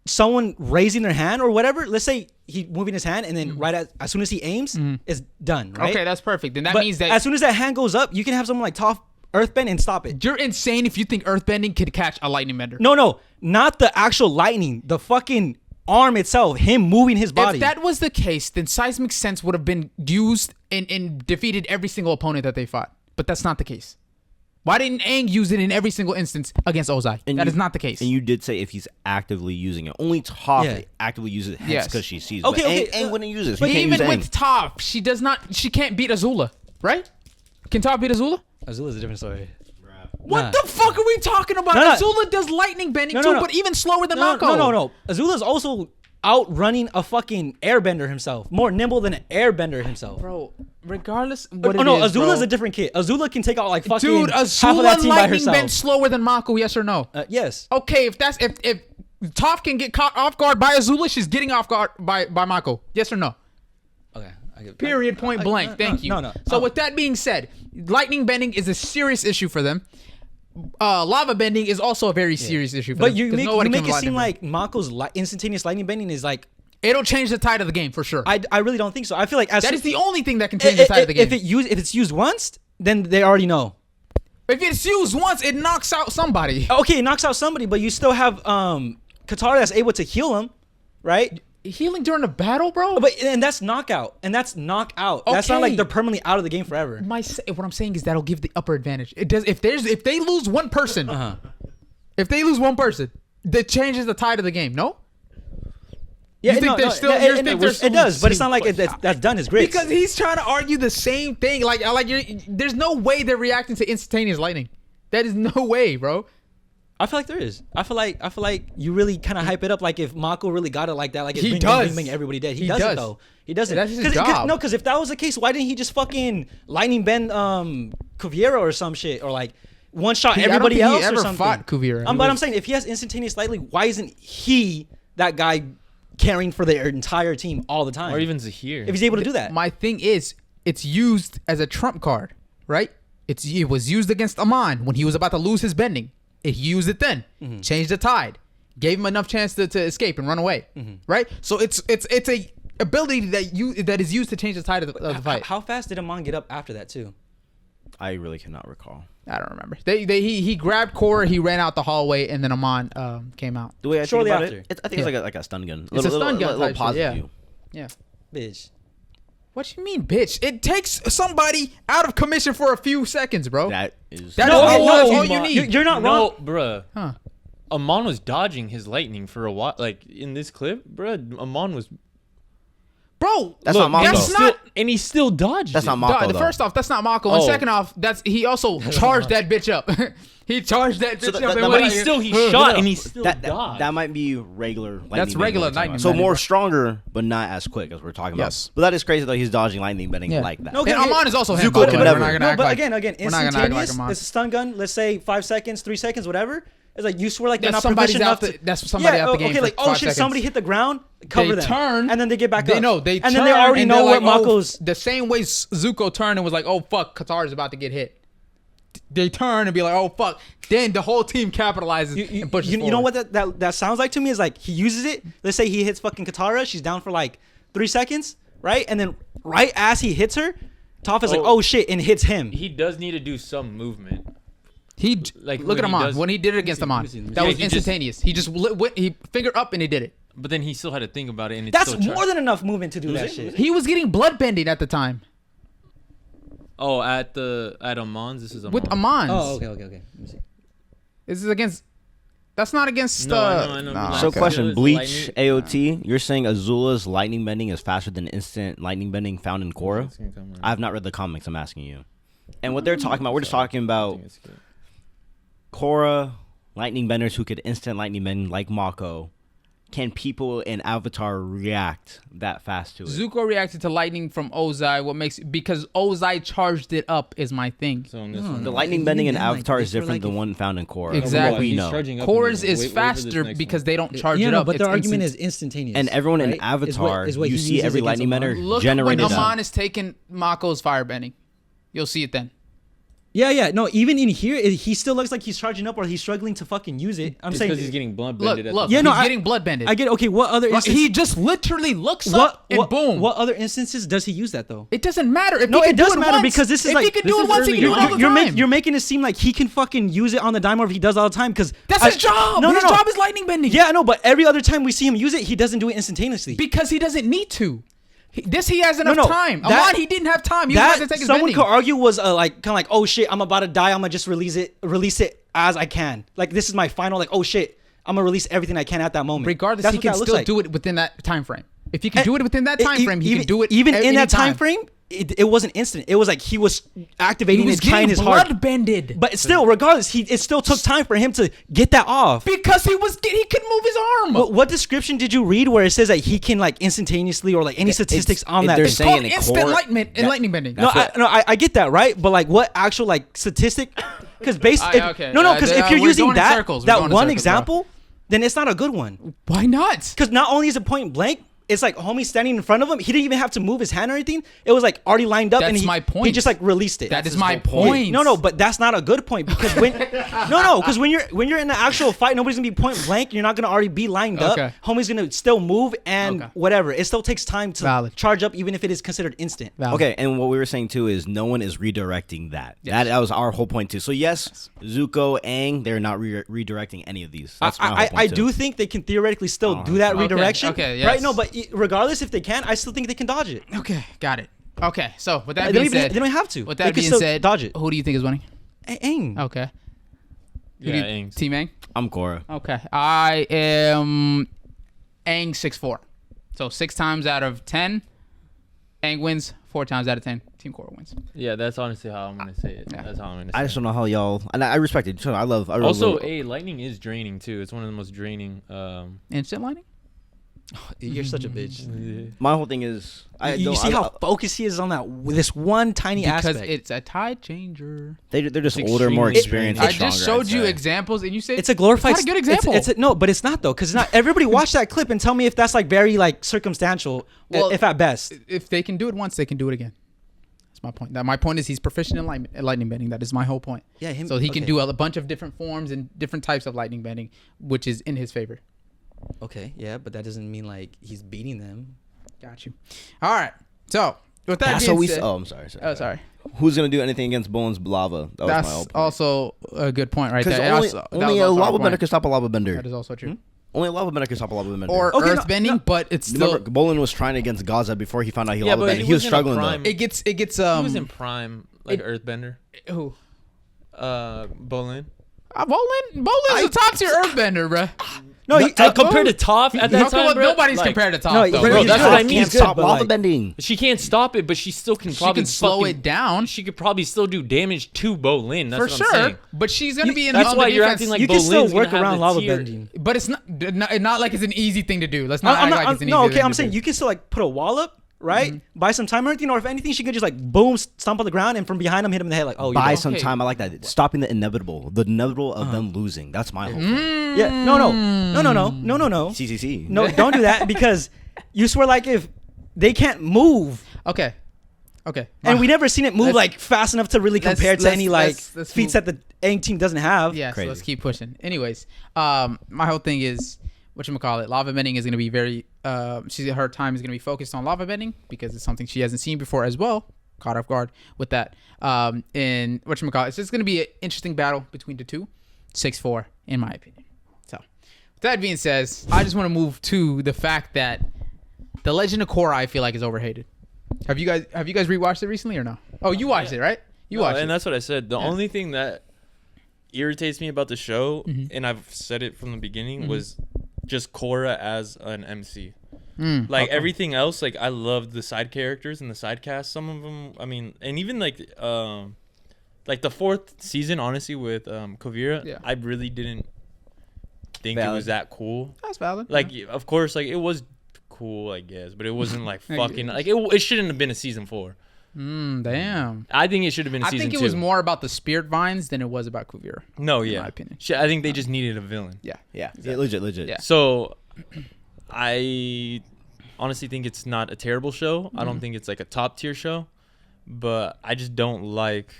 Someone raising their hand or whatever. Let's say he moving his hand and then as soon as he aims, it's done, right? Okay, that's perfect. Then that But means that as soon as that hand goes up, you can have someone like Toph earthbend and stop it. you're insane if you think earthbending could catch a lightning bender. No, not the actual lightning. The fucking arm itself, him moving his body. If that was the case, then seismic sense would have been used and defeated every single opponent that they fought. But that's not the case. Why didn't Aang use it in every single instance against Ozai? That is not the case. And you did say if he's actively using it. Only Toph actively uses it Yes. because she sees. Okay, but Aang wouldn't use it. But He can't even use with Toph, she can't beat Azula, right? Can Toph beat Azula? Azula's a different story. What Nah. the fuck are we talking about? No. Azula does lightning bending too, but even slower than Mako. No. Azula's also outrunning a fucking airbender himself. More nimble than an airbender himself. Bro, regardless what Azula's bro. a different kid. Azula can take out like fucking Dude, half of that Azula team by lightning herself. bends slower than Mako, yes or no? Yes. Okay, if Toph can get caught off guard by Azula, she's getting off guard by Mako. Yes or no? Okay. Period, point blank. Thank you. No. So with that being said, lightning bending is a serious issue for them. Lava bending is also a very serious issue for them. But you 'cause make nobody can it seem lightning bend. like Mako's instantaneous lightning bending is like. It'll change the tide of the game for sure. I really don't think so. I feel like That is the only thing that can change the tide of the game. If it's used once, then they already know. If it's used once, it knocks out somebody. Okay, it knocks out somebody, but you still have Katara that's able to heal him, right? Healing during a battle, bro. And that's knockout, and that's knockout. That's not Okay. like they're permanently out of the game forever. What I'm saying is that'll give the upper advantage. It does. If they lose one person, if they lose one person, that changes the tide of the game. No. Yeah, You think they're still- you think they're it does, but it's still- not like that's done his grits. Because he's trying to argue the same thing. There's no way they're reacting to instantaneous lightning. That is no way, bro. I feel like there is. I feel like you really kind of hype it up. Like if Mako really got it like that, like it's He bing, does. bing, bing, bing, everybody dead. He He doesn't does. though. He doesn't. That's his job. No, because if that was the case, why didn't he just fucking lightning bend Kuvira or some shit, or like one shot everybody else he ever or something? fought Kuvira. But I'm saying if he has instantaneous lightning, why isn't he that guy carrying for their entire team all the time? Or even Zahir. if he's able to do that. My thing is, it's used as a trump card, right? It was used against Amon when he was about to lose his bending. He used it then, changed the tide, gave him enough chance to escape and run away, right? So it's a ability that is used to change the tide of the fight. How fast did Amon get up after that too? I really cannot recall. I don't remember. He grabbed Korra, he ran out the hallway, and then Amon came out. The way I Shortly think about after. it, I think it's like a stun gun. It's a stun gun little type positive shit, yeah. view. Yeah. Bitch. What you mean, bitch? It takes somebody out of commission for a few seconds, bro. That is. That's No, all you need. You're not wrong. bruh. Huh. Amon was dodging his lightning for a while. Like in this clip, bruh, Amon was. Bro, That's not Mako. That's not. And he still dodged. That's it. not Mako, though. First off, that's not Mako, and Oh. second off, he also charged that bitch up. He charged that bitch So that- up. that and might- went But like- he shot and he still That dodged. might be regular lightning. That's regular bending we're talking lightning about. So bending, more bro. stronger, but not as quick as we're talking Yes. about. But that is crazy though. He's dodging lightning bending Yeah. like that. No, okay, And Amon is also him. Zuko by the can way. never. We're not gonna No, act but like- again, we're not gonna act like instantaneous. Amon. It's a stun gun. Let's say 5 seconds, 3 seconds, whatever. It's like you swear like they're That's not somebody's proficient out enough the- to. that's somebody out the game Okay, for like 5 shit, seconds. somebody hit the ground, cover They them, turn, and then they get back up. They and turn, then they already and know they're what like, Mako's. the same way Zuko turned and was like, "Oh fuck, Katara's about to get hit." They turn and be like, "Oh fuck!" Then the whole team capitalizes and pushes You know forward. what that sounds like to me is like he uses it. Let's say he hits fucking Katara. She's down for like 3 seconds, right? And then right as he hits her, Toph is like, "Oh shit," and hits him. He does need to do some movement. Like Like, look at when he Amon does- when he did it against Amon. let me see. That was Yeah, he just- instantaneous. He just he finger up and he did it. But then he still had to think about it, and it's That's still more than enough movement to do that shit. He was getting blood bending at the time Oh, at Amon's. This is Amon. with Amon's. Oh, okay. Let me see. This is against. That's not against. No, I know. Nah, Relax. So okay. question, Azula's Bleach lightning- AOT, you're saying Azula's lightning bending is faster than instant lightning bending found in Korra? It's gonna come right. I have not read the comics, I'm asking you. And what they're talking about, we're just talking I about think it's good. Korra lightning benders who could instant lightning bend like Mako can people in Avatar react that fast to it? Zuko reacted to lightning from Ozai. Because Ozai charged it up is my thing. So in this one, The lightning bending in like, Avatar is they feel different like than the if- one found in Korra. Exactly. We know. Korra's is faster because they don't charge it No, up. but It's the argument instant. is instantaneous. And everyone in right? Avatar, is what you he see uses every against lightning Amon. bender Look generated when up. Amon is taking Mako's firebending. You'll see it then. Yeah. No, even in here, he still looks like he's charging up or he's struggling to fucking use it. I'm saying because he's getting blood Look, bended. look. Yeah, no, he's I- getting blood bended. I get okay. What other instances? He just literally looks up and boom. What other instances does he use that though? It doesn't matter. If No, he can it does do matter once, because this is if like he can this do it is once, he can do it all the time. you're making it seem like he can fucking use it on the dime or if he does all the time because That's his job. No, His job is lightning bending. Yeah, I know, but every other time we see him use it, he doesn't do it instantaneously. Because he doesn't need to. He has enough time. that- Amon, he didn't have time. He was about to take his someone bending. could argue was like kind of like, oh shit, I'm about to die. I'm gonna just release it as I can. Like this is my final. Like oh shit, I'm gonna release everything I can at that moment. Regardless, That's he what can that looks still like. do it within that time frame. If he can do it within that time frame, he even, can do it even at in any that time time. frame. It wasn't instant. It was like he was activating He was and trying getting his hard. blood bended. But still, regardless, it still took time for him to get that off. Because he could move his arm. What description did you read where it says that he can like instantaneously or like any statistics on that? they're It's saying called in instant Korra- lightning bending. No, I get that, right? But like, what actual like statistic? Because based, Okay. because if you're we're using going in that circles. We're that going in one circles, bro. example, then it's not a good one. Why not? Because not only is it point blank, it's like homie standing in front of him. He didn't even have to move his hand or anything. It was like already lined up, and That's he, my point. he just like released it. That That's is my his whole point. No, but that's not a good point because when because when you're in an actual fight, nobody's gonna be point blank. You're not gonna already be lined Okay. up. Homie's gonna still move and Okay. whatever. It still takes time to Valid. charge up, even if it is considered instant. Valid. Okay, and what we were saying too is no one is redirecting that. Yes. That was our whole point too. So yes, Zuko, Aang, they're not redirecting any of these. That's my whole point I too. do think they can theoretically still Oh, do that okay. redirection. Okay, yes. Right? No, but regardless if they can, I still think they can dodge it. Okay, got it. Okay, so with that They being don't, said, they don't have to. with They that can being still said, dodge it. who do you think is winning? Aang. Okay. Who Yeah, do you- Aang's. Team Aang? I'm Korra. Okay. I am Aang 6-4. So 6 times out of 10, Aang wins. 4 times out of 10, Team Korra wins. Yeah, that's honestly how I'm gonna say it. Yeah. That's how I'm gonna say I it. just don't know how y'all. And I respect it. So I love. Also, lightning is draining too. It's one of the most draining. Instant lightning? You're such a bitch. my whole thing is. You see how focused he is on that this one tiny Because aspect. it's a tide changer. they're just It's older, more extremely experienced. I and just stronger, showed I'd you say. examples, and you said It's a glorified. It's not a good example. No, but it's not though, because not everybody watch that clip and tell me if that's like very like circumstantial, Well, if at best. If they can do it once, they can do it again. That's my point. My point is he's proficient in lightning bending. That is my whole point. Yeah, him. So he can okay. do a bunch of different forms and different types of lightning bending, which is in his favor. Okay, yeah, but that doesn't mean like he's beating them. Got you. All right. So with that That's being what we. said, Oh, I'm sorry. oh, sorry. Who's gonna do anything against Bowen's lava? That was my That's whole point. also a good point right Because there. only, That only was a also our lava bender point. can stop a lava bender. That is also true. Only a lava bender can stop a lava bender. Or Okay, earth bending, but it's still Remember, Bolin was trying against Gaza before he found out he Yeah, lava but bended. he He was was in a struggling prime- though. it gets he was in prime like it- earthbender. who? Bolin. Bolin's a top tier earthbender, bruh. No, Compared to Toph at that time, bro, nobody's like, compared to top. No, though. bro, Bro, he's that's good. what I He mean. Can't He's good, stop but, lava like- bending. She can't stop it, but she still can She probably can slow fucking- it down She could probably still do damage to Bolin. That's for what sure, I'm saying. but she's gonna be in That's on why the you're defense. acting like you can still Bolin's work gonna have around the lava tier. bending. But it's not like it's an easy thing to do. Let's not I'm act like it's an easy no, thing okay. I'm to saying do. you can still like put a wall up, right? Buy some time or anything, or if anything, she could just like boom, stomp on the ground, and from behind him, hit him in the head. Like, oh, you're Buy done. some Okay. time. I like that. Stopping the inevitable of them losing. That's my whole thing. Yeah, no. CCC. No, don't do that because you swear like if they can't move, Okay. and we never seen it move Let's- like fast enough to really compare to let's- any like let's feats move. that the Aang team doesn't have. Yeah, so Crazy. let's keep pushing. Anyways, my whole thing is whatchamacallit, lava bending is going to be very her time is going to be focused on lava bending because it's something she hasn't seen before as well. Caught off guard with that. And whatchamacallit, it's just going to be an interesting battle between the two. 6-4 in my opinion. So with that being said, I just want to move to the fact that The Legend of Korra I feel like is overhated. Have you guys rewatched it recently or no? Oh, you watched it, right? You watched And it. that's what I said. The only thing that irritates me about the show, Mm-hmm. and I've said it from the beginning, was just Korra as an MC. Like everything else, like I loved the side characters and the side cast. Some of them, I mean, and even like the fourth season, honestly, with Kuvira, Yeah. I really didn't. think it was that cool. That's valid. Like, of course, like it was cool, I guess, but it wasn't like fucking like it shouldn't have been a season 4. Damn. I think it should have been a season 2. I think it was more about the spirit vines than it was about Kuvira. No, in my opinion. I think they just needed a villain. Yeah. Legit. Yeah. So, I honestly think it's not a terrible show. I don't think it's like a top tier show, but I just don't like.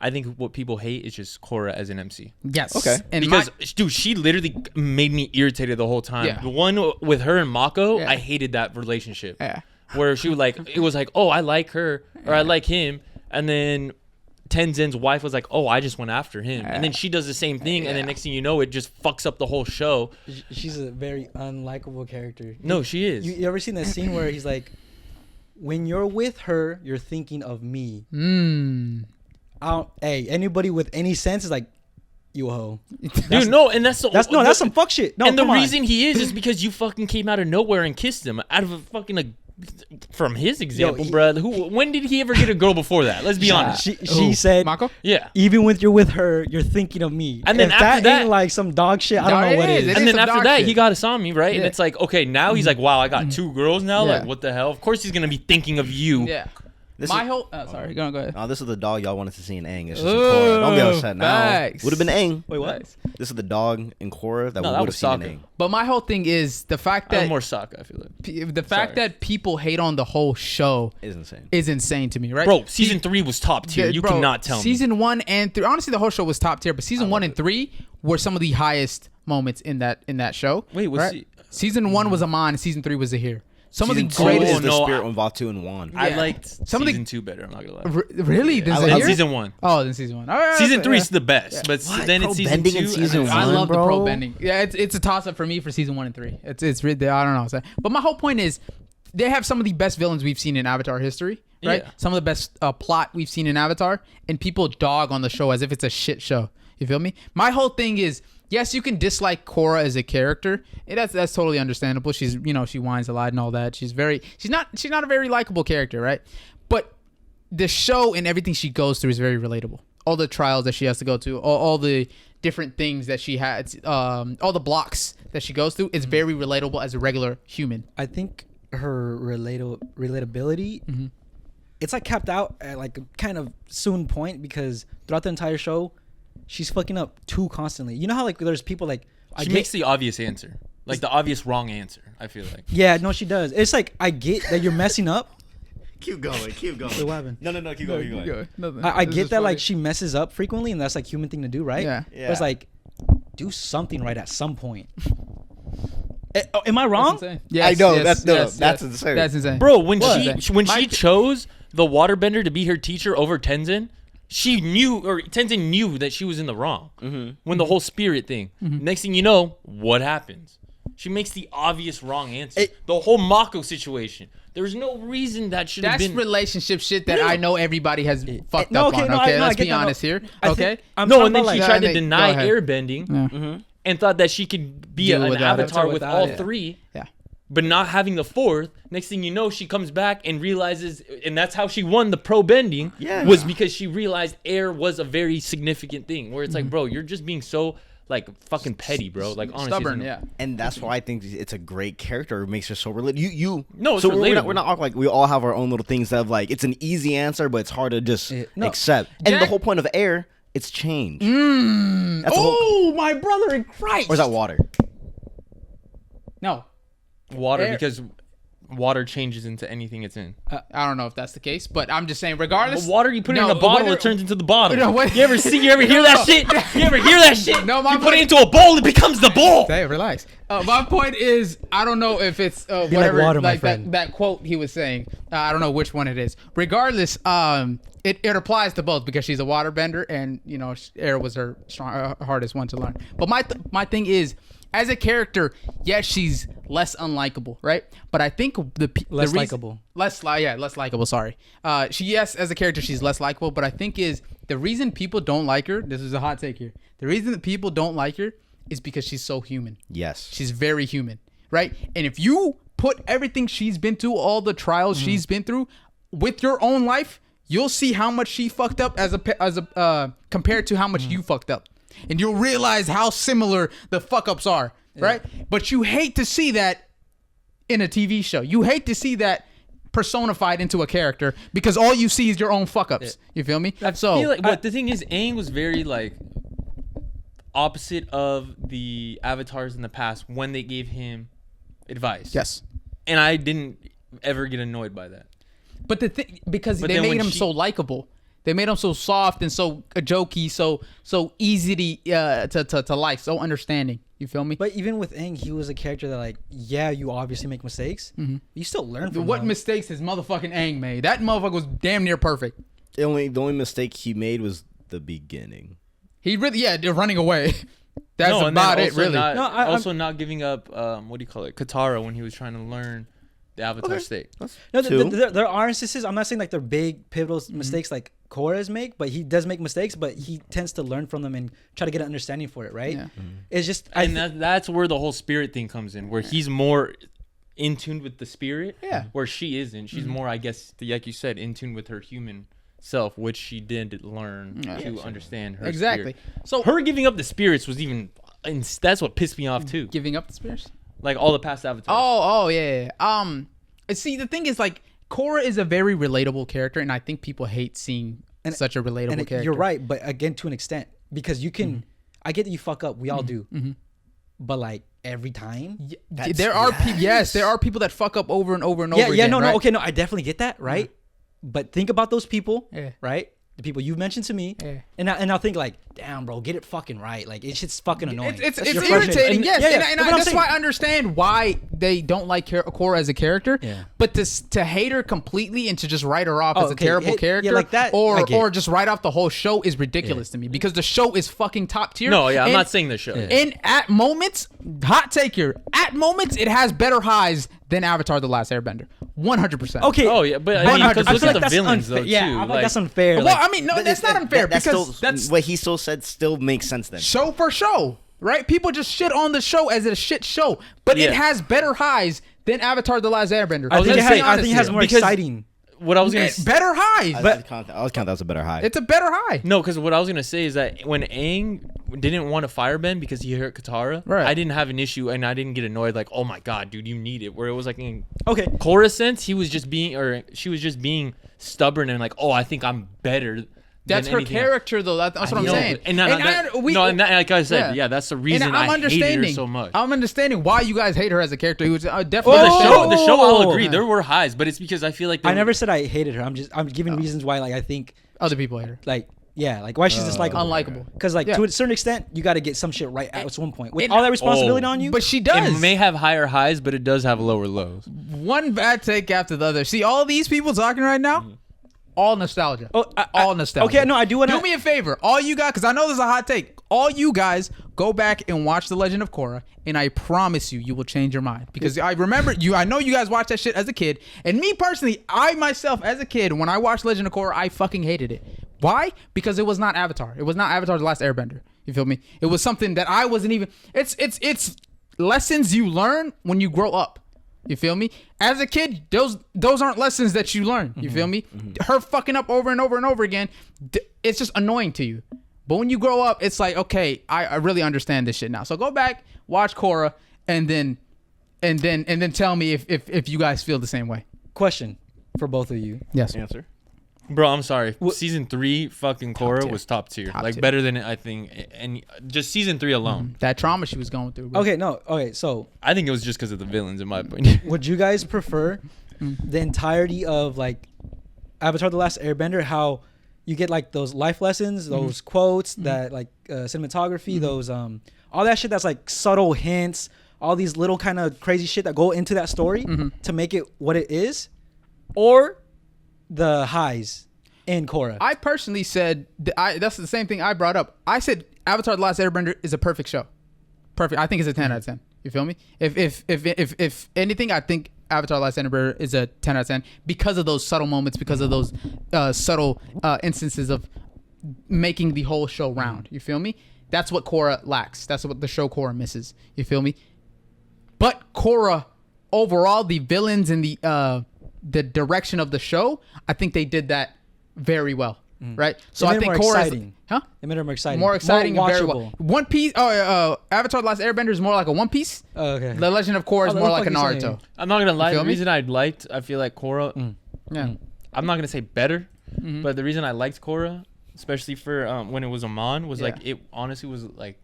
I think what people hate is just Korra as an MC. Yes. Okay. And because dude, she literally made me irritated the whole time. Yeah. The one with her and Mako, I hated that relationship. Yeah. Where she was like, it was like, oh, I like her or I like him, and then Tenzin's wife was like, oh, I just went after him, and then she does the same thing, and then next thing you know, it just fucks up the whole show. She's a very unlikable character. No, she is. You ever seen that scene where he's like, when you're with her, you're thinking of me. Hey, anybody with any sense is like, you a hoe. Dude, no, and that's some fuck shit. No, and the come on. reason he is because you fucking came out of nowhere and kissed him out of a fucking like, from his example, bruh. When did he ever get a girl before that? Let's be honest. She said, Mako? Yeah. Even when you're with her, you're thinking of me. And then if after that ain't like some dog shit, I don't know what it is. And then some after dog that, shit. he got Asami, right? And it's like, okay, now he's like, wow, I got 2 girls now. Yeah. Like, what the hell? Of course he's gonna be thinking of you. Yeah. Go ahead. Oh, this is the dog y'all wanted to see in Aang. It's just in Korra. Don't be upset now. Facts. Would have been Aang. Wait, what? This is the dog in Korra that No, we that would have was seen Sokka. in Aang. But my whole thing is the fact That that more Sokka, I feel like. the fact that people hate on the whole show It's insane. is insane to me, right? Bro, season 3 was top tier. You Bro, cannot tell me. Season 1 and 3. Honestly, the whole show was top tier, but season 1 and 3 were some of the highest moments in that show. Wait, what's right? Season 1 was Amon, and season 3 was Zahir. Some of the Season two greatest. is the no, spirit when Vatu and Wan. I Yeah. liked Some of the- season 2 better. I'm not gonna lie. Really? Than I Zahir? like Season 1. Oh, then season 1. All right, Season okay, 3 yeah. is the best, but then it's season 2. Pro-bending in season I one, love the bro. pro bending. Yeah, it's a toss up for me for season 1 and 3. It's really, I don't know. But my whole point is, they have some of the best villains we've seen in Avatar history, right? Yeah. Some of the best plot we've seen in Avatar, and people dog on the show as if it's a shit show. You feel me? My whole thing is, yes, you can dislike Korra as a character. That's totally understandable. She's, she whines a lot and all that. She's not a very likable character, right? But the show and everything she goes through is very relatable. All the trials that she has to go to, all the different things that she has, all the blocks that she goes through, is very relatable as a regular human. I think her relatability, it's like capped out at like a kind of soon point, because throughout the entire show, she's fucking up too constantly. You know how like there's people like She makes the obvious answer. Like the obvious wrong answer, I feel like. Yeah, no, she does. It's like, I get that you're messing up. Keep going. Wait, what happened? No, keep going. I get that like she messes up frequently, and that's like human thing to do, right? Yeah. But it's like, do something right at some point. Am I wrong? Yes, I know, yes, that's insane. That's insane. Bro, when What? she chose the waterbender to be her teacher over Tenzin, she knew, or Tenzin knew that she was in the wrong. When the whole spirit thing. Next thing you know, what happens? She makes the obvious wrong answer. The whole Mako situation. There's no reason that should have That's been. relationship shit that I know everybody has fucked no, up okay, on. no, Okay, no, I let's get be that, no. honest here. I Okay. think- I'm No, talking and then about, she like, tried to go deny ahead. airbending and thought that she could be Do an without it. avatar with Without all it. 3. Yeah. But not having the 4th. Next thing you know, she comes back and realizes, and that's how she won the pro bending. Yeah. Was because she realized air was a very significant thing. Where it's like, bro, you're just being so like fucking petty, bro. Like honestly, Stubborn, yeah. And that's why I think it's a great character. It makes her so relatable. No, it's so relatable. we're not like we all have our own little things that have like it's an easy answer, but it's hard to just no. accept. And Jack- the whole point of air, it's change. That's the whole, My brother in Christ. or is that water? No. water Air. because water changes into anything it's in. I don't know if that's the case, but I'm just saying, regardless. But water, you put it No, in a bottle, whether- it turns into the bottle. No, what- You ever hear that shit? You ever hear that shit? No, my you put point- it into a bowl, it becomes the bowl. Hey, relax. My point is, I don't know if it's like whatever, water, my like friend. that quote he was saying. I don't know which one it is. Regardless, it applies to both because she's a waterbender, and air was her hardest one to learn. But my thing is, as a character, yes, she's less unlikable, right? But I think Less likable. less likable. Sorry. Yes, as a character, she's less likable. But I think is the reason people don't like her. This is a hot take here. The reason that people don't like her is because she's so human. Yes. She's very human, right? And if you put everything she's been through, all the trials she's been through, with your own life, you'll see how much she fucked up as a compared to how much you fucked up. and you'll realize how similar the fuck ups are, right? But you hate to see that in a TV show. You hate to see that personified into a character because all you see is your own fuck ups. You feel me? I feel like, but the thing is, Aang was very like opposite of the avatars in the past when they gave him advice. Yes. And I didn't ever get annoyed by that. But the thing, because But they then made when him so likable. They made him so soft and so jokey, so easy to like, so understanding. You feel me? But even with Aang, he was a character that, like, yeah, you obviously make mistakes. Mm-hmm. You still learn from what them. mistakes his motherfucking Aang made? That motherfucker was damn near perfect. The only mistake he made was the beginning. He really, they're running away. That's no, about it, really. Not giving up, what do you call it, Katara when he was trying to learn the Avatar state. No, there are instances. I'm not saying like they're big pivotal mistakes like Korra's make, but he does make mistakes, but he tends to learn from them and try to get an understanding for it, right? Yeah. It's just, that's where the whole spirit thing comes in, where he's more in tune with the spirit, where she isn't. She's more, I guess, like you said, in tune with her human self, which she did learn to understand her spirit. So her giving up the spirits was even, and that's what pissed me off too. Giving up the spirits? Like all the past avatars. Oh yeah. See, the thing is, like, Korra is a very relatable character, and I think people hate seeing such a relatable character. You're right, but again, to an extent, because you can. I get that you fuck up. We all do. But like every time, there are people that fuck up over and over and over again. Yeah, no, right? okay, no, I definitely get that, right? But think about those people, right? The people you mentioned to me, and I'll think like, damn, bro, get it fucking right. Like, it's just fucking annoying. It's irritating, yes. And that's why I understand why they don't like Korra as a character. Yeah. But to hate her completely and to just write her off as a terrible character, like that, or just write off the whole show is ridiculous to me, because the show is fucking top tier. No, I'm not saying the show. And at moments, hot take here, at moments it has better highs than Avatar: The Last Airbender. 100%. Okay. Oh yeah, but I mean, because look at the villains though too. Yeah, like, that's unfair. Well, I mean, no, that's not unfair, because that's what he still said still makes sense then. Show for show, right? People just shit on the show as a shit show, but it has better highs than Avatar: The Last Airbender. I think it has more exciting. What I was gonna better highs. I was count that as a better high. It's a better high. No, because what I was gonna say is that when Aang didn't want to firebend because he hurt Katara, I didn't have an issue and I didn't get annoyed like, oh my god, dude, you need it. Where it was like in Korra's sense, she was just being stubborn and like, oh, I think I'm better. That's her character, though. That's what I'm saying. And like I said, that's the reason I hated her so much. I'm understanding why you guys hate her as a character. It was definitely the show. I'll agree, there were highs, but it's because I feel like I never said I hated her. I'm giving reasons why, like, I think other people hate her. Like, like why she's just like unlikable. Because like to a certain extent, you got to get some shit right at one point with all that responsibility on you. But she does. It may have higher highs, but it does have lower lows. One bad take after the other. See, all these people talking right now. All nostalgia. All nostalgia. Okay, no, I do want to... Do me a favor. All you guys, because I know this is a hot take. All you guys, go back and watch The Legend of Korra, and I promise you will change your mind. Because I remember I know you guys watched that shit as a kid. And me personally, I myself as a kid, when I watched Legend of Korra, I fucking hated it. Why? Because it was not Avatar. It was not Avatar: The Last Airbender. You feel me? It was something that I wasn't even... It's lessons you learn when you grow up. You feel me? As a kid, those aren't lessons that you learn. You feel me? Her fucking up over and over and over again, it's just annoying to you. But when you grow up, it's like, okay, I really understand this shit now. So go back, watch Korra, and then tell me if you guys feel the same way. Question for both of you. Yes. Answer. Bro, I'm sorry. Season 3 fucking Korra was top tier. Better than I think, and just season 3 alone. That trauma she was going through. Bro. Okay, so I think it was just because of the villains, in my opinion. Would you guys prefer the entirety of like Avatar: The Last Airbender, how you get like those life lessons, those quotes, that like cinematography, those all that shit that's like subtle hints, all these little kind of crazy shit that go into that story to make it what it is, or the highs in Korra? I personally said that's the same thing I brought up. I said Avatar: The Last Airbender is a perfect show. Perfect. I think it's a 10 out of 10. You feel me? If anything, I think Avatar: The Last Airbender is a 10 out of 10 because of those subtle moments, because of those subtle instances of making the whole show round. You feel me? That's what Korra lacks. That's what the show Korra misses. You feel me? But Korra, overall, the villains and the direction of the show, I think they did that very well. right? So It I made it think more Korra exciting. It made it more exciting. more exciting more and very watchable. well. One Piece. Avatar: The Last Airbender is more like a One Piece. Oh, okay. The Legend of Korra is Oh, more what like a the fuck you Naruto. saying? I'm not gonna lie. feel The me? reason I feel like Korra. Yeah. I'm not gonna say better, but the reason I liked Korra, especially for when it was Amon, was like it honestly was like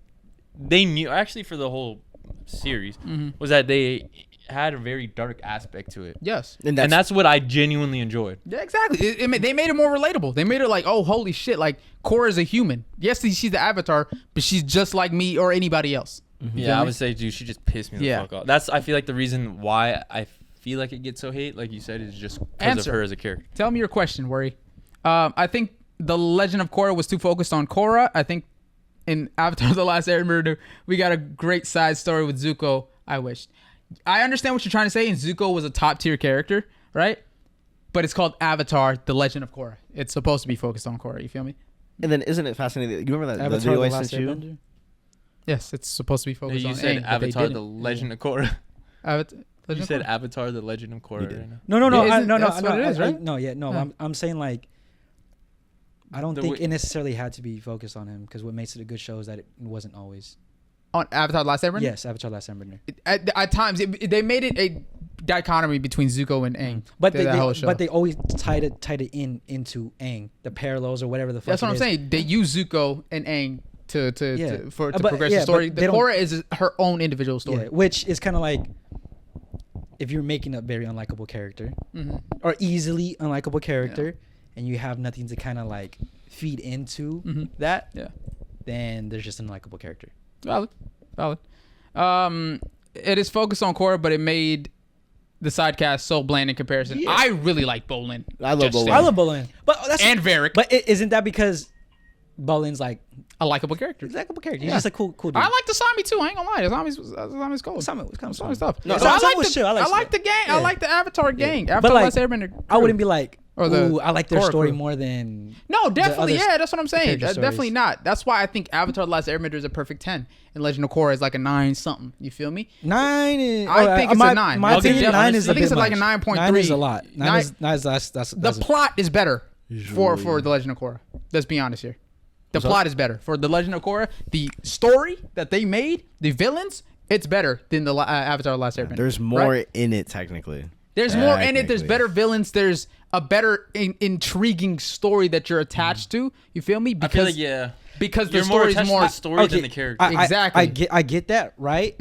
they knew actually for the whole series was that they had a very dark aspect to it. Yes. And that's what I genuinely enjoyed. Yeah, exactly. They made it more relatable. They made it like, oh, holy shit, like Korra is a human. Yes, she's the Avatar, but she's just like me or anybody else. Yeah, I would say, dude, she just pissed me the fuck off. That's I feel like the reason why I feel like it gets so hate, like you said, is just because of her as a character. Tell me your question, Worry. I think the Legend of Korra was too focused on Korra. I think in Avatar: The Last Airbender, we got a great side story with Zuko. I wished. I understand what you're trying to say, and Zuko was a top tier character, right? But it's called Avatar: The Legend of Korra. It's supposed to be focused on Korra. You feel me? And then isn't it fascinating? You remember that the Avatar: video The I Last sent you? Airbender? Yes, it's supposed to be No, focused you on said Aang, but they Avatar: didn't. The Legend of Korra. Avatar. You Legend of said Korra? Avatar: The Legend of Korra. did. Right now. No. Yeah, No. that's what it is, right? No. I'm saying like. I don't The think way- it necessarily had to be focused on him because what makes it a good show is that it wasn't always. On Avatar: The Last Airbender? Yes, Avatar: Last Airbender. At times, they made it a dichotomy between Zuko and Aang. But that whole show. but they always tied it into Aang, the parallels or whatever the fuck. That's what it I'm is. saying. They use Zuko and Aang to But, progress yeah, the story. but The they don't- Korra is her own individual story. Yeah, which is kind of like if you're making a very unlikable character or easily unlikable character, and you have nothing to kind of like feed into that, then there's just an unlikable character. Valid. It is focused on Korra, but it made the side cast so bland in comparison. Yeah. I really like Bolin. I love Bolin. I love Bolin, but that's And Varric. But isn't that because Bolin's like A likable character. a likable character? He's just a cool dude. I like the Sami too. I ain't gonna lie. The Sami's cool. Sami was kind of Sami stuff. No, So I Sami like was the chill. I like the gang. Yeah. I like the Avatar gang. Avatar: But like, Last Airbender. I wouldn't be like, Or the ooh, I like their Korra story crew. more than. No, definitely. other Yeah, that's what I'm saying. character stories. Definitely not. That's why I think Avatar: The Last Airbender is a perfect 10, and Legend of Korra is like a 9 something. You feel me? 9 is. I think it's a 9. My I'll give opinion, you- 9 is I a think bit it's like a much. 9.3. 9 is a lot. 9 Nine- is that's The plot is better for the Legend of Korra. Let's be honest here. The plot is better for the Legend of Korra. The story that they made, the villains, it's better than the Avatar: The Last Airbender. There's more in it technically. There's more in it. There's Technically. better villains. There's a better intriguing story that you're attached to. You feel me? I feel like because the you're more story is attached more to the story than the character. Exactly. I get that, right?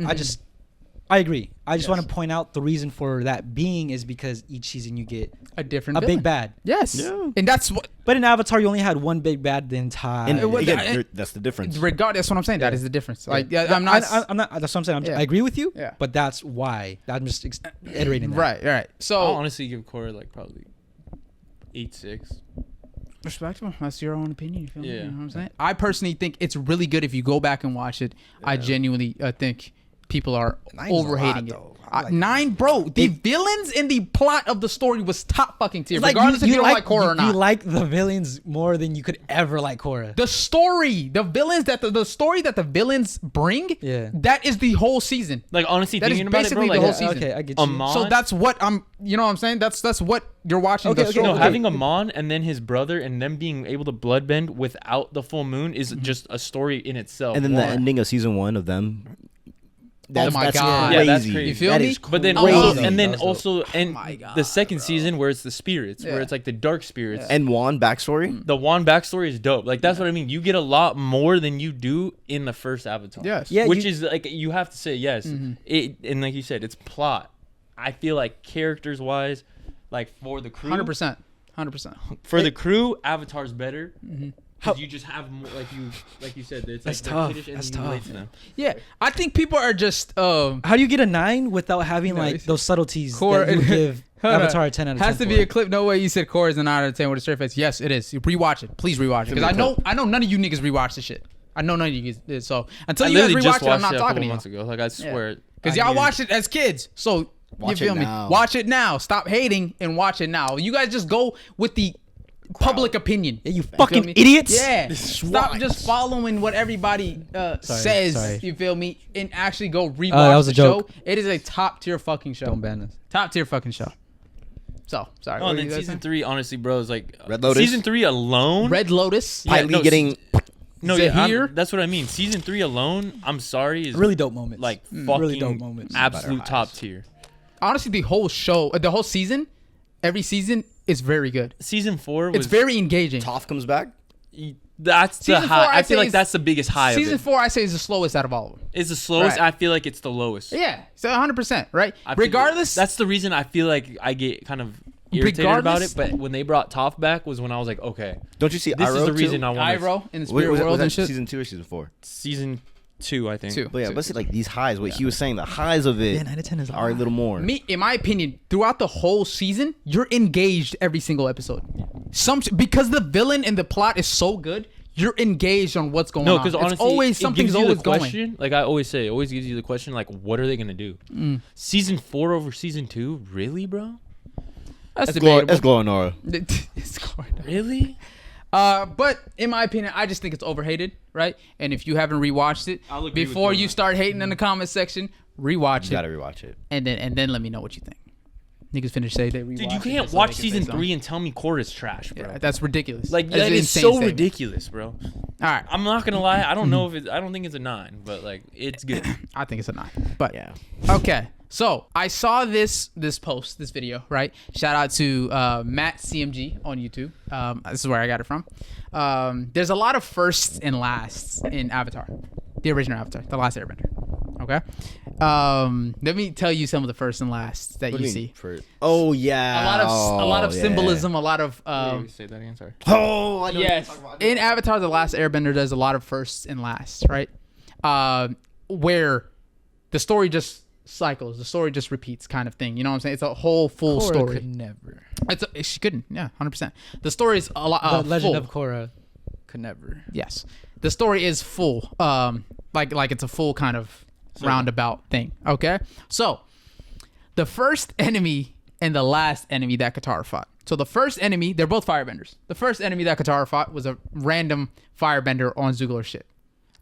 I agree. I just want to point out the reason for that being is because each season you get a different a villain. big bad. Yes. Yeah. And that's what. But in Avatar, you only had one big bad the entire. And was- again, that's the difference. Regardless, that's what I'm saying. That is the difference. Like, Yeah, I'm not. I'm not. That's what I'm saying. Yeah. I agree with you. Yeah. But that's why. I'm just iterating that. Right. So I'll honestly give Korra like probably 8.6. respectable. That's your own opinion. You feel me? Yeah. You know what I'm saying? I personally think it's really good if you go back and watch it. I genuinely think people are 9's a lot, overhating it. though. I like 9, bro. The villains in the plot of the story was top fucking tier, It's like regardless if you don't like Korra or you not. like the villains more than you could ever like Korra. The story, the villains that the story that the villains bring, Yeah. that is the whole season. Like honestly, That is thinking about it, bro, basically the like whole season. Okay, I get you. Amon. So that's what I'm. You know what I'm saying? That's what you're watching. Okay, the okay, show. No, okay. having Amon and then his brother and them being able to bloodbend without the full moon is just a story in itself. And then the One. ending of season 1 of them. my God. Crazy. Yeah, that's crazy. You feel That me? is But then crazy. also, and then That was also, and my God, the second season where it's the spirits, Yeah. where it's like the dark spirits. And Juan backstory. The Juan backstory is dope. Like that's what I mean. You get a lot more than you do in the first Avatar. Yes. Yeah, which you- is like you have to say yes. It and like you said, it's plot. I feel like characters wise, like for the crew, 100%. for the crew, Avatar's better. How- Because you just have more, like you said, it's That's like tough. kiddish and That's you relate tough. to them. Yeah, I think people are just. How do you get a 9 without having No, like it's- those subtleties Korra- that you give Hold on. Avatar a 10 out of 10? Has to for? be a clip. No way you said Korra is an 9 out of 10 with a straight face. Yes, it is. You rewatch it. Please rewatch it. Because I know none of you niggas rewatch this shit. I know none of you guys did. So until I you guys literally just rewatch it, I'm watched not it a talking couple to you. months ago. Like I swear. Because I y'all knew- watched it as kids. So Watch you feel it me? now. Watch it now. Stop hating and watch it now. You guys just go with the public opinion. Yeah, you feel fucking me? idiots. Yeah. Stop just following what everybody says. sorry. You feel me? And actually go rewatch that was the a joke. show. It is a top tier fucking show. Don't ban us. Top tier fucking show. So sorry. Oh, and then season 3, honestly, bro, is like Red Lotus? Season 3 alone. Red Lotus. Yeah, Pilot getting. No, Is it yeah, here? that's what I mean. Season 3 alone, I'm sorry, is Really dope moments. like fucking Really dope moments. absolute top tier. Honestly, the whole show, the whole season, every season is very good. Season 4 was It's very engaging. Toph comes back. that's the Season 4, high. I I'd feel say like is- that's the biggest high Season of it. 4, I say, is the slowest out of all of them. It's the slowest. Right. I feel like it's the lowest. Yeah, so 100%, right? I feel- Regardless, that's the reason I feel like I get kind of irritated about Regardless- it. But when they brought Toph back was when I was like, okay, Don't you see? this Iroh is the too? reason I want Iroh in the Was spirit that world and shit. season 2 or season 4? season 2, I think. 2. But yeah, but see, like these highs. What he was saying, the highs of it 9 out of 10 is a are a lot. little more. Me, in my opinion, throughout the whole season, you're engaged every single episode. Because the villain and the plot is so good, you're engaged on what's going No, on. because It's honestly, always it something's gives you always the going. question. Like I always say, it always gives you the question, like, what are they gonna do? Season 4 over season 2, really, bro? That's That's glowing aura. It's going on. Really? But in my opinion, I just think it's overhated, right? And if you haven't rewatched it, I'll agree with before you on you that. start hating in the comment section, rewatch You it, gotta rewatch it. and then let me know what you think. Niggas finish say they rewatch. Dude, you it can't just so watch they can season say so. 3 and tell me Korra's trash, bro. Yeah, that's ridiculous. Like That's that an is insane so statement. ridiculous, bro. All right, I'm not gonna lie. I don't know if I don't think it's a 9, but like it's good. I think it's a 9. But Yeah. okay, so I saw this video, right? Shout out to Matt CMG on YouTube. This is where I got it from. There's a lot of firsts and lasts in Avatar, the original Avatar, the Last Airbender. Okay, let me tell you some of the firsts and lasts that What you do you mean? see. Oh yeah. A lot of yeah. symbolism, a lot of Say that again, sorry. Oh, I know. yes. In Avatar, the Last Airbender, there's a lot of firsts and lasts, right? Where the story just cycles, the story just repeats, kind of thing. You know what I'm saying? It's a whole full Korra story. could never. She couldn't. Yeah, 100%. The story is a lot. The Legend full. of Korra could never. Yes, the story is full. Like it's a full kind of roundabout thing. Okay, so the first enemy and the last enemy that Katara fought. So the first enemy, they're both firebenders. The first enemy that Katara fought was a random firebender on Zoogler's ship,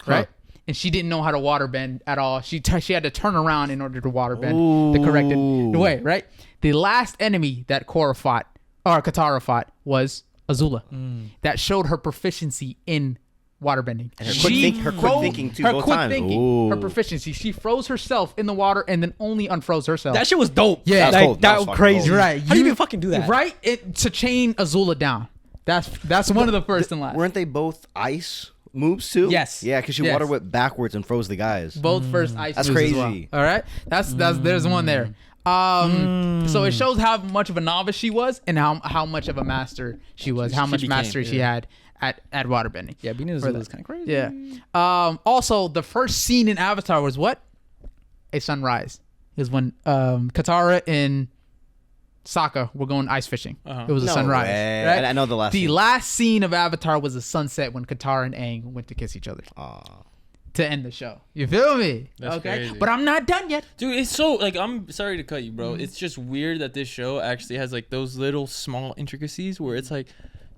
right? And she didn't know how to waterbend at all. She had to turn around in order to waterbend the corrected way, right? The last enemy that Katara fought was Azula. That showed her proficiency in waterbending. And her quick thinking too, both times. Her Ooh. proficiency. She froze herself in the water and then only unfroze herself. That shit was dope. Yeah. That was like cold. that was was fucking crazy. cold. right. How do you even fucking do that? Right? To chain Azula down. That's one of the first and last. Weren't they both ice moves too? Yes. Yeah, because she Yes. water whipped backwards and froze the guys. Both first ice That's moves as well. crazy. All right, that's there's one there. So it shows how much of a novice she was and how much of a master she was, how much became, mastery she had at waterbending. Yeah, being in For Azula is kind of crazy. Yeah. Also, the first scene in Avatar was what? A sunrise. It was when Katara and Sokka were going ice fishing. It was a No sunrise. way. Right? I know the last The scene. last scene of Avatar was a sunset when Katara and Aang went to kiss each other Aw. to end the show. You feel me? That's okay. crazy. But I'm not done yet. Dude, it's so like I'm sorry to cut you, bro. It's just weird that this show actually has like those little small intricacies where it's like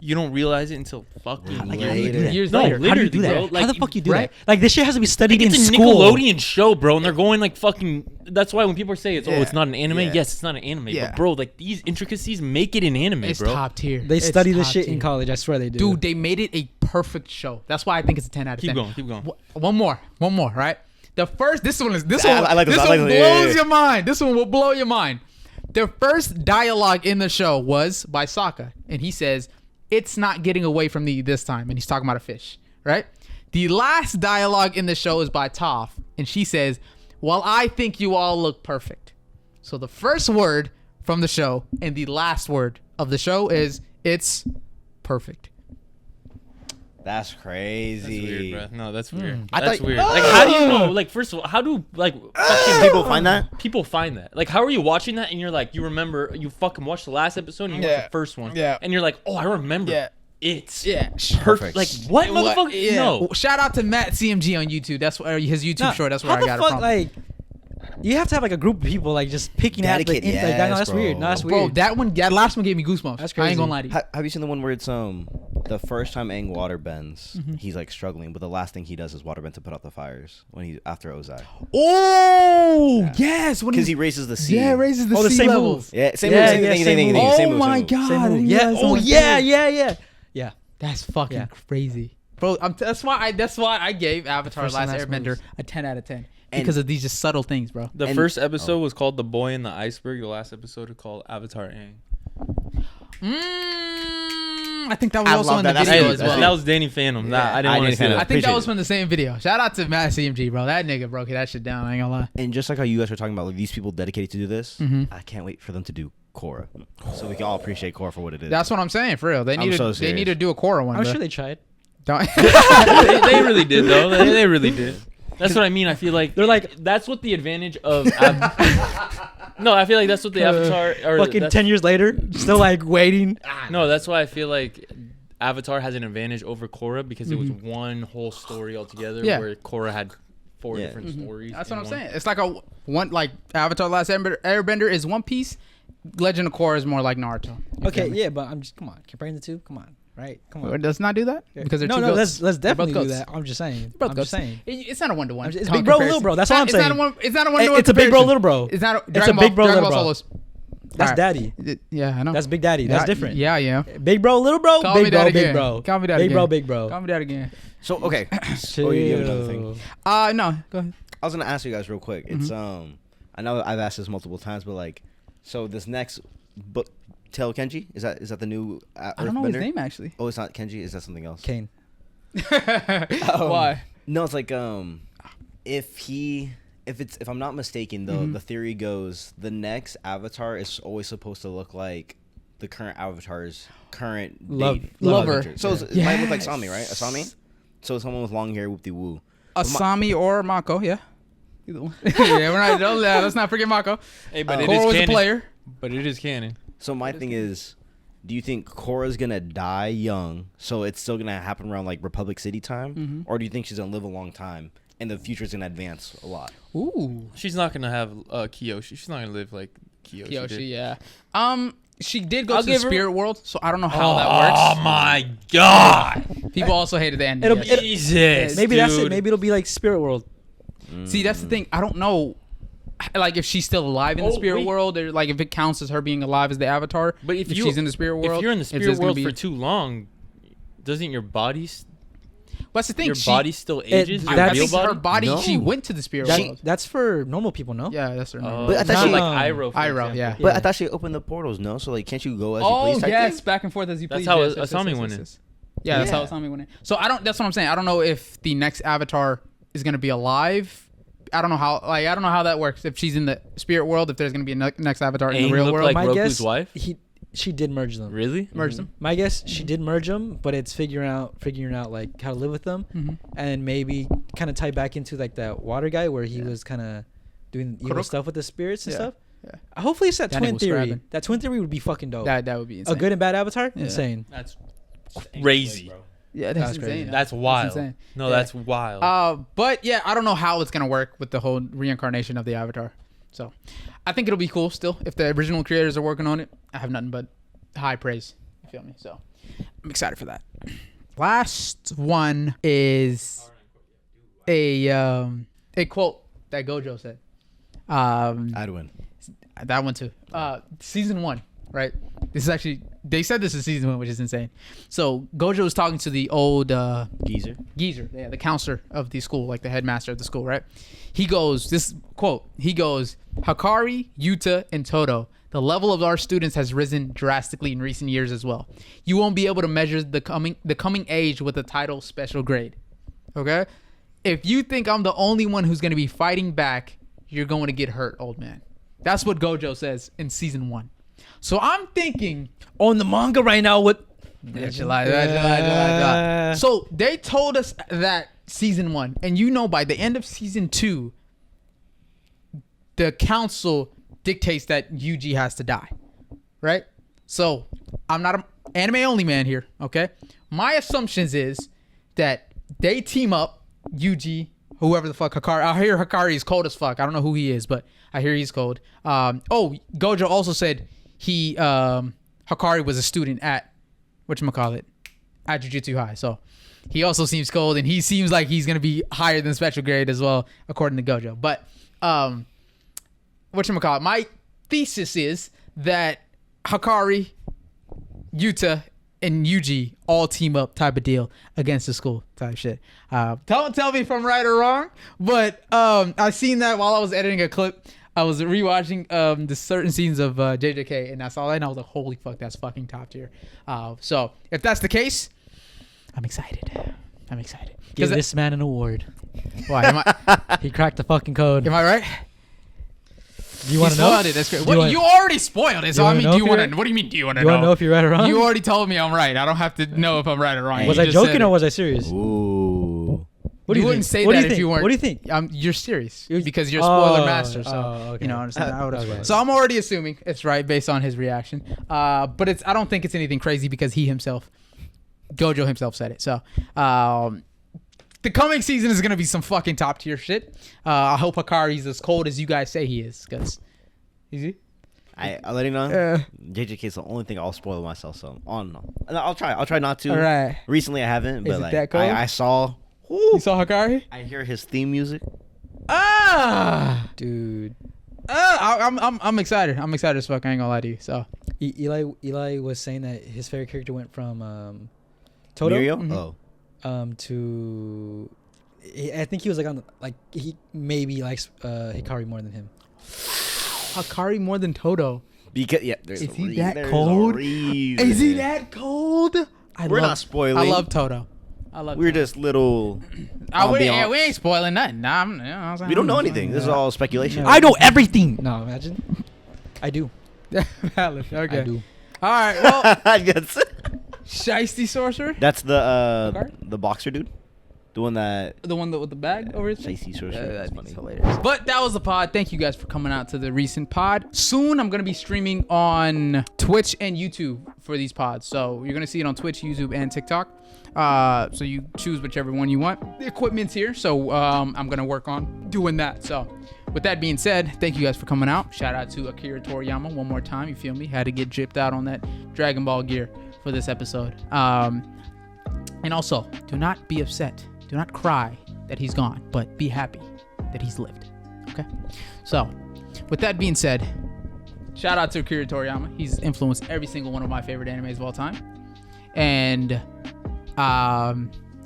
you don't realize it until fucking Like, how do you do Later. that? Years No, later. How do you do literally, that? bro. How Like, the fuck you do right? that? Like this shit has to be studied It's in a school. Nickelodeon show, bro, and they're going like fucking. That's why when people say it's Yeah. it's not an anime. Yeah. Yes, it's not an anime, Yeah. but bro, like these intricacies make it an anime, It's bro. top tier. They It's study this top shit tier. in college. I swear they do. Dude, they made it a perfect show. That's why I think it's a 10 out of 10. Keep going. One more, right? The first, this one I like this one. I like blows this. Yeah, yeah. your mind. This one will blow your mind. The first dialogue in the show was by Sokka, and he says, "It's not getting away from me this time," and he's talking about a fish, right? The last dialogue in the show is by Toph, and she says, "Well, I think you all look perfect." So the first word from the show and the last word of the show is, "It's perfect." That's That's crazy. weird, bro. No, that's weird. I That's thought- weird. Like, how do you know? Like, first of all, how do like fucking People find that? people find that? Like, how are you watching that and you're like, you remember, you fucking watched the last episode and you watched Yeah. the first one, Yeah. and you're like, oh, I remember. Yeah. It's Yeah. perfect. Like, what, motherfucker? Yeah. No. Shout out to Matt CMG on YouTube. That's where his YouTube Nah, short. That's where how I the got fuck, it from. Like, you have to have like a group of people like just picking at the Dedicated, like, that. No, yes, that's bro. weird. No, that's Bro, weird. that last one gave me goosebumps. That's I ain't crazy. gonna lie to you. Have you seen the one where it's the first time Aang water bends, he's like struggling, but the last thing he does is water bend to put out the fires when he after Ozai. Oh yes, Because he raises the sea. Yeah, raises the Oh, the sea same levels. Yeah, same move, same thing. Oh my god! Yeah. Oh yeah. That's fucking Yeah. crazy, bro. That's why I gave Avatar: First Last and last Airbender moves. a 10 out of 10 And- because of these just subtle things, bro. The first episode was called "The Boy in the Iceberg." The last episode was called Avatar Aang. I think that was I also love in the that. video That's as well. That was Danny Phantom. Yeah, I didn't want to see Phantom. I that. think that Appreciate was it. from the same video. Shout out to Matt CMG, bro. That nigga broke that shit down. I ain't gonna lie. And just like how you guys were talking about, like these people dedicated to do this, Mm-hmm. I can't wait for them to do Korra, so we can all appreciate Korra for what it is. That's what I'm saying, for real. They I'm need so to. They need serious. to do a Korra one. I'm bro. sure they tried. Don't. they really did though. They really did. That's what I mean. I feel like They're like that's what the advantage of. No, I feel like that's what the Avatar or fucking that's- 10 years later, still like waiting. No, that's why I feel like Avatar has an advantage over Korra because it was one whole story altogether. Yeah. Where Korra had four Yeah. different stories. That's in what I'm one. saying. It's like like Avatar: Last Airbender is One Piece. Legend of Korra is more like Naruto. You Okay, feel me? yeah, but I'm just come on, comparing the two. Come on, right? Come on. Does not do that because they're two no, goats. let's They're both definitely do goats. that. I'm just saying. Both I'm goats. just saying. It's not a 1-to-1. It's big bro, little bro. That's what I'm saying. It's not a 1-to-1. It's a big bro, little bro. It's not. It's a big bro, little bro. Solos. That's Alright. daddy. Yeah, I know. That's big daddy. That's Yeah, different. Yeah, yeah. Big bro, little bro. Call me Big that bro, again. big bro. Call me that big again. bro, big bro. Call me that again. So okay, Chill. oh, you have another thing. No, go ahead. I was gonna ask you guys real quick. It's I know I've asked this multiple times, but like, so this next book, Tale Kenji, is that the new I don't know his Earthbender? name actually. Oh, it's not Kenji. Is that something else? Kane. Why? No, it's like if I'm not mistaken, the theory goes the next Avatar is always supposed to look like the current Avatar's current Lover. adventure. So it might look like Asami, right? Asami. So someone with long hair, whoop de woo. Asami or Mako, yeah. Either one. Yeah, let's not forget Mako. Hey, but it Korra is was a canon. player. But it is canon. So my thing is, do you think Korra's gonna die young, so it's still gonna happen around like Republic City time, or do you think she's gonna live a long time and the future's gonna advance a lot? Ooh. She's not gonna have Kyoshi. She's not gonna live like Kyoshi. did. Kyoshi, yeah. She did go I'll to the give her- spirit world, so I don't know how that works. Oh my god! People also hated the ending. It'll- yes. Jesus, Maybe that's it. dude. Maybe it'll be like Spirit World. See, that's the thing. I don't know, like if she's still alive in the Oh, spirit wait. world, or like if it counts as her being alive as the Avatar. But if she's in the spirit world, if you're in the it's spirit just gonna world be- for too long, doesn't your body, That's the thing. your body still ages? Your I that's- real think her body? body. No. She went to the spirit That, world. that's for normal people, no? Yeah, that's her. Oh, But I thought not she- like Iroh. for Iroh, example. yeah. But I thought she opened the portals, no? So like, can't you go as you Oh please? type yes, thing? back and forth as you That's please. how yes, yes, Asami yes, went yes, in. yes. Yeah, that's how Yeah. Asami went in. So that's what I'm saying. I don't know if the next Avatar is gonna be alive. I don't know how that works. If she's in the spirit world, if there's gonna be a next Avatar in Aang the real looked world, like My Roku's guess, wife? she did merge them. Really? merge them. My guess, she did merge them, but it's figuring out like how to live with them, and maybe kind of tie back into like that water guy where he was kind of doing evil Kuruk? stuff with the spirits and Yeah. stuff. Yeah. Hopefully, it's that That twin nigga was theory. scrapping. That twin theory would be fucking dope. That would be insane. A good and bad Avatar, Yeah. insane. That's crazy. Yeah, That's that's crazy. insane. That's wild. insane. No, Yeah. that's wild. But yeah, I don't know how it's gonna work with the whole reincarnation of the Avatar. So, I think it'll be cool still if the original creators are working on it. I have nothing but high praise. You feel me? So, I'm excited for that. Last one is a quote that Gojo said. I'd win. That one too. Season 1, right? This is actually, they said this is season 1, which is insane. So Gojo was talking to the old Geezer. yeah, the counselor of the school, like the headmaster of the school, right? He goes, this quote, he goes, Hakari, Yuta, and Toto, the level of our students has risen drastically in recent years as well. You won't be able to measure the coming age with a title special grade. Okay? If you think I'm the only one who's going to be fighting back, you're going to get hurt, old man. That's what Gojo says in season 1. So I'm thinking On the manga right now, with July. So they told us that season 1, and you know by the end of season 2, the council dictates that Yuji has to die, right? So I'm not an anime only man here, okay? My assumptions is that they team up, Yuji, whoever the fuck Hakari. I hear Hakari is cold as fuck. I don't know who he is, but I hear he's cold. Gojo also said he Hakari was a student at whatchamacallit, at Jujutsu High. So he also seems cold, and he seems like he's gonna be higher than special grade as well, according to Gojo. But whatchamacallit, my thesis is that Hikari, Yuta, and Yuji all team up type of deal against the school type shit. Don't tell me if I'm right or wrong, but I seen that while I was editing a clip. I was rewatching the certain scenes of JJK, and I saw that, and I was like, holy fuck, that's fucking top tier. So if that's the case, I'm excited. Give this man an award. Why? He cracked the fucking code. Am I right? Do you want to know? It. That's great. You already spoiled it. So I mean, do you want to? What do you mean? Do you want to know? You want to know if you're right or wrong? You already told me I'm right. I don't have to know if I'm right or wrong. Was I joking or was I serious? Ooh. What do you wouldn't think? say that if you weren't. What do you think? You're serious because you're a spoiler master. So okay. you know, understand. Okay. So I'm already assuming it's right based on his reaction. But I don't think it's anything crazy because Gojo himself said it. So the coming season is gonna be some fucking top tier shit. I hope Hikari's as cold as you guys say he is, because is he? I'll let you know. JJK is the only thing I'll spoil myself. So I'll try not to. All right. Recently I haven't, but Is it like that cold? I saw. You saw Hikari? I hear his theme music. Dude. I'm excited. I'm excited as fuck. I ain't gonna lie to you. So Eli was saying that his favorite character went from Toto Mirio? to I think he was like he maybe likes Hikari more than him. Hikari more than Toto. Because there's Is he that cold? Is he that cold? We're not spoiling. I love Toto. We're just little. We ain't spoiling nothing. Nah, we don't know anything. This is all speculation. I know everything. No, imagine. I do. Valid. Okay. I do. All right. Well, Yes. Shiesty Sorcerer. That's the boxer dude, the one with the bag over his Shiesty Sorcerer. That's funny. Hilarious. But that was the pod. Thank you guys for coming out to the recent pod. Soon I'm gonna be streaming on Twitch and YouTube for these pods. So you're gonna see it on Twitch, YouTube, and TikTok. So you choose whichever one you want. The equipment's here, so I'm gonna work on doing that. So with that being said, thank you guys for coming out. Shout out to Akira Toriyama one more time. You feel me? Had to get dripped out on that Dragon Ball gear for this episode. And also, do not be upset. Do not cry that he's gone, but be happy that he's lived. Okay? So, with that being said, shout out to Akira Toriyama. He's influenced every single one of my favorite animes of all time. And a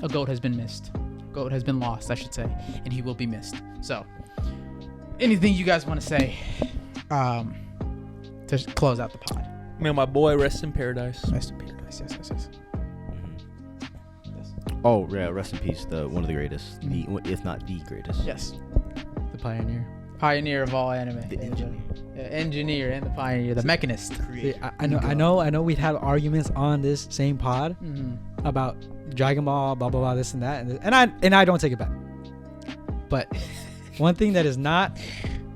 goat has been missed. Goat has been lost, I should say. And he will be missed. So, anything you guys want to say to close out the pod? May my boy rest in paradise. Rest in paradise. Yes. Oh yeah, rest in peace. One of the greatest, if not the greatest. Yes. The Pioneer of all anime. The engineer. Engineer and the pioneer, the mechanist. See, I know we'd have arguments on this same pod about Dragon Ball, blah blah blah, this and that, and I don't take it back. But one thing that is not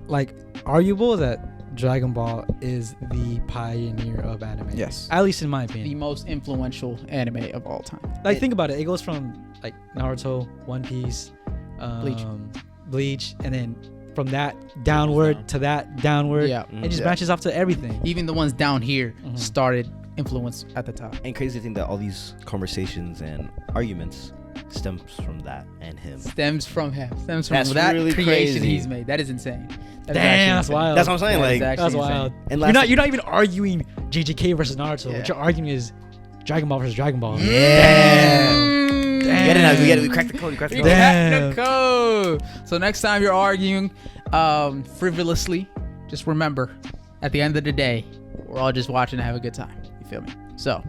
like arguable is that Dragon Ball is the pioneer of anime. Yes. At least in my The opinion. most influential anime of all time. Like think about it. It goes from like Naruto, One Piece, Bleach, and then from that downward to that downward. Yeah. It just branches off to everything. Even the ones down here started influence at the top. And crazy to think that all these conversations and arguments stems from that and him. Stems from That's that really creation crazy. he's made. That is insane. That is Damn, actually that's insane. wild. That's what I'm saying. That Like is actually That's insane. wild. And You're not even arguing JJK versus Naruto. Yeah. What you're arguing is Dragon Ball versus Dragon Ball. Damn. We get it now. We get it. We cracked the code. We cracked the We code. cracked the code. So next time you're arguing frivolously, just remember, at the end of the day, we're all just watching to have a good time. You feel me? So,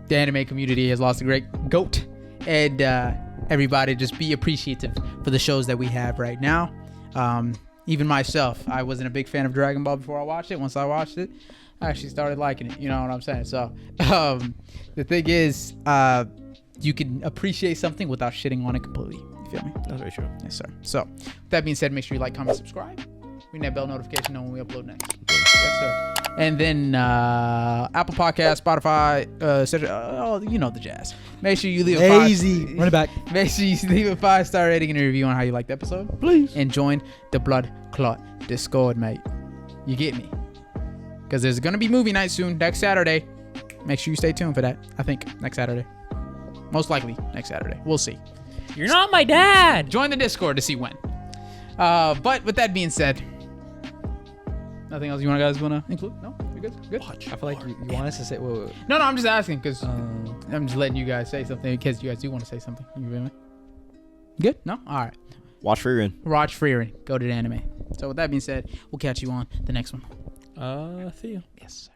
the anime community has lost a great goat, and everybody just be appreciative for the shows that we have right now. Even myself, I wasn't a big fan of Dragon Ball before I watched it. Once I watched it, I actually started liking it. You know what I'm saying? So, the thing is, you can appreciate something without shitting on it completely. You feel me? That's very true. Yes, sir. So, with that being said, make sure you like, comment, subscribe. Ring that bell notification know when we upload next. Yes, sir. And then Apple Podcast, Spotify, etc. You know the jazz. Make sure you leave a Run it back. Make sure you leave a 5-star rating and a review on how you liked the episode. Please. And join the Blood Clot Discord, mate. You get me? Because there's gonna be movie night soon, next Saturday. make sure you stay tuned for that. I think next Saturday. Most likely next Saturday. We'll see. You're not my dad. Join the Discord to see when. But with that being said, nothing else you guys want to include? No? You good? I feel like you want us to say... Wait. No, I'm just asking because I'm just letting you guys say something in case you guys do want to say something. You feel me? Good? No? All right. Watch Frieren. Watch Frieren. Go to the anime. So with that being said, we'll catch you on the next one. See you. Yes, sir.